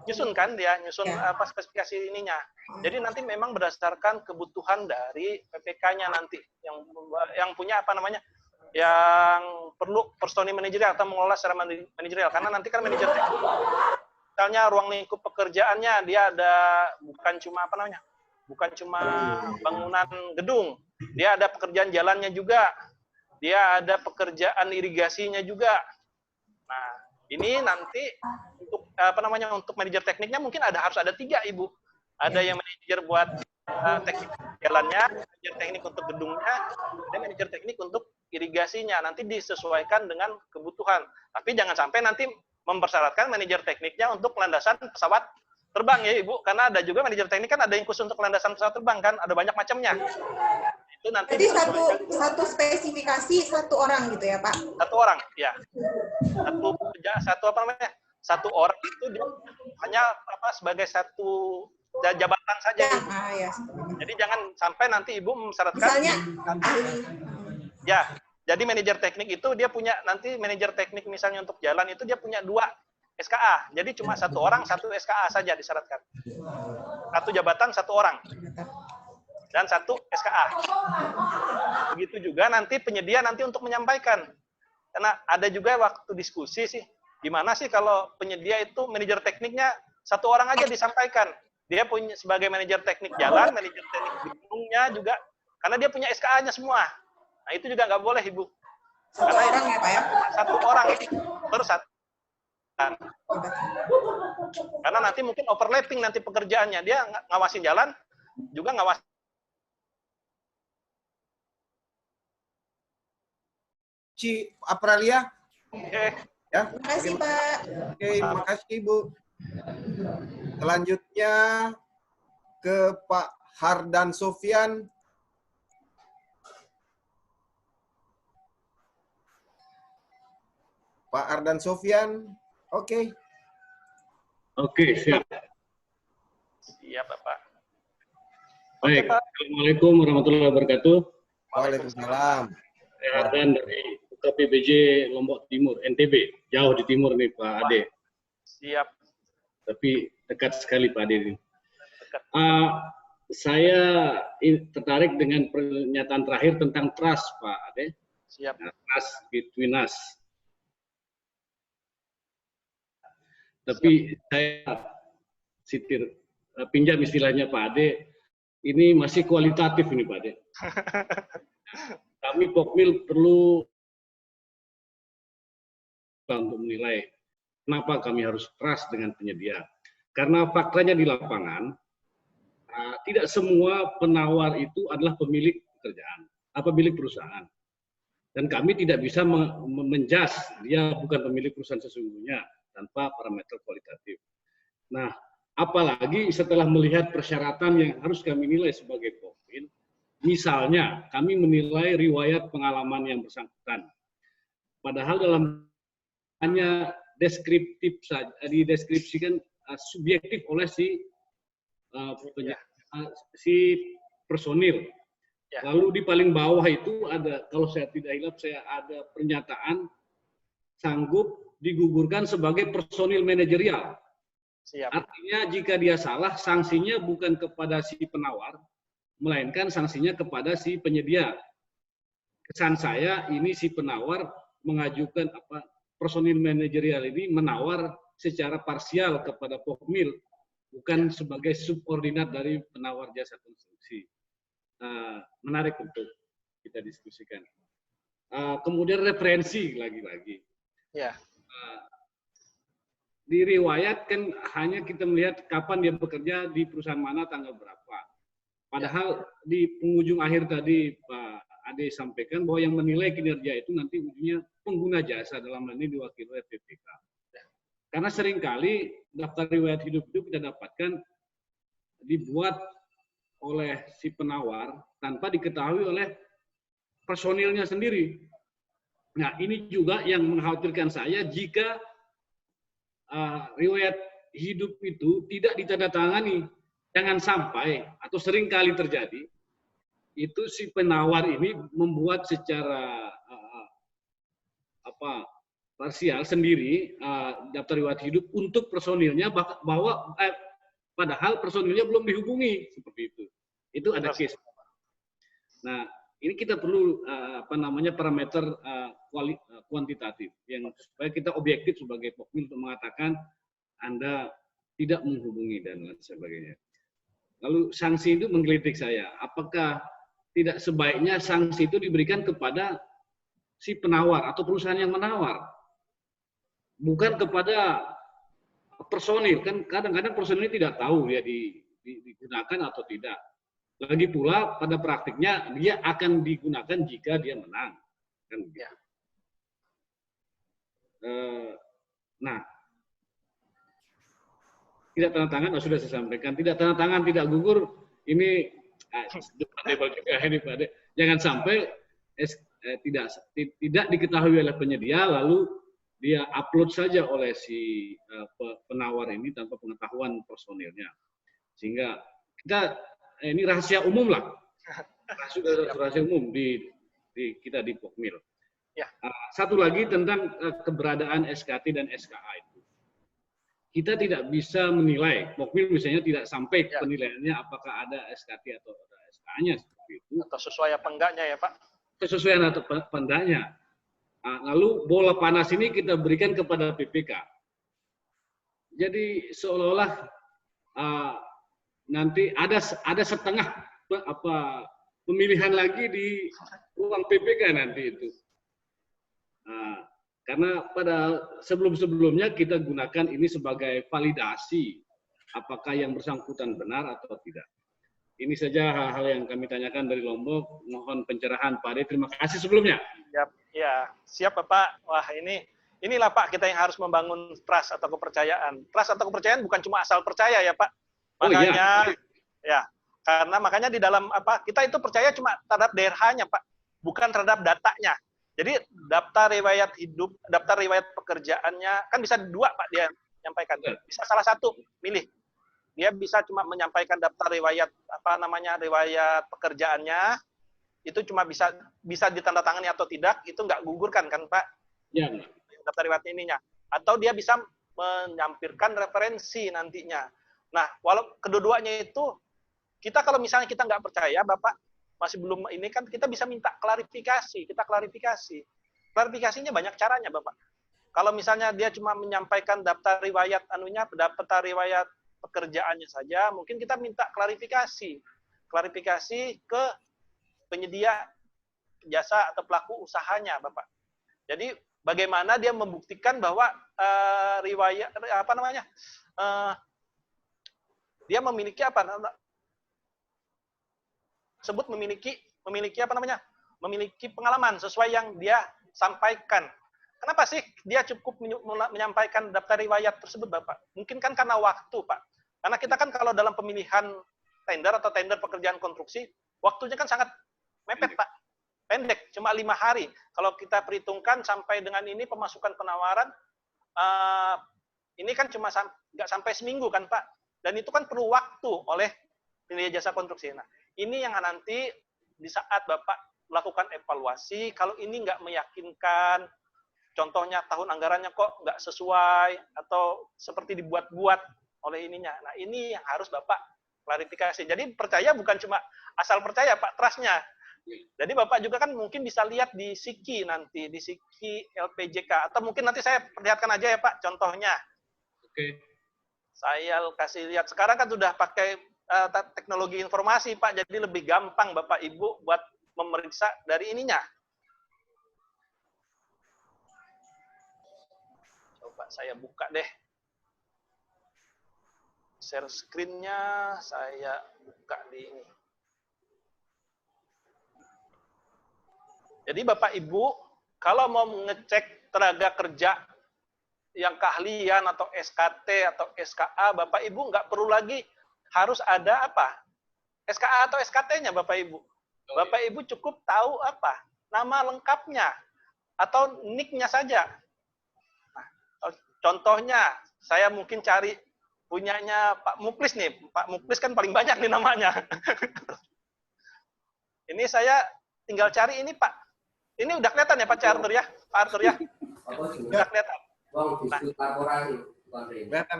nyusun spesifikasi ininya. Jadi nanti memang berdasarkan kebutuhan dari PPK-nya nanti yang punya yang perlu personil manajerial atau mengelola secara manajerial. Karena nanti kan manajer teknik, misalnya ruang lingkup pekerjaannya dia ada bukan cuma bangunan gedung, dia ada pekerjaan jalannya juga. Dia ada pekerjaan irigasinya juga. Nah, ini nanti untuk untuk manajer tekniknya mungkin harus ada 3 Ibu. Ada yang manajer buat teknik jalannya, manajer teknik untuk gedungnya, dan manajer teknik untuk irigasinya. Nanti disesuaikan dengan kebutuhan. Tapi jangan sampai nanti mempersyaratkan manajer tekniknya untuk landasan pesawat terbang ya Ibu, karena ada juga manajer teknik kan ada yang khusus untuk landasan pesawat terbang kan, ada banyak macamnya. Itu nanti jadi satu spesifikasi 1 orang gitu ya Pak? 1 orang, ya. Satu orang itu dia hanya sebagai satu jabatan saja. Ya. Jadi jangan sampai nanti Ibu mensyaratkan. Misalnya ahli. Ya, jadi manajer teknik itu dia punya nanti manajer teknik misalnya untuk jalan itu dia punya 2 SKA. Jadi cuma 1 orang 1 SKA saja disyaratkan. 1 jabatan 1 orang. Dan 1 SKA. Begitu juga nanti penyedia nanti untuk menyampaikan. Karena ada juga waktu diskusi sih, Gimana sih kalau penyedia itu manajer tekniknya satu orang aja disampaikan. Dia punya sebagai manajer teknik jalan, manajer teknik gedungnya juga, karena dia punya SKA-nya semua. Nah itu juga nggak boleh Ibu. Satu Karena orang ya Pak ya? satu orang per satu. Karena nanti mungkin overlapping nanti pekerjaannya. Dia ngawasin jalan, juga ngawasin. Ci Apralia. Oke. Ya. Terima kasih Pak. Oke, makasih Ibu. Selanjutnya ke Pak Hardan Sofyan. Pak Ardan Sofyan, oke. Oke, siap. Siap, Bapak. Baik, Pak. Assalamualaikum warahmatullahi wabarakatuh. Waalaikumsalam. Saya Ardan dari UKPBJ Lombok Timur, NTB. Jauh di timur nih Pak Ade. Siap. Tapi dekat sekali Pak Ade ini. Dekat. Saya tertarik dengan pernyataan terakhir tentang trust Pak Ade. Siap. Nah, trust between us. Tapi saya pinjam istilahnya Pak Ade, ini masih kualitatif ini Pak Ade. Kami Pokmil perlu untuk menilai kenapa kami harus trust dengan penyedia. Karena faktanya di lapangan, tidak semua penawar itu adalah pemilik pekerjaan, pemilik perusahaan. Dan kami tidak bisa menjas dia bukan pemilik perusahaan sesungguhnya tanpa parameter kualitatif. Nah, apalagi setelah melihat persyaratan yang harus kami nilai sebagai Pokmil, misalnya kami menilai riwayat pengalaman yang bersangkutan. Padahal dalam hanya deskriptif saja, dideskripsikan subjektif oleh si personil. Ya. Lalu di paling bawah itu ada, kalau saya tidak hilap, saya ada pernyataan sanggup digugurkan sebagai personil manajerial. Siap. Artinya jika dia salah, sanksinya bukan kepada si penawar, melainkan sanksinya kepada si penyedia. Kesan saya ini si penawar mengajukan personil manajerial ini menawar secara parsial kepada Pokmil, bukan sebagai subordinat dari penawar jasa konstruksi. Menarik untuk kita diskusikan. Kemudian referensi lagi-lagi. Ya. Di riwayat kan hanya kita melihat kapan dia bekerja di perusahaan mana, tanggal berapa. Padahal di penghujung akhir tadi Pak Ade sampaikan bahwa yang menilai kinerja itu nanti ujungnya pengguna jasa, dalam hal ini diwakili oleh PPK. Karena seringkali daftar riwayat hidup itu kita dapatkan dibuat oleh si penawar tanpa diketahui oleh personilnya sendiri. Nah, ini juga yang mengkhawatirkan saya jika riwayat hidup itu tidak ditandatangani. Jangan sampai, atau sering kali terjadi, itu si penawar ini membuat secara parsial sendiri daftar riwayat hidup untuk personilnya, bahwa padahal personilnya belum dihubungi, seperti itu. Itu ada case. Nah, ini kita perlu parameter kuantitatif yang supaya kita objektif sebagai Pokmil untuk mengatakan Anda tidak menghubungi dan lain sebagainya. Lalu sanksi itu menggelitik saya. Apakah tidak sebaiknya sanksi itu diberikan kepada si penawar atau perusahaan yang menawar, bukan kepada personil? Kan kadang-kadang personil tidak tahu ya digunakan atau tidak. Lagi pula pada praktiknya dia akan digunakan jika dia menang. Kan begitu. Nah, tidak tanda tangan, sudah saya sampaikan. Tidak tanda tangan, tidak gugur, ini debatable juga ini Pak Ade. Jangan sampai tidak diketahui oleh penyedia, lalu dia upload saja oleh si penawar ini tanpa pengetahuan personilnya. Sehingga ini rahasia umum lah, rahasia umum di kita di Pokmil. Ya. Satu lagi tentang keberadaan SKT dan SKA itu. Kita tidak bisa menilai, Pokmil misalnya tidak sampai penilaiannya apakah ada SKT atau ada SKA-nya seperti itu. Atau sesuai apa enggaknya ya Pak? Sesuai atau enggaknya. Lalu bola panas ini kita berikan kepada PPK. Jadi seolah-olah nanti ada setengah pemilihan lagi di ruang PPK nanti itu. Karena pada sebelum-sebelumnya kita gunakan ini sebagai validasi apakah yang bersangkutan benar atau tidak. Ini saja hal-hal yang kami tanyakan dari Lombok. Mohon pencerahan Pak Ade. Terima kasih sebelumnya. Siap Bapak. Wah, inilah Pak kita yang harus membangun trust atau kepercayaan. Trust atau kepercayaan bukan cuma asal percaya ya Pak. Makanya karena makanya di dalam kita itu percaya cuma terhadap DRH-nya Pak, bukan terhadap datanya. Jadi daftar riwayat hidup, daftar riwayat pekerjaannya kan bisa dua Pak dia menyampaikan. Bisa salah satu milih. Dia bisa cuma menyampaikan daftar riwayat riwayat pekerjaannya, itu cuma bisa ditandatangani atau tidak, itu nggak gugurkan kan Pak? Ya. Daftar riwayat ininya. Atau dia bisa menyampirkan referensi nantinya. Nah, walau kedua-duanya itu, kita kalau misalnya kita nggak percaya, Bapak masih belum ini kan kita bisa minta klarifikasi, kita klarifikasi. Klarifikasinya banyak caranya Bapak. Kalau misalnya dia cuma menyampaikan daftar riwayat daftar riwayat pekerjaannya saja, mungkin kita minta klarifikasi ke penyedia jasa atau pelaku usahanya, Bapak. Jadi bagaimana dia membuktikan bahwa riwayat dia memiliki memiliki pengalaman sesuai yang dia sampaikan. Kenapa sih dia cukup menyampaikan daftar riwayat tersebut, Bapak? Mungkin kan karena waktu, Pak. Karena kita kan kalau dalam pemilihan tender atau tender pekerjaan konstruksi, waktunya kan sangat mepet, Pak. Pendek, cuma 5 hari. Kalau kita perhitungkan sampai dengan ini pemasukan penawaran, ini kan cuma nggak sampai seminggu kan, Pak. Dan itu kan perlu waktu oleh penyedia jasa konstruksi. Nah, ini yang nanti di saat Bapak melakukan evaluasi, kalau ini nggak meyakinkan, contohnya tahun anggarannya kok nggak sesuai, atau seperti dibuat-buat oleh ininya. Nah, ini yang harus Bapak klarifikasi. Jadi percaya bukan cuma asal percaya, Pak, trust-nya. Jadi Bapak juga kan mungkin bisa lihat di SIKI nanti, di SIKI LPJK. Atau mungkin nanti saya perlihatkan aja ya Pak, contohnya. Oke. Saya kasih lihat. Sekarang kan sudah pakai teknologi informasi Pak, jadi lebih gampang Bapak Ibu buat memeriksa dari ininya. Coba saya buka deh. Share screen-nya saya buka di ini. Jadi Bapak Ibu, kalau mau mengecek tenaga kerja yang keahlian atau SKT atau SKA, Bapak Ibu nggak perlu lagi harus ada SKA atau SKT-nya Bapak Ibu. Bapak Ibu cukup tahu nama lengkapnya atau NIK-nya saja. Nah, contohnya, saya mungkin cari punyanya Pak Muklis nih. Pak Muklis kan paling banyak nih namanya. Ini saya tinggal cari ini Pak. Ini udah kelihatan ya Pak Arthur ya? Pak Arthur ya? Udah kelihatan. Nah,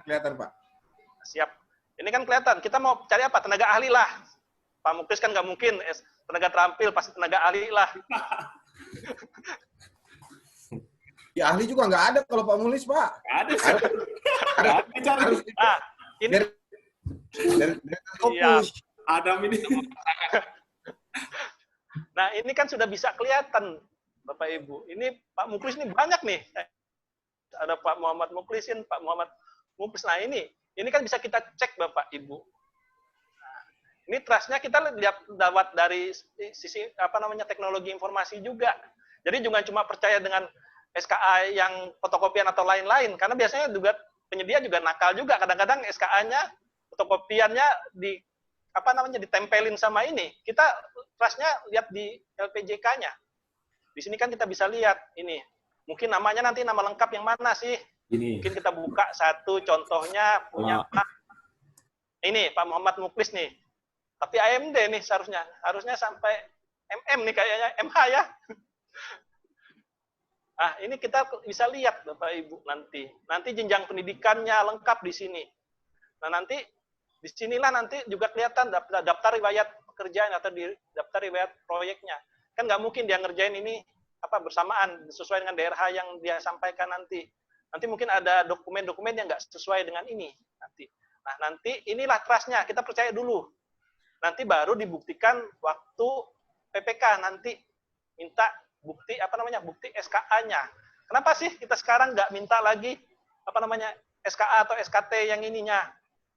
kelihatan Pak. Siap. Ini kan kelihatan. Kita mau cari apa? Tenaga ahli lah. Pak Muklis kan nggak mungkin. Tenaga terampil pasti tenaga ahli lah. Ya ahli juga nggak ada kalau Pak Muklis Pak. Harus ini dari fokus. Ada ini. Nah, ini kan sudah bisa kelihatan, Bapak Ibu. Ini Pak Muklis ini banyak nih. Ada Pak Muhammad Muklisin, Pak Muhammad Muklis. Nah, ini kan bisa kita cek, Bapak Ibu. Nah, ini trust-nya kita lihat dari sisi teknologi informasi juga. Jadi jangan cuma percaya dengan SKA yang fotokopian atau lain-lain, karena biasanya juga penyedia juga nakal juga. Kadang-kadang SKA-nya, fotokopiannya ditempelin sama ini. Kita trust-nya lihat di LPJK-nya. Di sini kan kita bisa lihat ini. Mungkin namanya nanti nama lengkap yang mana sih? Ini. Mungkin kita buka satu contohnya punya Pak. Ini Pak Muhammad Muklis nih. Tapi AMD nih seharusnya. Harusnya sampai MM nih kayaknya, MH ya. Ah, ini kita bisa lihat Bapak Ibu nanti. Nanti jenjang pendidikannya lengkap di sini. Nah, nanti disinilah nanti juga kelihatan daftar riwayat pekerjaan atau daftar riwayat proyeknya. Kan nggak mungkin dia ngerjain ini bersamaan sesuai dengan DRH yang dia sampaikan nanti. Nanti mungkin ada dokumen-dokumen yang nggak sesuai dengan ini nanti. Nah, nanti inilah trust-nya, kita percaya dulu. Nanti baru dibuktikan waktu PPK nanti minta bukti bukti SKA-nya. Kenapa sih kita sekarang nggak minta lagi SKA atau SKT yang ininya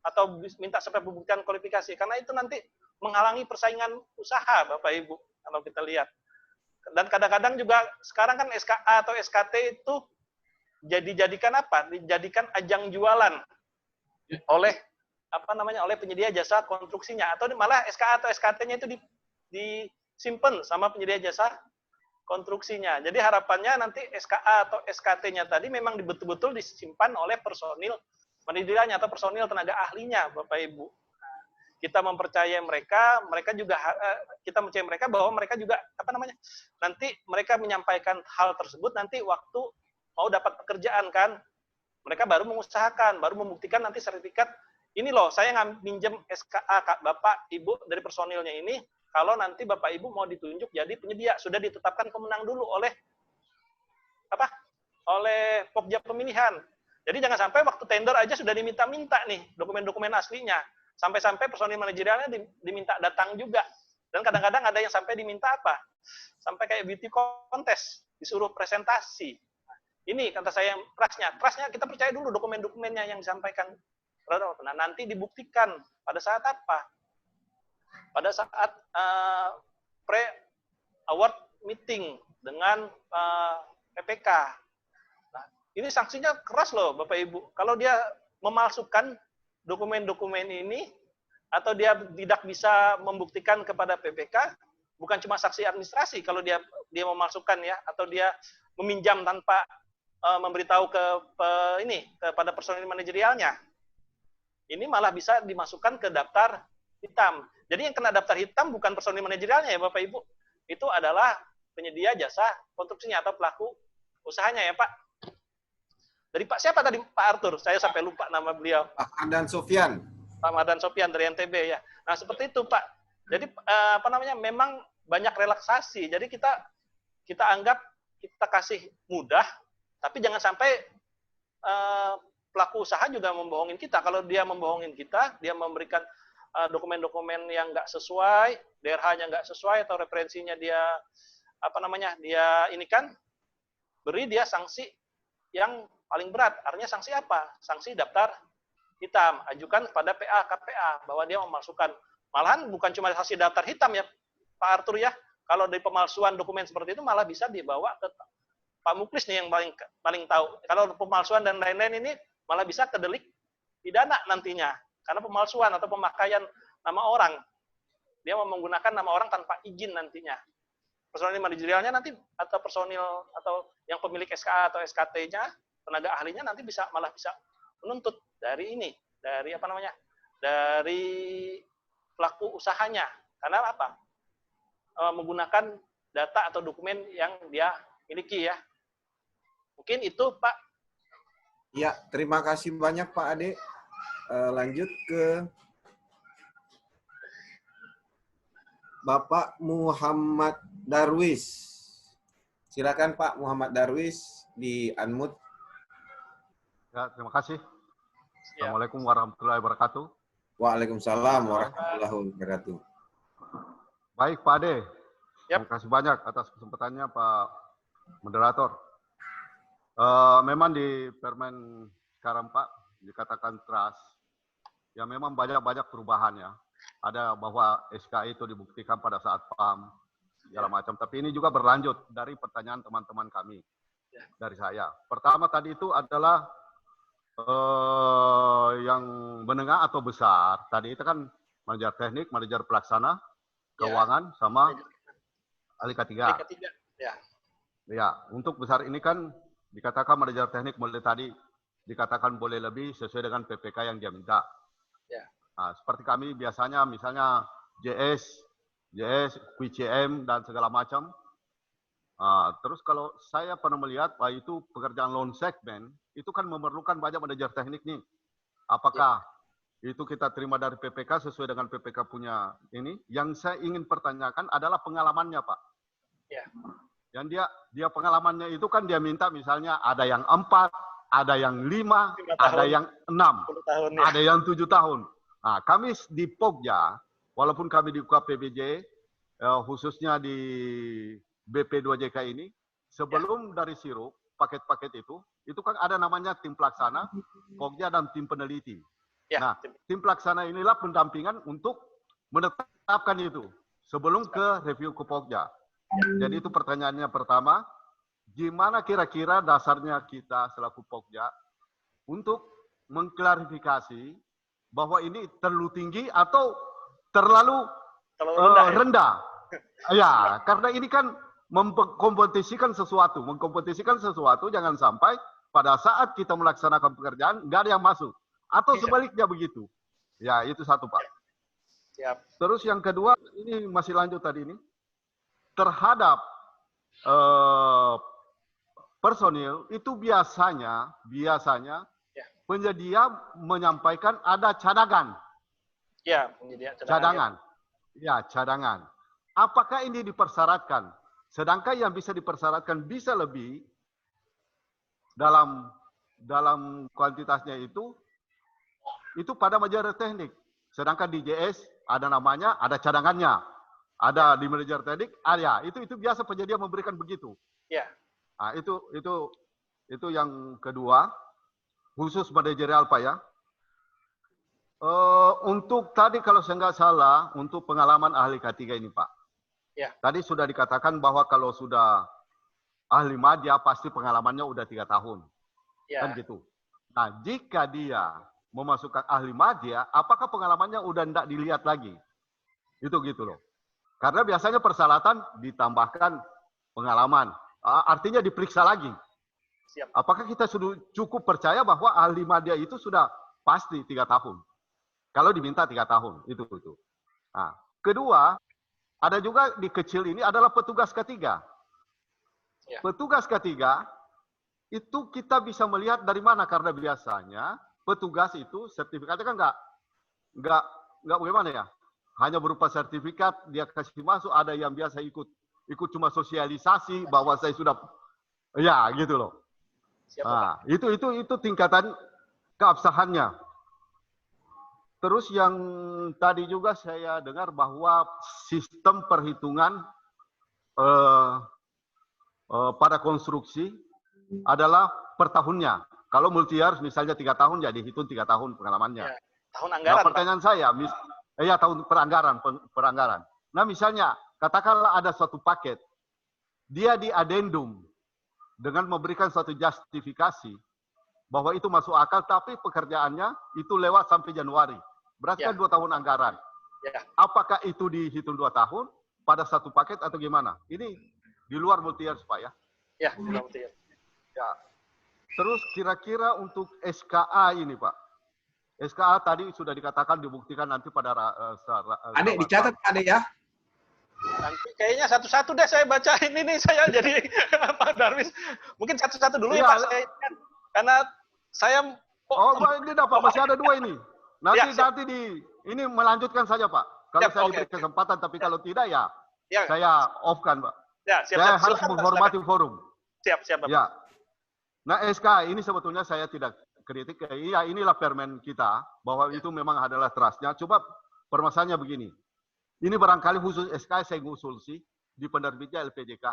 atau minta sampai pembuktian kualifikasi? Karena itu nanti menghalangi persaingan usaha, Bapak Ibu, kalau kita lihat. Dan kadang-kadang juga sekarang kan SKA atau SKT itu dijadikan ajang jualan oleh oleh penyedia jasa konstruksinya, atau malah SKA atau SKT-nya itu disimpan sama penyedia jasa konstruksinya. Jadi harapannya nanti SKA atau SKT-nya tadi memang betul-betul disimpan oleh personil manajerialnya atau personil tenaga ahlinya, Bapak Ibu. Kita mempercayai mereka, kita percaya mereka bahwa mereka juga nanti mereka menyampaikan hal tersebut nanti waktu mau dapat pekerjaan kan, mereka baru mengusahakan, baru membuktikan nanti sertifikat. Ini loh, saya minjem SKA Bapak Ibu dari personilnya ini, kalau nanti Bapak Ibu mau ditunjuk jadi penyedia, sudah ditetapkan pemenang dulu oleh oleh Pokja pemilihan. Jadi jangan sampai waktu tender aja sudah diminta-minta nih dokumen-dokumen aslinya. Sampai-sampai personil manajerialnya diminta datang juga. Dan kadang-kadang ada yang sampai diminta sampai kayak beauty contest, disuruh presentasi. Ini kata saya trust-nya. Trust-nya kita percaya dulu dokumen-dokumennya yang disampaikan. Nah, nanti dibuktikan pada saat apa? Pada saat pre-award meeting dengan PPK. Nah, ini sanksinya keras loh, Bapak Ibu. Kalau dia memalsukan dokumen-dokumen ini, atau dia tidak bisa membuktikan kepada PPK, bukan cuma saksi administrasi kalau dia memalsukan ya, atau dia meminjam tanpa memberitahu kepada personil manajerialnya. Ini malah bisa dimasukkan ke daftar hitam. Jadi yang kena daftar hitam bukan personil manajerialnya ya Bapak Ibu, itu adalah penyedia jasa konstruksinya atau pelaku usahanya ya Pak. Dari Pak siapa tadi? Pak Arthur, saya sampai lupa nama beliau. Pak Madan Sofyan. Pak Madan Sofyan dari NTB ya. Nah seperti itu Pak. Jadi memang banyak relaksasi. Jadi kita anggap kita kasih mudah, tapi jangan sampai pelaku usaha juga membohongin kita. Kalau dia membohongin kita, dia memberikan dokumen-dokumen yang nggak sesuai, DRH-nya nggak sesuai, atau referensinya dia dia ini kan beri dia sanksi yang paling berat. Artinya sanksi apa? Sanksi daftar hitam. Ajukan kepada PA, KPA bahwa dia memalsukan. Malahan bukan cuma sanksi daftar hitam ya Pak Arthur ya. Kalau dari pemalsuan dokumen seperti itu malah bisa dibawa ke Pak Muklis nih yang paling tahu. Kalau pemalsuan dan lain-lain ini malah bisa ke delik pidana nantinya. Karena pemalsuan atau pemakaian nama orang. Dia mau menggunakan nama orang tanpa izin nantinya. Personil manajerialnya nanti atau personil atau yang pemilik SKA atau SKT-nya, tenaga ahlinya nanti malah bisa menuntut dari ini, dari dari pelaku usahanya. Karena apa? Menggunakan data atau dokumen yang dia miliki ya. Mungkin itu Pak. Ya, terima kasih banyak Pak Ade. Lanjut ke Bapak Muhammad Darwis. Silakan Pak Muhammad Darwis di unmute. Ya, terima kasih. Assalamualaikum warahmatullahi wabarakatuh. Waalaikumsalam warahmatullahi wabarakatuh. Baik Pak Ade, Yap. terima kasih banyak atas kesempatannya Pak Moderator. Memang di Permen sekarang Pak dikatakan trust, ya memang banyak perubahan ya. Ada bahwa SK itu dibuktikan pada saat PAM, segala macam. Tapi ini juga berlanjut dari pertanyaan teman-teman kami, dari saya. Pertama tadi itu adalah yang menengah atau besar. Tadi itu kan manajer teknik, manajer pelaksana, keuangan, sama ahli K3. Ya. Ya, untuk besar ini kan dikatakan manajer teknik mulai tadi dikatakan boleh lebih sesuai dengan PPK yang dia minta. Ya. Nah, seperti kami biasanya misalnya JS, QCM dan segala macam. Terus kalau saya pernah melihat bahwa itu pekerjaan loan segment itu kan memerlukan banyak manajer teknik nih. Apakah itu kita terima dari PPK sesuai dengan PPK punya ini? Yang saya ingin pertanyakan adalah pengalamannya Pak. Ya. Yang dia pengalamannya itu kan dia minta misalnya ada yang 4, ada yang 5, 5 ada tahun, yang 6, 10 tahun ya. ada yang 7 tahun. Nah, kami di Pogja, walaupun kami di KPBJ, khususnya di BP2JK ini, sebelum dari sirup, paket-paket itu kan ada namanya tim pelaksana, Pogja dan tim peneliti. Ya, Nah, tim pelaksana inilah pendampingan untuk menetapkan itu sebelum ke review ke Pogja. Jadi itu pertanyaannya pertama, gimana kira-kira dasarnya kita selaku Pogja untuk mengklarifikasi bahwa ini terlalu tinggi atau terlalu rendah. Ya, karena ini kan mengkompetisikan sesuatu jangan sampai pada saat kita melaksanakan pekerjaan nggak ada yang masuk atau sebaliknya begitu. Ya, itu satu, Pak. Siap. Terus yang kedua, ini masih lanjut tadi ini, terhadap personil itu biasanya penyedia menyampaikan ada cadangan. Ya, penyedia cadangan. Ya, cadangan. Apakah ini dipersyaratkan? Sedangkan yang bisa dipersyaratkan bisa lebih dalam kuantitasnya itu pada manajer teknik. Sedangkan di JS ada namanya, ada cadangannya. Ada di manajer teknik, ada. Itu biasa penyedia memberikan begitu. Ya. Nah, itu yang kedua, khusus manajerial, Pak ya. Untuk tadi kalau saya nggak salah, untuk pengalaman ahli K3 ini, Pak. Ya. Tadi sudah dikatakan bahwa kalau sudah ahli madya pasti pengalamannya udah 3 tahun. Ya. Kan gitu. Nah, jika dia memasukkan ahli madya, apakah pengalamannya udah tidak dilihat lagi? Itu gitu loh. Karena biasanya persyaratan ditambahkan pengalaman. Artinya diperiksa lagi. Siap. Apakah kita sudah cukup percaya bahwa ahli madya itu sudah pasti 3 tahun? Kalau diminta 3 tahun, itu. Nah, kedua, ada juga di kecil ini adalah petugas ketiga. Ya. Petugas ketiga, itu kita bisa melihat dari mana? Karena biasanya petugas itu sertifikatnya kan nggak bagaimana ya? Hanya berupa sertifikat, dia kasih masuk, ada yang biasa ikut cuma sosialisasi bahwa saya sudah, ya gitu loh. Siap, nah, itu tingkatan keabsahannya. Terus yang tadi juga saya dengar bahwa sistem perhitungan pada konstruksi adalah per tahunnya. Kalau multi years misalnya 3 tahun, jadi hitung 3 tahun pengalamannya. Ya, tahun anggaran. Nah, pertanyaan saya, tahun peranggaran. Nah, misalnya, katakanlah ada suatu paket, dia di addendum dengan memberikan suatu justifikasi bahwa itu masuk akal, tapi pekerjaannya itu lewat sampai Januari. Berarti kan 2 tahun anggaran. Ya. Apakah itu dihitung 2 tahun pada satu paket atau gimana? Ini di luar multi years, Pak ya? Ya, multi years. Ya. Terus kira-kira untuk SKA ini, Pak. SKA tadi sudah dikatakan dibuktikan nanti pada Adek dicatat, Adek ya. Nanti kayaknya satu-satu deh saya bacain ini, saya jadi Pak Darwis. Mungkin satu-satu dulu ya, Pak. Karena saya... ini dapat, masih ada 2 ini. Nanti ini melanjutkan saja, Pak. Kalau saya diberi kesempatan, tapi kalau tidak ya, saya off-kan, Pak. Ya, saya harus menghormati forum. Siap, Pak. Ya. Nah, SK ini sebetulnya saya tidak kritik. Ya, inilah permen kita, bahwa itu memang adalah trustnya. Coba permasalahannya begini. Ini barangkali khusus SK saya ngusul sih, di penerbitnya LPJK.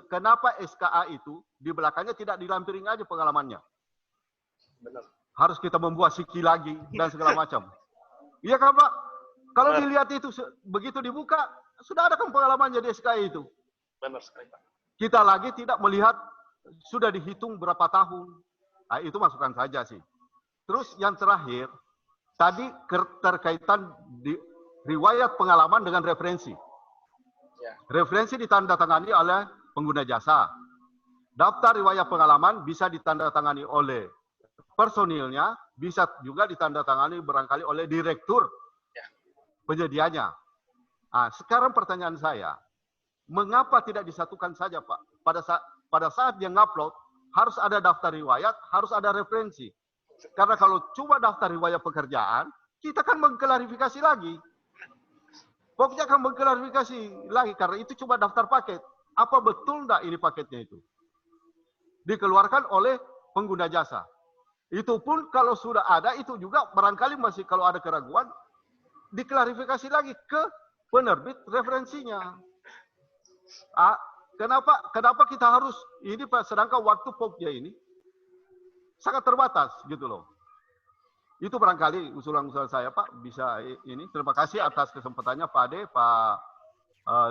Kenapa SKA itu di belakangnya tidak dilampirin aja pengalamannya? Benar. Harus kita membuat siki lagi dan segala macam. Iya kan, Pak? Kalau dilihat itu begitu dibuka, sudah ada kan pengalamannya di SKI itu. Benar sekali, Pak. Kita lagi tidak melihat sudah dihitung berapa tahun. Nah, itu masukan saja sih. Terus yang terakhir, tadi terkaitan di riwayat pengalaman dengan referensi. Ya. Referensi ditandatangani oleh pengguna jasa. Daftar riwayat pengalaman bisa ditandatangani oleh personilnya, bisa juga ditandatangani barangkali oleh direktur penyedianya. Nah, sekarang pertanyaan saya, mengapa tidak disatukan saja, Pak? Pada saat dia ngupload, harus ada daftar riwayat, harus ada referensi. Karena kalau cuma daftar riwayat pekerjaan, kita kan mengklarifikasi lagi. Pokoknya akan mengklarifikasi lagi, karena itu cuma daftar paket. apa betul enggak ini paketnya itu? Dikeluarkan oleh pengguna jasa. Itu pun kalau sudah ada, itu juga barangkali masih kalau ada keraguan, diklarifikasi lagi ke penerbit referensinya. Kenapa kita harus ini Pak, sedangkan waktu POP-nya ini sangat terbatas gitu loh. Itu barangkali usulan-usulan saya Pak, bisa ini. Terima kasih atas kesempatannya Pak Ade, Pak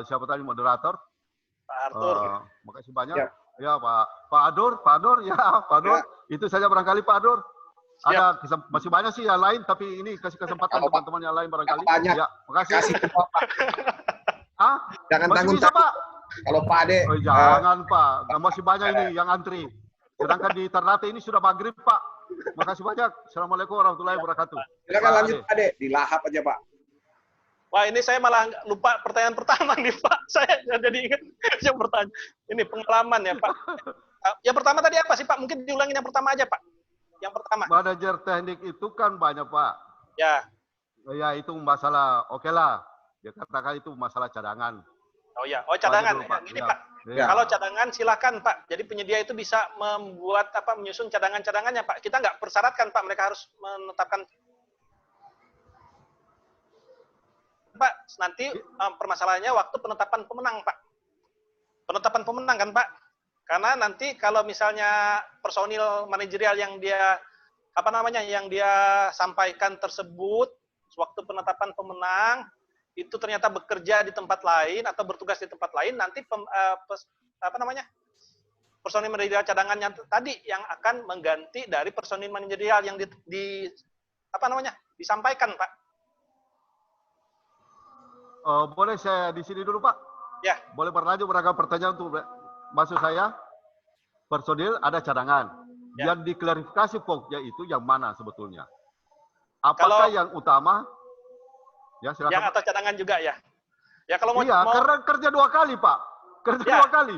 siapa tadi moderator. Pak Arthur. Makasih banyak. Ya. Ya Pak Adur ya Pak Adur. Ya. Itu saja barangkali Pak Adur. Ada masih banyak sih yang lain, tapi ini kasih kesempatan Kalau teman-teman yang lain barangkali. banyak. Ya, makasih. Kasih semua, Pak. Jangan Masih tanggung bisa Pak? Kalau Pak Ade, Oh, jangan Pak, masih banyak ini yang antri. Sedangkan di Ternate ini sudah maghrib Pak. Makasih banyak. Assalamualaikum warahmatullahi wabarakatuh. silakan lanjut Pak Ade, dilahap aja Pak. Wah, ini saya malah lupa pertanyaan pertama nih, Pak. Saya nggak jadi ingat yang bertanya. Ini pengalaman ya, Pak. Yang pertama tadi apa sih, Pak? Mungkin diulangin yang pertama aja, Pak. Yang pertama. Manajer teknik itu kan banyak Pak. Ya. Ya itu masalah, oke lah. Ya katakan itu masalah cadangan. Oh ya, cadangan. Dulu, Pak. Gini, Ya. Pak. Ya. Kalau cadangan silakan, Pak. Jadi penyedia itu bisa membuat menyusun cadangan-cadangannya, Pak. Kita nggak persyaratkan, Pak. Mereka harus menetapkan. Pak, nanti permasalahannya waktu penetapan pemenang, Pak. Penetapan pemenang kan, Pak? Karena nanti kalau misalnya personil manajerial yang dia yang dia sampaikan tersebut waktu penetapan pemenang itu ternyata bekerja di tempat lain atau bertugas di tempat lain, nanti personil manajerial cadangannya tadi yang akan mengganti dari personil manajerial yang disampaikan, Pak. Boleh saya di sini dulu Pak? Ya. Boleh berlanjut beragam pertanyaan untuk maksud saya personil ada cadangan. Ya. Yang diklarifikasi pokoknya itu yang mana sebetulnya? Apakah yang utama? Ya silakan. Yang atau cadangan juga ya. Ya kalau mau. Iya, karena kerja 2 kali Pak. Kerja Ya. 2 kali.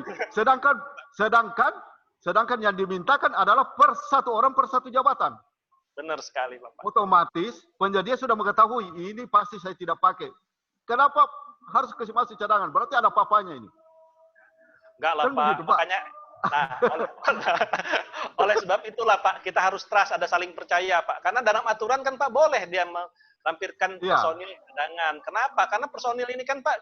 Sedangkan yang dimintakan adalah per 1 orang per 1 jabatan. Benar sekali, Bapak. Otomatis penyedia sudah mengetahui ini pasti saya tidak pakai. Kenapa harus kasih masuk cadangan? Berarti ada apa-apanya ini. Enggak lah, Kan Pak. begitu, Pak. Makanya, oleh sebab itulah, Pak, kita harus trust, ada saling percaya, Pak. Karena dalam aturan kan, Pak, boleh dia melampirkan personil cadangan. Kenapa? Karena personil ini kan, Pak,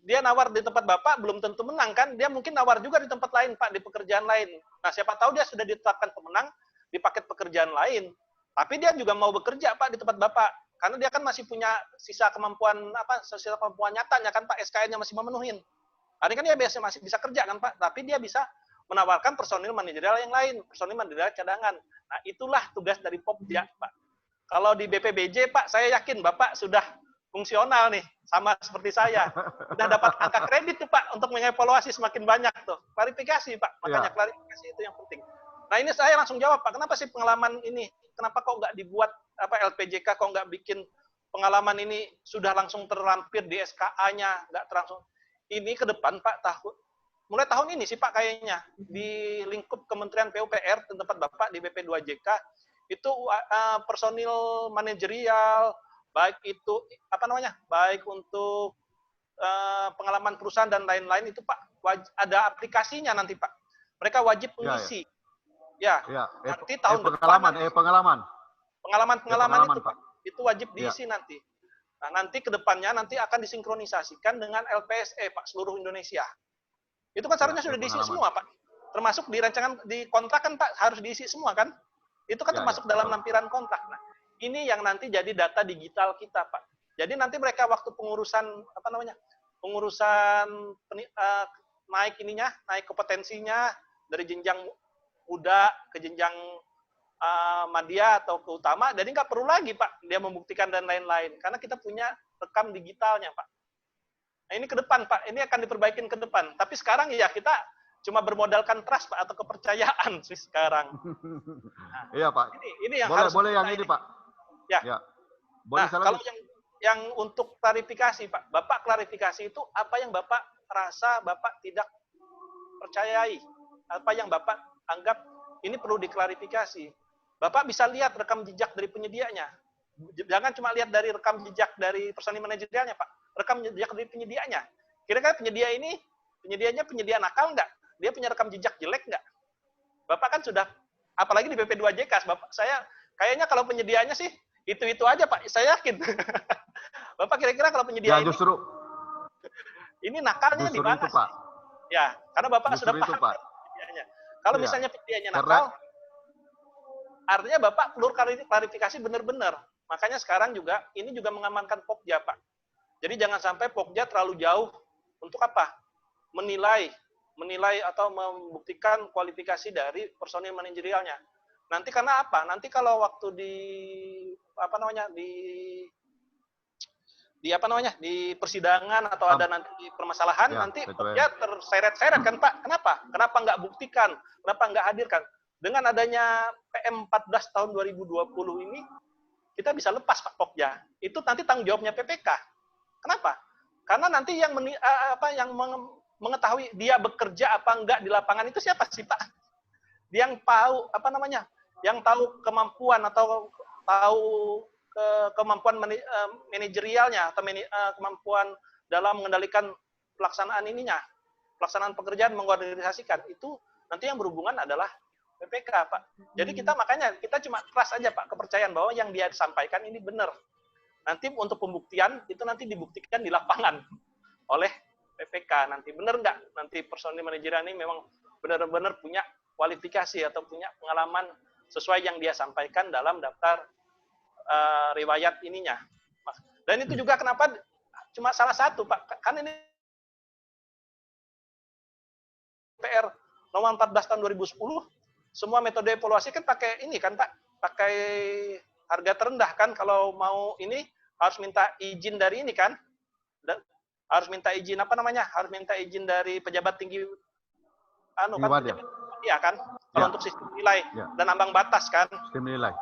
dia nawar di tempat Bapak, belum tentu menang, kan? Dia mungkin nawar juga di tempat lain, Pak, di pekerjaan lain. Nah, siapa tahu dia sudah ditetapkan pemenang di paket pekerjaan lain. Tapi dia juga mau bekerja, Pak, di tempat Bapak. Karena dia kan masih punya sisa kemampuan nyatanya kan Pak, SKN-nya masih memenuhin. Hari kan dia biasa masih bisa kerja kan Pak, tapi dia bisa menawarkan personil manajerial yang lain, personil manajerial cadangan. Nah, itulah tugas dari Popja, Pak. Kalau di BPBJ, Pak, saya yakin Bapak sudah fungsional nih, sama seperti saya. Sudah dapat angka kredit tuh Pak untuk mengevaluasi semakin banyak tuh. Klarifikasi Pak, makanya klarifikasi itu yang penting. Nah, ini saya langsung jawab Pak, kenapa sih pengalaman ini? Kenapa kok nggak dibuat LPJK, kok nggak bikin pengalaman ini sudah langsung terlampir di SKA-nya, nggak langsung. Ini ke depan Pak, mulai tahun ini sih Pak kayaknya, di lingkup Kementerian PUPR, tempat Bapak di BP2JK, itu personil manajerial, baik itu, baik untuk pengalaman perusahaan dan lain-lain itu Pak, ada aplikasinya nanti Pak. Mereka wajib mengisi. Ya. Nanti tahun depan pengalaman itu Pak, itu wajib diisi nanti. Nah, nanti ke depannya nanti akan disinkronisasikan dengan LPSE Pak seluruh Indonesia. Itu kan seharusnya sudah diisi semua Pak. Termasuk di rancangan di kontrak kan Pak harus diisi semua kan? Itu kan termasuk dalam lampiran kontrak. Nah, ini yang nanti jadi data digital kita Pak. Jadi nanti mereka waktu pengurusan naik kompetensinya dari jenjang muda ke jenjang madya atau ke utama, jadi nggak perlu lagi Pak dia membuktikan dan lain-lain, karena kita punya rekam digitalnya Pak. Nah ini ke depan Pak, ini akan diperbaikin ke depan. Tapi sekarang ya kita cuma bermodalkan trust Pak atau kepercayaan sih sekarang. Nah, iya Pak. Ini yang boleh yang ini Pak. Ya. Boleh nah kalau yang untuk klarifikasi Pak, Bapak klarifikasi itu apa yang Bapak rasa Bapak tidak percayai, apa yang Bapak anggap ini perlu diklarifikasi. Bapak bisa lihat rekam jejak dari penyedianya. Jangan cuma lihat dari rekam jejak dari personil manajerialnya, Pak. Rekam jejak dari penyedianya. Kira-kira penyedia ini Penyediaannya penyedia nakal nggak? Dia punya rekam jejak jelek nggak? Bapak kan sudah, apalagi di PP2JK, Bapak saya kayaknya kalau penyediaannya sih itu aja Pak, saya yakin. Bapak kira-kira kalau penyedia Ya justru ini nakalnya di justru mana itu sih? Pak. Ya, karena Bapak Justru sudah itu, paham Pak. penyediaannya. Kalau Iya. misalnya penyediaannya Karena- nakal, artinya Bapak perlu klarifikasi benar-benar. Makanya sekarang juga, ini juga mengamankan Pokja, Pak. Jadi jangan sampai Pokja terlalu jauh untuk apa? Menilai atau membuktikan kualifikasi dari personil manajerialnya. Nanti karena apa? Nanti kalau waktu di persidangan atau ada nanti permasalahan, Ya, nanti betul. Pokja terseret-seret kan Pak. Kenapa nggak buktikan? Kenapa nggak hadirkan? Dengan adanya PM 14 tahun 2020 ini, kita bisa lepas Pak Pokja. Itu nanti tanggung jawabnya PPK. Kenapa? Karena nanti yang mengetahui dia bekerja apa enggak di lapangan itu siapa sih Pak? Yang tahu yang tahu kemampuan atau tahu kemampuan manajerialnya atau kemampuan dalam mengendalikan pelaksanaan pekerjaan, mengorganisasikan itu nanti yang berhubungan adalah PPK Pak. Jadi makanya kita cuma trust aja Pak, kepercayaan bahwa yang dia sampaikan ini benar. Nanti untuk pembuktian itu nanti dibuktikan di lapangan oleh PPK nanti. Benar nggak nanti personil manajerial ini memang benar-benar punya kualifikasi atau punya pengalaman sesuai yang dia sampaikan dalam daftar riwayat ininya. Dan itu juga kenapa cuma salah satu Pak, kan ini PR nomor 14 tahun 2010, semua metode evaluasi kan pakai ini kan Pak, pakai harga terendah kan, kalau mau ini harus minta izin dari ini kan, harus minta izin harus minta izin dari pejabat tinggi iya kan, kalau untuk sistem nilai dan ambang batas kan. Sistem nilai.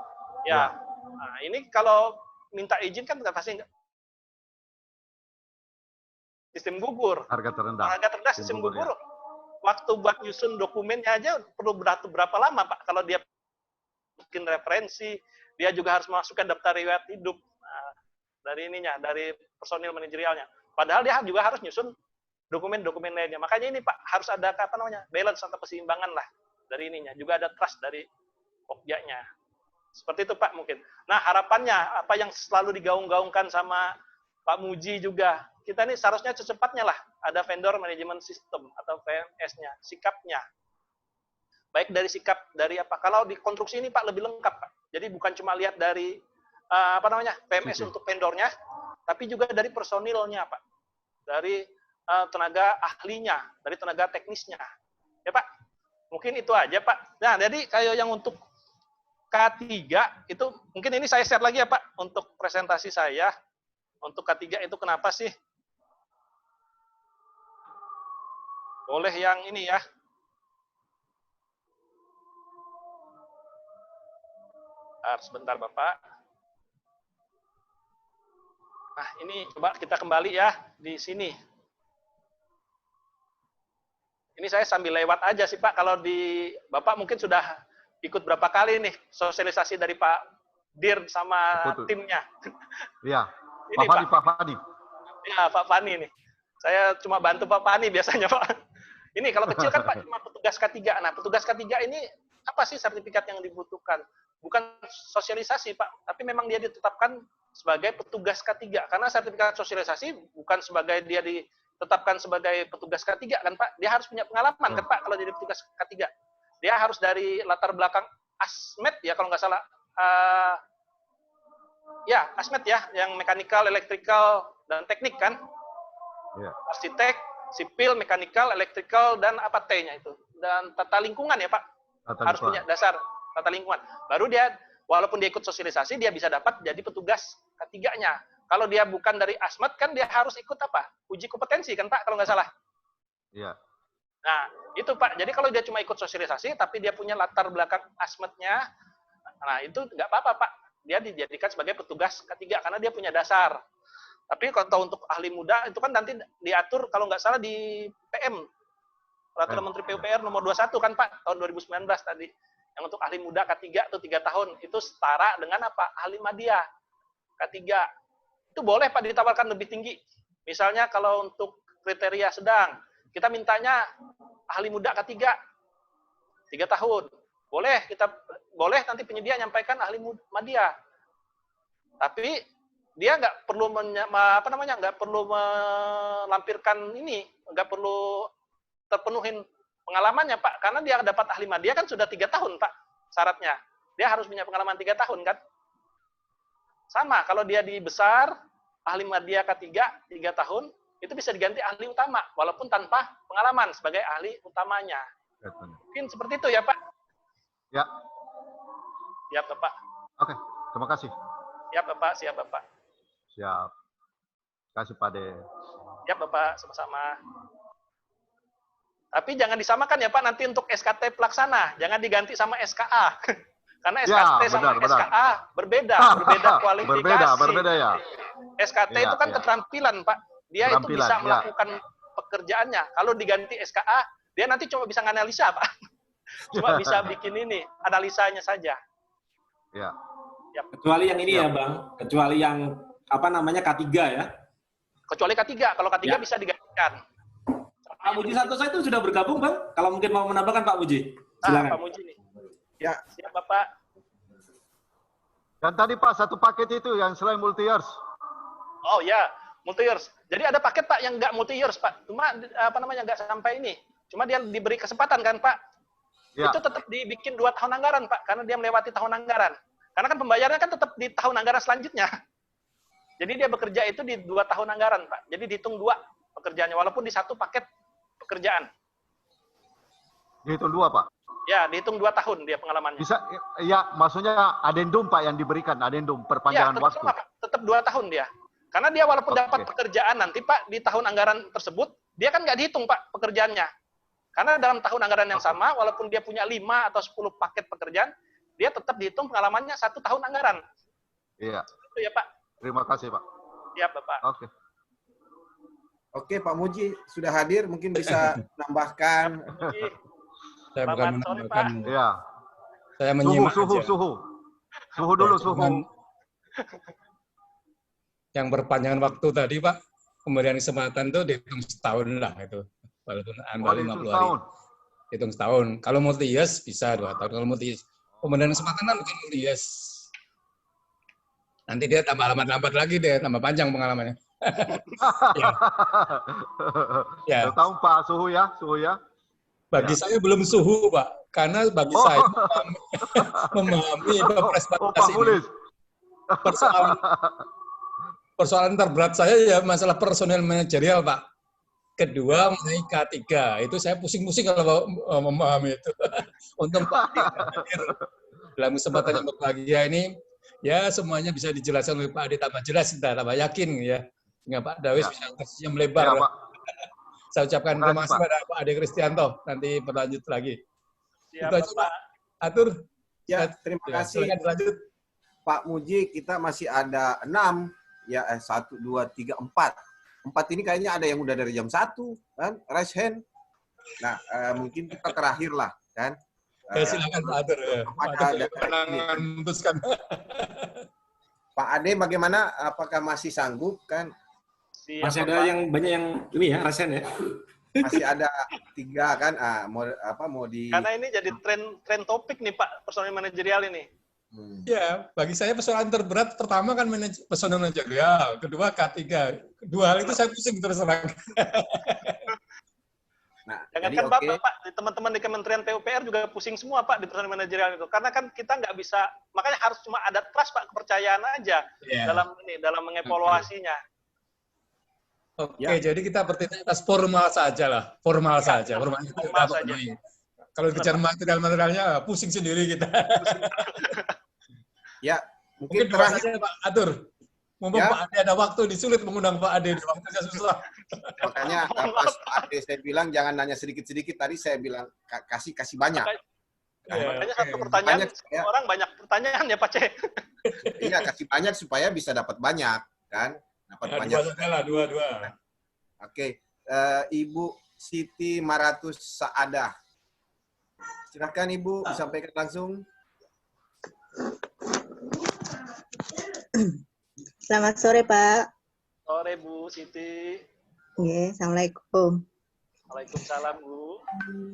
Ya. Nah, ini kalau minta izin kan pasti sistem gugur. Harga terendah. Harga terendah sistem gugur. Ya. Waktu buat nyusun dokumennya aja perlu berapa lama Pak? Kalau dia bikin referensi, dia juga harus masukkan daftar riwayat hidup dari personil manajerialnya. Padahal dia juga harus nyusun dokumen-dokumen lainnya. Makanya ini Pak harus ada balance atau keseimbangan lah dari ininya. Juga ada trust dari Pokjanya. Seperti itu Pak mungkin. Nah harapannya apa yang selalu digaung-gaungkan sama Pak Muji juga, kita ini seharusnya secepatnya lah ada vendor management system atau VMS-nya, sikapnya. Baik dari sikap dari apa? Kalau di konstruksi ini Pak lebih lengkap Pak. Jadi bukan cuma lihat dari VMS untuk vendornya, tapi juga dari personilnya Pak, dari tenaga ahlinya, dari tenaga teknisnya. Ya Pak, mungkin itu aja Pak. Nah jadi kayak yang untuk K3 itu mungkin ini saya share lagi ya Pak untuk presentasi saya. Untuk K3 itu kenapa sih? Boleh yang ini ya. Sebentar Bapak. Nah ini coba kita kembali ya di sini. Ini saya sambil lewat aja sih Pak. Kalau di Bapak mungkin sudah ikut berapa kali nih sosialisasi dari Pak Dir sama timnya. Iya. Ini Pak Fani. Ya, Pak Fani nih. Saya cuma bantu Pak Fani biasanya, Pak. Ini kalau kecil kan Pak cuma petugas K3. Nah, petugas K3 ini apa sih sertifikat yang dibutuhkan? Bukan sosialisasi, Pak, tapi memang dia ditetapkan sebagai petugas K3. Karena sertifikat sosialisasi bukan sebagai dia ditetapkan sebagai petugas K3 kan, Pak. Dia harus punya pengalaman kan, Pak, kalau jadi petugas K3. Dia harus dari latar belakang ASMED ya kalau nggak salah. Ya, ASMED ya, yang mekanikal, elektrikal, dan teknik kan. Ya. Arsitek, sipil, mekanikal, elektrikal, dan apa T-nya itu. Dan tata lingkungan ya Pak. Harus punya dasar tata lingkungan. Baru dia, walaupun dia ikut sosialisasi, dia bisa dapat jadi petugas K3-nya. Kalau dia bukan dari ASMED kan dia harus ikut apa? Uji kompetensi kan Pak, kalau nggak salah. Iya. Nah, itu Pak. Jadi kalau dia cuma ikut sosialisasi, tapi dia punya latar belakang ASMED-nya, nah itu nggak apa-apa Pak. Dia dijadikan sebagai petugas K3 karena dia punya dasar. Tapi kalau untuk ahli muda itu kan nanti diatur kalau nggak salah di PM Peraturan Menteri PUPR nomor 21 kan Pak tahun 2019 tadi. Yang untuk ahli muda K3 itu 3 tahun itu setara dengan apa? Ahli madya K3. Itu boleh Pak ditawarkan lebih tinggi. Misalnya kalau untuk kriteria sedang kita mintanya ahli muda K3 3 tahun. Boleh nanti penyedia nyampaikan ahli media. Tapi dia nggak perlu nggak perlu melampirkan ini, nggak perlu terpenuhin pengalamannya, Pak, karena dia dapat ahli media kan sudah 3 tahun, Pak, syaratnya. Dia harus punya pengalaman 3 tahun kan. Sama kalau dia di besar ahli media K3 3 tahun itu bisa diganti ahli utama walaupun tanpa pengalaman sebagai ahli utamanya. Mungkin seperti itu ya, Pak. Ya. Ya, Bapak. Oke, terima kasih. Ya, Bapak. Siap, Bapak. Siap. Terima kasih, Pak De. Ya, Bapak. Sama-sama. Tapi jangan disamakan ya, Pak, nanti untuk SKT pelaksana. Jangan diganti sama SKA. Karena SKT Ya, sama benar. SKA berbeda kualifikasi. Berbeda ya. SKT Ya, itu kan ya. keterampilan, Pak. Dia itu Keterampilan, bisa ya. melakukan pekerjaannya. Kalau diganti SKA, dia nanti cuma bisa nganalisa, Pak. Cuma bisa bikin ini, analisanya saja. Ya. Kecuali yang ini Ya. ya, Bang. Kecuali yang K3 ya. Kecuali K3. Kalau K3 Ya. bisa digantikan. Pak Muji Santoso itu sudah bergabung, Bang? Kalau mungkin mau menambahkan Pak Muji. Silakan. Pak Muji nih. Ya, Siap, Bapak. Dan tadi Pak, satu paket itu yang selain multi-years. Oh ya, multi-years. Jadi ada paket, Pak, yang nggak multi-years, Pak. Cuma nggak sampai ini. Cuma dia diberi kesempatan kan, Pak. Ya. Itu tetap dibikin 2 tahun anggaran, Pak, karena dia melewati tahun anggaran. Karena kan pembayarannya kan tetap di tahun anggaran selanjutnya. Jadi dia bekerja itu di 2 tahun anggaran, Pak. Jadi dihitung 2 pekerjaannya, walaupun di satu paket pekerjaan. Dihitung 2, Pak. Ya, dihitung 2 tahun dia pengalamannya. Bisa, ya maksudnya adendum Pak yang diberikan, adendum Ya, perpanjangan tetap waktu. sama, Pak. Tetap 2 tahun dia. Karena dia walaupun Oke. dapat pekerjaan nanti, Pak, di tahun anggaran tersebut, dia kan nggak dihitung, Pak, pekerjaannya. Karena dalam tahun anggaran yang sama, walaupun dia punya 5 atau 10 paket pekerjaan, dia tetap dihitung pengalamannya 1 tahun anggaran. Iya. Itu ya, Pak. Terima kasih, Pak. Ya, Bapak. Oke. oke Pak Muji sudah hadir, mungkin bisa nambahkan. Muji. Saya bukan Selamat sore, menambahkan, Iya. saya Suhu, menyimak suhu, aja. suhu. Suhu dulu, suhu. Cuman yang perpanjangan waktu tadi, Pak, pemberian kesempatan itu dihitung setahun lah itu. Walaupun Oh, ambil 50 hari. tahun. Hitung setahun. Kalau multi years bisa 2 tahun. Kalau multi pemberian kesempatan kan bukan multi years. Nanti dia tambah lambat lagi deh, tambah panjang pengalamannya. Ya. Ya. 2 tahun, Pak, suhu ya, suhu ya. Bagi saya belum suhu, Pak. Karena bagi saya memahami Perpres Oh, 14 Pak ini, Hulis. persoalan terberat saya ya masalah personel manajerial, Pak. Kedua, mengenai K3. Itu saya pusing-pusing kalau memahami itu. Untuk Pak Ade hadir dalam kesempatan yang berbahagia ini, ya semuanya bisa dijelaskan oleh Pak Ade tambah jelas, tambah yakin ya. Sehingga Pak Dawes bisa kasihnya melebar. Ya, Pak. Saya ucapkan terima kasih Pak. pada Pak Ade Kristianto. Nanti berlanjut lagi. Siap, Itu aja, Bapak. Pak. Atur. Ya, terima Ya, kasih silakan dilanjut. Pak Muji. Kita masih ada 6, ya 1, 2, 3, 4. 4 ini kayaknya ada yang udah dari jam 1, kan? Raise hand. Nah, mungkin kita terakhir lah, kan? Ya, silakan Pak Atur. Ya. Pak Atur kewenangan memutuskan. Pak Ade bagaimana? Apakah masih sanggup, kan? Siap, Masih ada Bapak. yang banyak yang ini ya, rasen ya. Masih ada 3, kan? Mau di... Karena ini jadi tren topik nih, Pak, personil manajerial ini. Ya, bagi saya persoalan terberat pertama kan personel manajerial, kedua K3. Kedua hal itu saya pusing terus terang. Nah, Jangan jadi kan oke. Bapak, Pak, teman-teman di Kementerian PUPR juga pusing semua, Pak, di personil manajerial itu. Karena kan kita nggak bisa, makanya harus cuma ada trust, Pak, kepercayaan aja Ya. dalam mengevaluasinya. Oke, Ya. jadi kita bertindak atas formal saja lah, formal saja. Formal itu formal udah saja. penuhi. Kalau bicara material-materialnya pusing sendiri kita. Ya, Mungkin mungkin doa terakhir. saja Pak Atur. Mumpung Ya. Pak Ade ada waktu, disulit mengundang Pak Ade, waktunya susah. Makanya pas Pak Ade saya bilang jangan nanya sedikit-sedikit, tadi saya bilang kasih banyak. Ya, Makanya oke. satu pertanyaan, Banyak, ya. orang banyak pertanyaan ya, Pak C. Iya, kasih banyak supaya bisa dapat banyak, kan? Dapat Ya, banyak. dua saja lah, dua. Oke, Ibu Siti Maratus Saadah. Silakan Ibu disampaikan langsung. Selamat sore, Pak. Sore, Bu Siti. Assalamualaikum. Waalaikumsalam, Bu.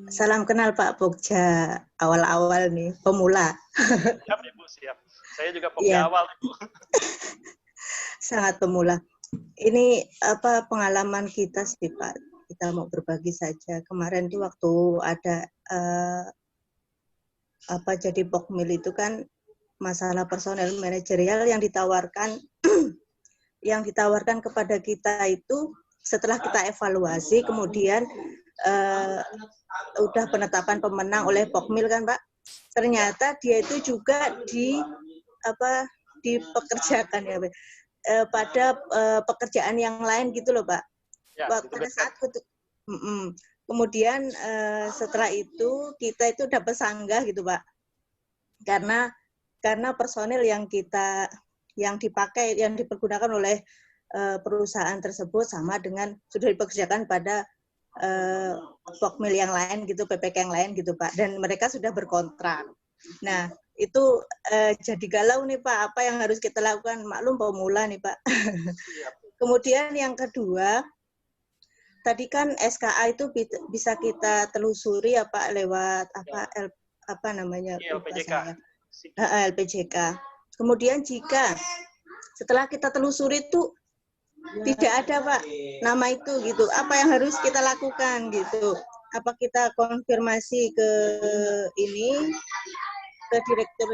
Salam kenal Pak Pogja. Awal-awal nih, pemula. Siap, Ibu, siap. Saya juga Iya. Pogja awal, Ibu. Sangat pemula. Ini apa pengalaman kita sih Pak. Kita mau berbagi saja. Kemarin tuh waktu ada jadi Pokmil itu kan masalah personel manajerial yang ditawarkan kepada kita itu setelah kita evaluasi kemudian udah penetapan pemenang oleh Pokmil kan Pak. Ternyata dia itu juga dipekerjakan ya Pak. Pada pekerjaan yang lain gitu loh Pak. Ya, Pada saat kemudian setelah itu kita itu dapat sanggah gitu Pak. Karena personil yang dipergunakan oleh perusahaan tersebut sama dengan sudah dipekerjakan pada Pokmil yang lain gitu, PPK yang lain gitu Pak, dan mereka sudah berkontrak. Nah itu jadi galau nih Pak, apa yang harus kita lakukan? Maklum pemula nih Pak. Kemudian yang kedua, tadi kan SKA itu bisa kita telusuri ya Pak lewat apa namanya? LPJK. LPJK. Kemudian jika setelah kita telusuri itu tidak ada Pak nama itu gitu, apa yang harus kita lakukan gitu? Apa kita konfirmasi ke direktur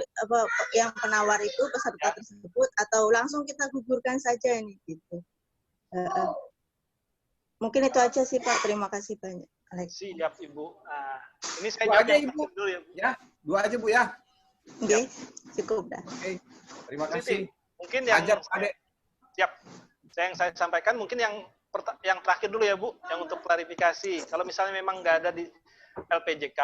yang penawar itu peserta tersebut atau langsung kita gugurkan saja ini gitu? Mungkin itu aja sih Pak. Terima kasih banyak. Siap Ibu. Ini saya Dua jawab aja, yang Ibu. dulu ya. Ya, 2 aja Bu ya. Oke, cukup dah. Oke, terima Siti, kasih. mungkin yang Ajar Adek. siap. Yang saya sampaikan mungkin yang terakhir dulu ya Bu, yang untuk klarifikasi. Kalau misalnya memang nggak ada di LPJK,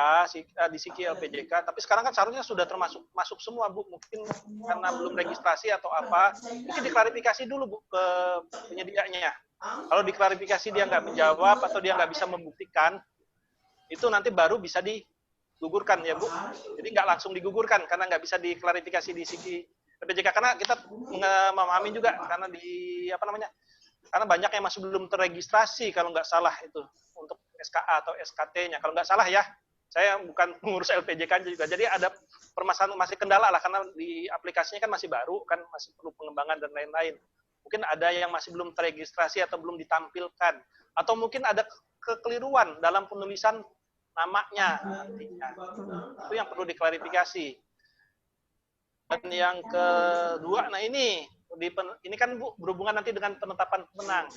di Siki LPJK, tapi sekarang kan seharusnya sudah masuk semua Bu. Mungkin karena belum registrasi atau apa, mungkin diklarifikasi dulu Bu ke penyedianya. Kalau diklarifikasi dia nggak menjawab atau dia nggak bisa membuktikan, itu nanti baru bisa digugurkan ya Bu. Jadi nggak langsung digugurkan karena nggak bisa diklarifikasi di Siki LPJK, karena kita memahami juga karena karena banyak yang masih belum terregistrasi kalau nggak salah itu untuk SKA atau SKT-nya kalau nggak salah ya. Saya bukan pengurus LPJK juga, jadi ada permasalahan, masih kendala lah karena di aplikasinya kan masih baru, kan masih perlu pengembangan dan lain-lain. Mungkin ada yang masih belum terregistrasi atau belum ditampilkan, atau mungkin ada kekeliruan dalam penulisan namanya nantinya. Itu yang perlu diklarifikasi. Dan yang kedua, nah ini kan Bu berhubungan nanti dengan penetapan pemenang.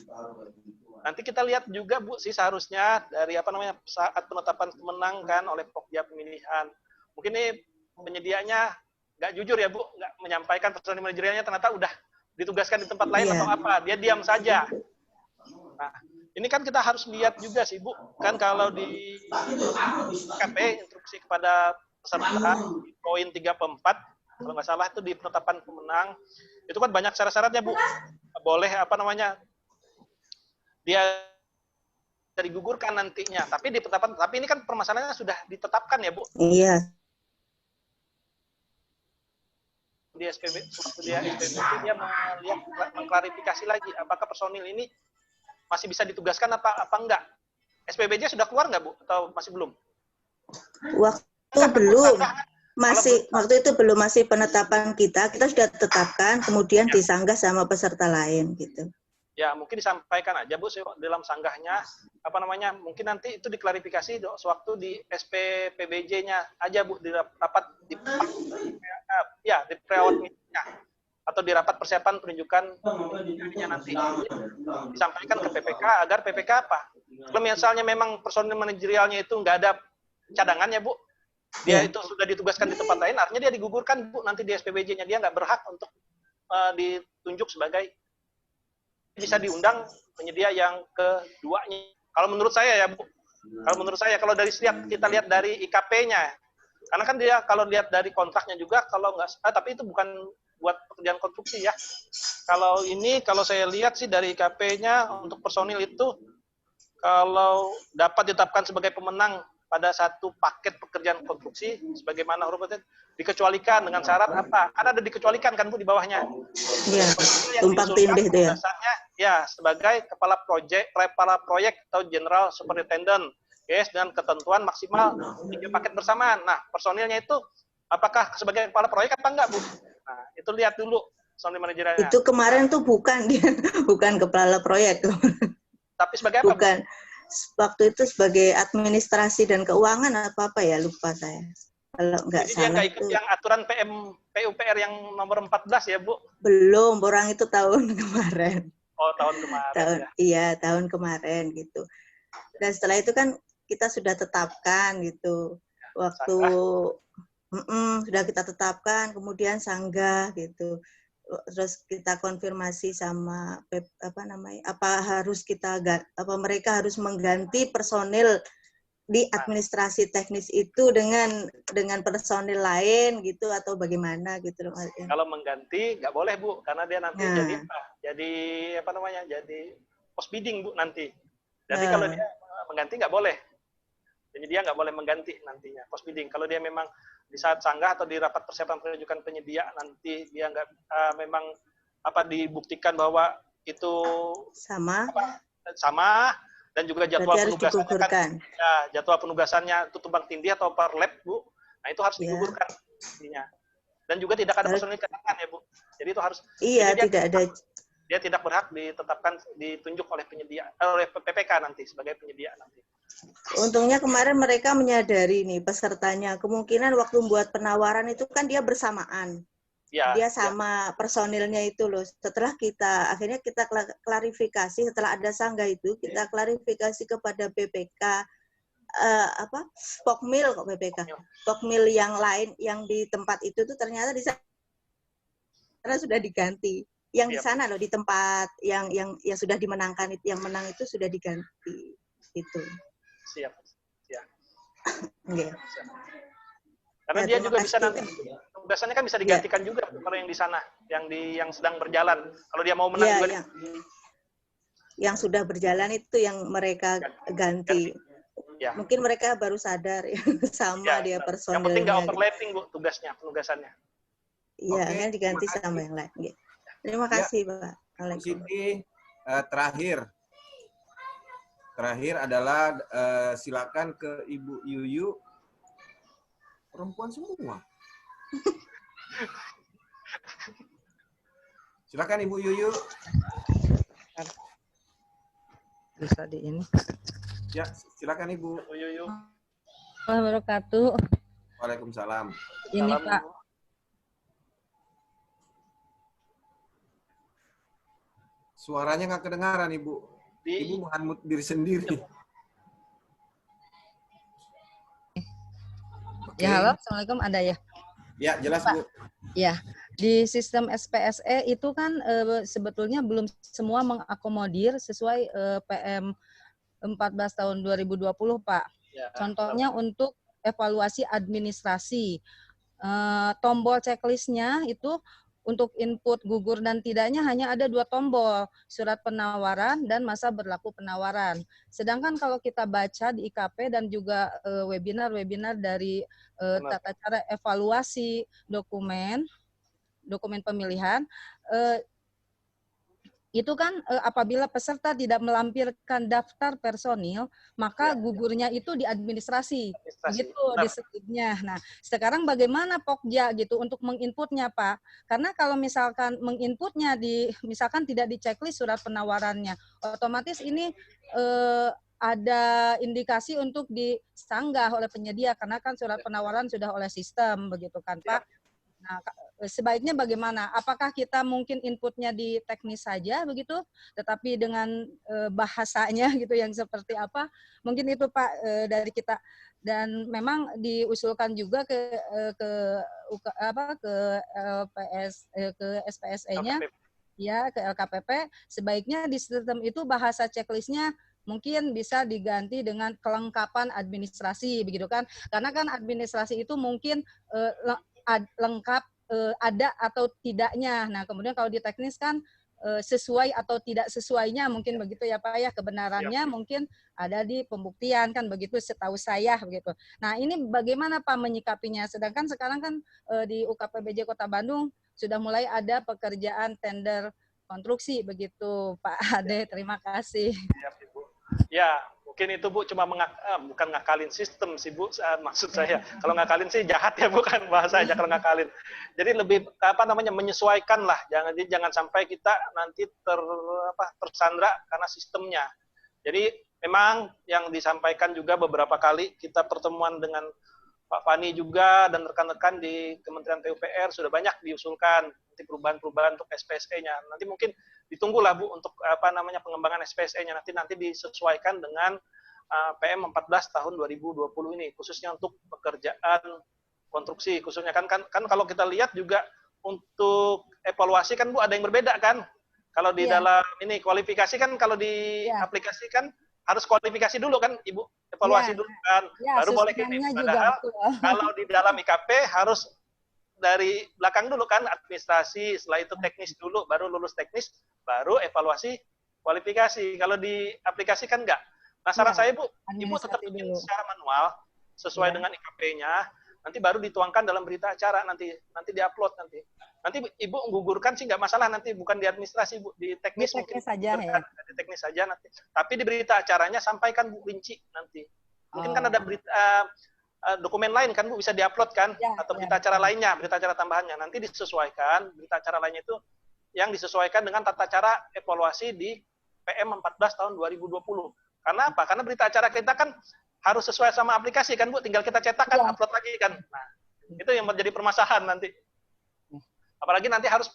Nanti kita lihat juga Bu sih seharusnya dari saat penetapan pemenang kan oleh Pokja pemilihan. Mungkin ini penyedianya nggak jujur ya Bu, nggak menyampaikan personil manajerialnya ternyata udah ditugaskan di tempat lain atau apa, dia diam saja. Nah, ini kan kita harus lihat juga sih Bu, kan kalau di KP instruksi kepada peserta di poin 3/4 kalau nggak salah itu di penetapan pemenang itu kan banyak syarat-syaratnya Bu, boleh dia digugurkan nantinya, tapi ini kan permasalahannya sudah ditetapkan ya Bu. Iya. Di SPB dia mengklarifikasi lagi apakah personil ini masih bisa ditugaskan apa enggak. SPBJ sudah keluar nggak Bu atau masih belum? Waktu belum. Waktu itu belum, masih penetapan kita sudah tetapkan, kemudian disanggah sama peserta lain gitu. Ya, mungkin disampaikan aja Bu dalam sanggahnya mungkin nanti itu diklarifikasi sewaktu di SPPBJ-nya aja Bu, di rapat di pre-award meeting-nya atau di rapat persiapan penunjukan nanti disampaikan ke PPK agar PPK kalau misalnya memang personil manajerialnya itu nggak ada cadangannya Bu, dia itu sudah ditugaskan di tempat lain, artinya dia digugurkan Bu nanti di SPBJ-nya, dia nggak berhak untuk ditunjuk sebagai, bisa diundang penyedia yang keduanya. Kalau menurut saya ya Bu, kalau dari kita lihat dari IKP-nya, karena kan dia kalau lihat dari kontraknya juga tapi itu bukan buat pekerjaan konstruksi ya. Kalau saya lihat sih dari IKP-nya untuk personil itu kalau dapat ditetapkan sebagai pemenang pada satu paket pekerjaan konstruksi sebagaimana hurufnya dikecualikan dengan syarat apa? Karena ada dikecualikan kan Bu di bawahnya. Iya. Tumpang tindih itu ya. ya sebagai kepala proyek atau general superintendent, yes, dengan ketentuan maksimal 3 paket bersamaan. Nah, personilnya itu apakah sebagai kepala proyek apa enggak, Bu? Nah, itu lihat dulu personil manajerialnya. Itu kemarin tuh bukan dia, bukan kepala proyek. Tapi sebagai apa, Bu? Bukan. Waktu itu sebagai administrasi dan keuangan apa ya, lupa saya. Kalau nggak Jadi dia salah nggak ikut itu yang aturan PUPR yang nomor 14 ya, Bu? belum, orang itu tahun kemarin. Oh, tahun kemarin ya. Iya, tahun kemarin gitu. Dan setelah itu kan kita sudah tetapkan gitu. Waktu sudah kita tetapkan, kemudian sanggah gitu. Terus kita konfirmasi sama mereka harus mengganti personil di administrasi teknis itu dengan personil lain gitu atau bagaimana gitu. Kalau mengganti nggak boleh, Bu, karena dia nanti jadi post bidding, Bu, nanti. Jadi kalau dia mengganti nggak boleh. Jadi dia nggak boleh mengganti nantinya post bidding. Kalau dia memang di saat sanggah atau di rapat persiapan penunjukan penyedia nanti dia nggak memang dibuktikan bahwa itu sama dan juga jadwal penugasannya kan, ya, jadwal penugasannya itu tumbang tindih atau per lab, Bu. Nah, itu harus digugurkan intinya. Dan juga tidak ada personil cadangan ya, Bu. Jadi itu harus dia tidak berhak ditunjuk oleh penyedia oleh PPK nanti sebagai penyedia nanti. Untungnya kemarin mereka menyadari nih pesertanya kemungkinan waktu membuat penawaran itu kan dia bersamaan. Ya, dia sama personilnya itu loh. Setelah akhirnya kita klarifikasi setelah ada sanggah itu kita klarifikasi kepada PPK Pokmil kok PPK. Pokmil yang lain yang di tempat itu tuh ternyata di sana sudah diganti. Yang di sana loh di tempat yang sudah dimenangkan itu, yang menang itu sudah diganti itu. Siap. Okay. Karena dia juga bisa nanti tugasannya kan bisa digantikan juga kalau yang di sana, yang sedang berjalan. Kalau dia mau menang juga yang sudah berjalan itu yang mereka ganti. Ya. Mungkin mereka baru sadar sama dia personilnya. Yang penting nggak overlapping, Bu, penugasannya. Iya, kan diganti sama yang lain. Terima kasih, Pak. Siti, terakhir adalah silakan ke Ibu Yuyu. Perempuan semua. Silakan Ibu Yuyu. Bisa di ini. Ya, silakan Ibu Yuyu. Wabarakatuh. Waalaikumsalam. Ini Pak. Suaranya nggak kedengaran, Ibu. Ibu mengunmute diri sendiri. Ya, halo. Assalamualaikum, ada ya? Ya, jelas, Bu. Ya, di sistem SPSE itu kan sebetulnya belum semua mengakomodir sesuai PM 14 tahun 2020, Pak. Ya, contohnya untuk evaluasi administrasi. Tombol checklistnya itu untuk input gugur dan tidaknya hanya ada 2 tombol, surat penawaran dan masa berlaku penawaran. Sedangkan kalau kita baca di IKP dan juga webinar-webinar dari tata cara evaluasi dokumen pemilihan, itu kan apabila peserta tidak melampirkan daftar personil, maka gugurnya itu di administrasi. Gitu disebutnya. Nah, sekarang bagaimana Pokja gitu untuk menginputnya, Pak? Karena kalau misalkan menginputnya misalkan tidak di checklist surat penawarannya, otomatis ini ada indikasi untuk disanggah oleh penyedia karena kan surat penawaran sudah oleh sistem begitu kan, Pak? Nah, sebaiknya bagaimana? Apakah kita mungkin inputnya di teknis saja begitu, tetapi dengan bahasanya gitu yang seperti apa? Mungkin itu Pak dari kita. Dan memang diusulkan juga ke SPSE-nya, ya ke LKPP. Sebaiknya di sistem itu bahasa checklistnya mungkin bisa diganti dengan kelengkapan administrasi begitu kan? Karena kan administrasi itu mungkin lengkap ada atau tidaknya. Nah, kemudian kalau di teknis kan sesuai atau tidak sesuainya mungkin begitu ya Pak ya, kebenarannya mungkin ada di pembuktian kan begitu setahu saya begitu. Nah, ini bagaimana Pak menyikapinya? Sedangkan sekarang kan di UKPBJ Kota Bandung sudah mulai ada pekerjaan tender konstruksi begitu Pak Ade. Terima kasih. Siap, Ibu. Ya, mungkin itu Bu cuma bukan ngakalin sistem sih Bu, maksud saya. Kalau ngakalin sih jahat ya, bukan bahasa aja kalau ngakalin. Jadi lebih menyesuaikan lah. Jangan sampai kita nanti tersandra karena sistemnya. Jadi memang yang disampaikan juga beberapa kali kita pertemuan dengan Pak Fani juga dan rekan-rekan di Kementerian PUPR sudah banyak diusulkan nanti perubahan-perubahan untuk SPSE-nya. Nanti mungkin ditunggulah Bu untuk pengembangan SPSE-nya nanti disesuaikan dengan PM 14 tahun 2020 ini khususnya untuk pekerjaan konstruksi khususnya kan kalau kita lihat juga untuk evaluasi kan Bu ada yang berbeda kan. Kalau di dalam ini kualifikasi kan kalau di aplikasi kan harus kualifikasi dulu kan Ibu, evaluasi dulu kan, baru boleh gini. Padahal kalau di dalam IKP harus dari belakang dulu kan, administrasi, setelah itu teknis dulu, baru lulus teknis, baru evaluasi kualifikasi. Kalau di aplikasi kan enggak. Nah saran saya Bu, Ibu tetap bikin secara manual, sesuai dengan IKP-nya, nanti baru dituangkan dalam berita acara, nanti diupload nanti. Nanti Ibu menggugurkan sih nggak masalah, nanti bukan di administrasi Bu, di teknis mungkin saja ya. Di teknis saja nanti. Tapi di berita acaranya sampaikan Bu rinci nanti. Mungkin kan ada berita dokumen lain kan Bu bisa diupload kan, atau berita acara lainnya, berita acara tambahannya. Nanti disesuaikan berita acara lainnya itu yang disesuaikan dengan tata cara evaluasi di PM 14 tahun 2020. Karena apa? Karena berita acara kita kan harus sesuai sama aplikasi kan Bu, tinggal kita cetak kan, upload lagi kan. Nah, itu yang menjadi permasalahan nanti. Apalagi nanti harus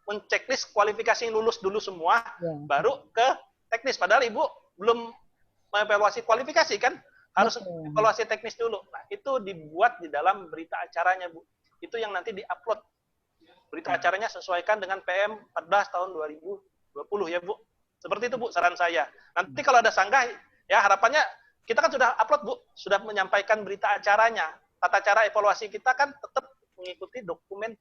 menceklis kualifikasi yang lulus dulu semua, baru ke teknis. Padahal Ibu belum mengevaluasi kualifikasi kan, harus evaluasi teknis dulu. Nah, itu dibuat di dalam berita acaranya Bu. Itu yang nanti diupload. Berita acaranya sesuaikan dengan PM 14 tahun 2020 ya Bu. Seperti itu Bu saran saya. Nanti kalau ada sanggah, ya harapannya kita kan sudah upload Bu, sudah menyampaikan berita acaranya. Tata cara evaluasi kita kan tetap mengikuti dokumen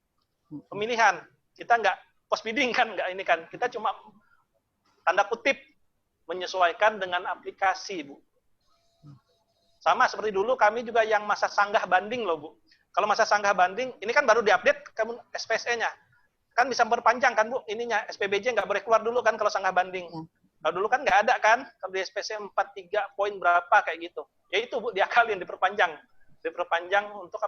pemilihan. Kita nggak post bidding kan, nggak ini kan. Kita cuma tanda kutip menyesuaikan dengan aplikasi Bu. Sama seperti dulu kami juga yang masa sanggah banding loh Bu. Kalau masa sanggah banding, ini kan baru diupdate SPSE-nya. Kan bisa berpanjang kan Bu, ininya SPBJ nggak boleh keluar dulu kan kalau sanggah banding. Kalau dulu kan nggak ada kan, kalau di SPSE 43 poin berapa kayak gitu. Ya itu Bu, diakalin, diperpanjang untuk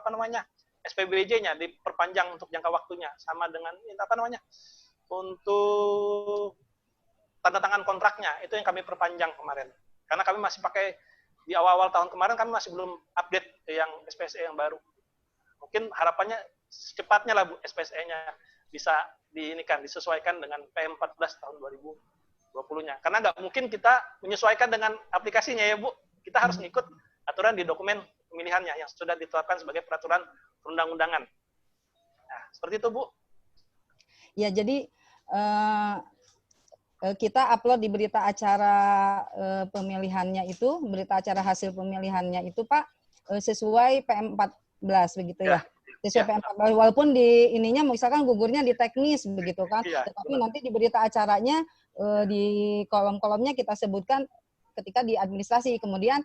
SPBJ-nya diperpanjang untuk jangka waktunya, sama dengan untuk tanda tangan kontraknya, itu yang kami perpanjang kemarin. Karena kami masih pakai di awal-awal tahun kemarin kami masih belum update yang SPSE yang baru. Mungkin harapannya secepatnya lah Bu SPSE-nya bisa disesuaikan dengan PM 14 tahun 2020-nya. Karena nggak mungkin kita menyesuaikan dengan aplikasinya ya Bu. Kita harus ngikut aturan di dokumen pemilihannya yang sudah ditetapkan sebagai peraturan perundang-undangan. Nah, seperti itu Bu. Ya, jadi kita upload di berita acara pemilihannya itu, berita acara hasil pemilihannya itu Pak, sesuai PM 14 begitu ya. Sesuai PM 14, walaupun di ininya misalkan gugurnya di teknis begitu kan, tetapi nanti di berita acaranya di kolom-kolomnya kita sebutkan ketika di administrasi, kemudian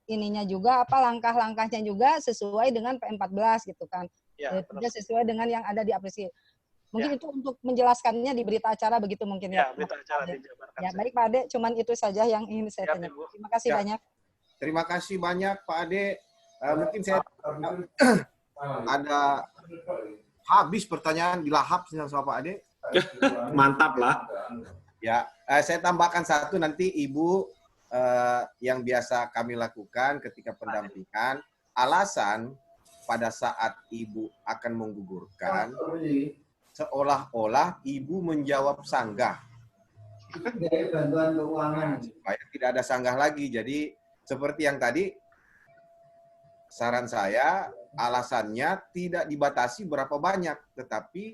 ininya juga langkah-langkahnya juga sesuai dengan PM 14 gitu kan. Tidak sesuai dengan yang ada di aplikasi. Mungkin itu untuk menjelaskannya di berita acara begitu mungkin ya. Berita acara dijabarkan. Ya, baik Pak Ade, cuman itu saja yang ingin saya tanya. Terima kasih banyak. Terima kasih banyak Pak Ade. Mungkin saya ada habis pertanyaan dilahap sama Pak Ade. Mantap lah. Ya, saya tambahkan satu nanti Ibu yang biasa kami lakukan ketika pendampingan, alasan pada saat Ibu akan menggugurkan, seolah-olah Ibu menjawab sanggah. Dari bantuan keuangan. Supaya tidak ada sanggah lagi. Jadi seperti yang tadi, saran saya, alasannya tidak dibatasi berapa banyak, tetapi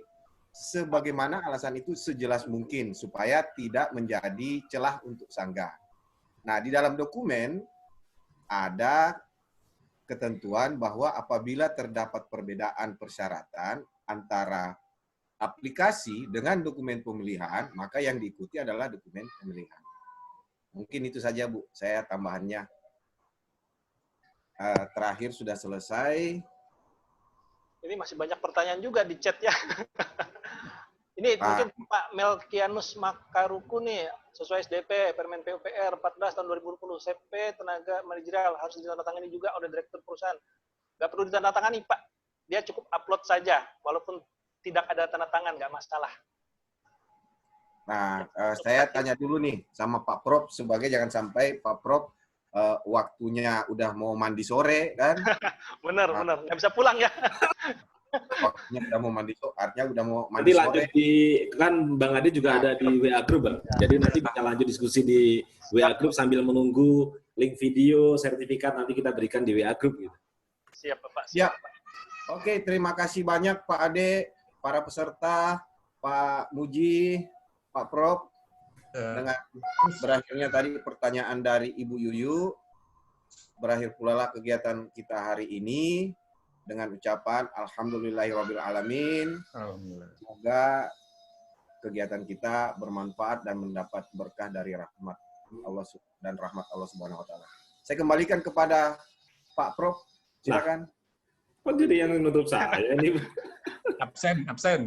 sebagaimana alasan itu sejelas mungkin, supaya tidak menjadi celah untuk sanggah. Nah, di dalam dokumen ada ketentuan bahwa apabila terdapat perbedaan persyaratan antara aplikasi dengan dokumen pemilihan, maka yang diikuti adalah dokumen pemilihan. Mungkin itu saja, Bu. Saya tambahannya. Terakhir sudah selesai. Ini masih banyak pertanyaan juga di chat ya. Ini mungkin Pak Melkianus Makaruku nih, sesuai SDP, Permen PUPR 14 tahun 2020, CP tenaga manajerial harus ditandatangani juga oleh direktur perusahaan. Nggak perlu ditandatangani, Pak. Dia cukup upload saja, walaupun tidak ada tanda tangan, nggak masalah. Nah, saya tanya dulu nih sama Pak Prof, sebagai jangan sampai Pak Prof waktunya udah mau mandi sore, kan? Bener. Nggak bisa pulang ya. Waktunya udah mau mandi sore, artinya udah mau mandi Nanti lanjut sore. kan Bang Ade juga ada di WA Group, Bang. Jadi nanti bisa lanjut diskusi di WA Group sambil menunggu link video, sertifikat nanti kita berikan di WA Group gitu. Siap, Bapak. Siap. Oke, terima kasih banyak Pak Ade, para peserta, Pak Muji, Pak Prof. Dengan berakhirnya tadi pertanyaan dari Ibu Yuyu, berakhir pula lah kegiatan kita hari ini dengan ucapan Alhamdulillahirabbil alamin. Semoga kegiatan kita bermanfaat dan mendapat berkah dari rahmat Allah dan rahmat Allah Subhanahu wa taala. Saya kembalikan kepada Pak Prof. Silakan. Kok jadi yang menutup saya nih? Absen.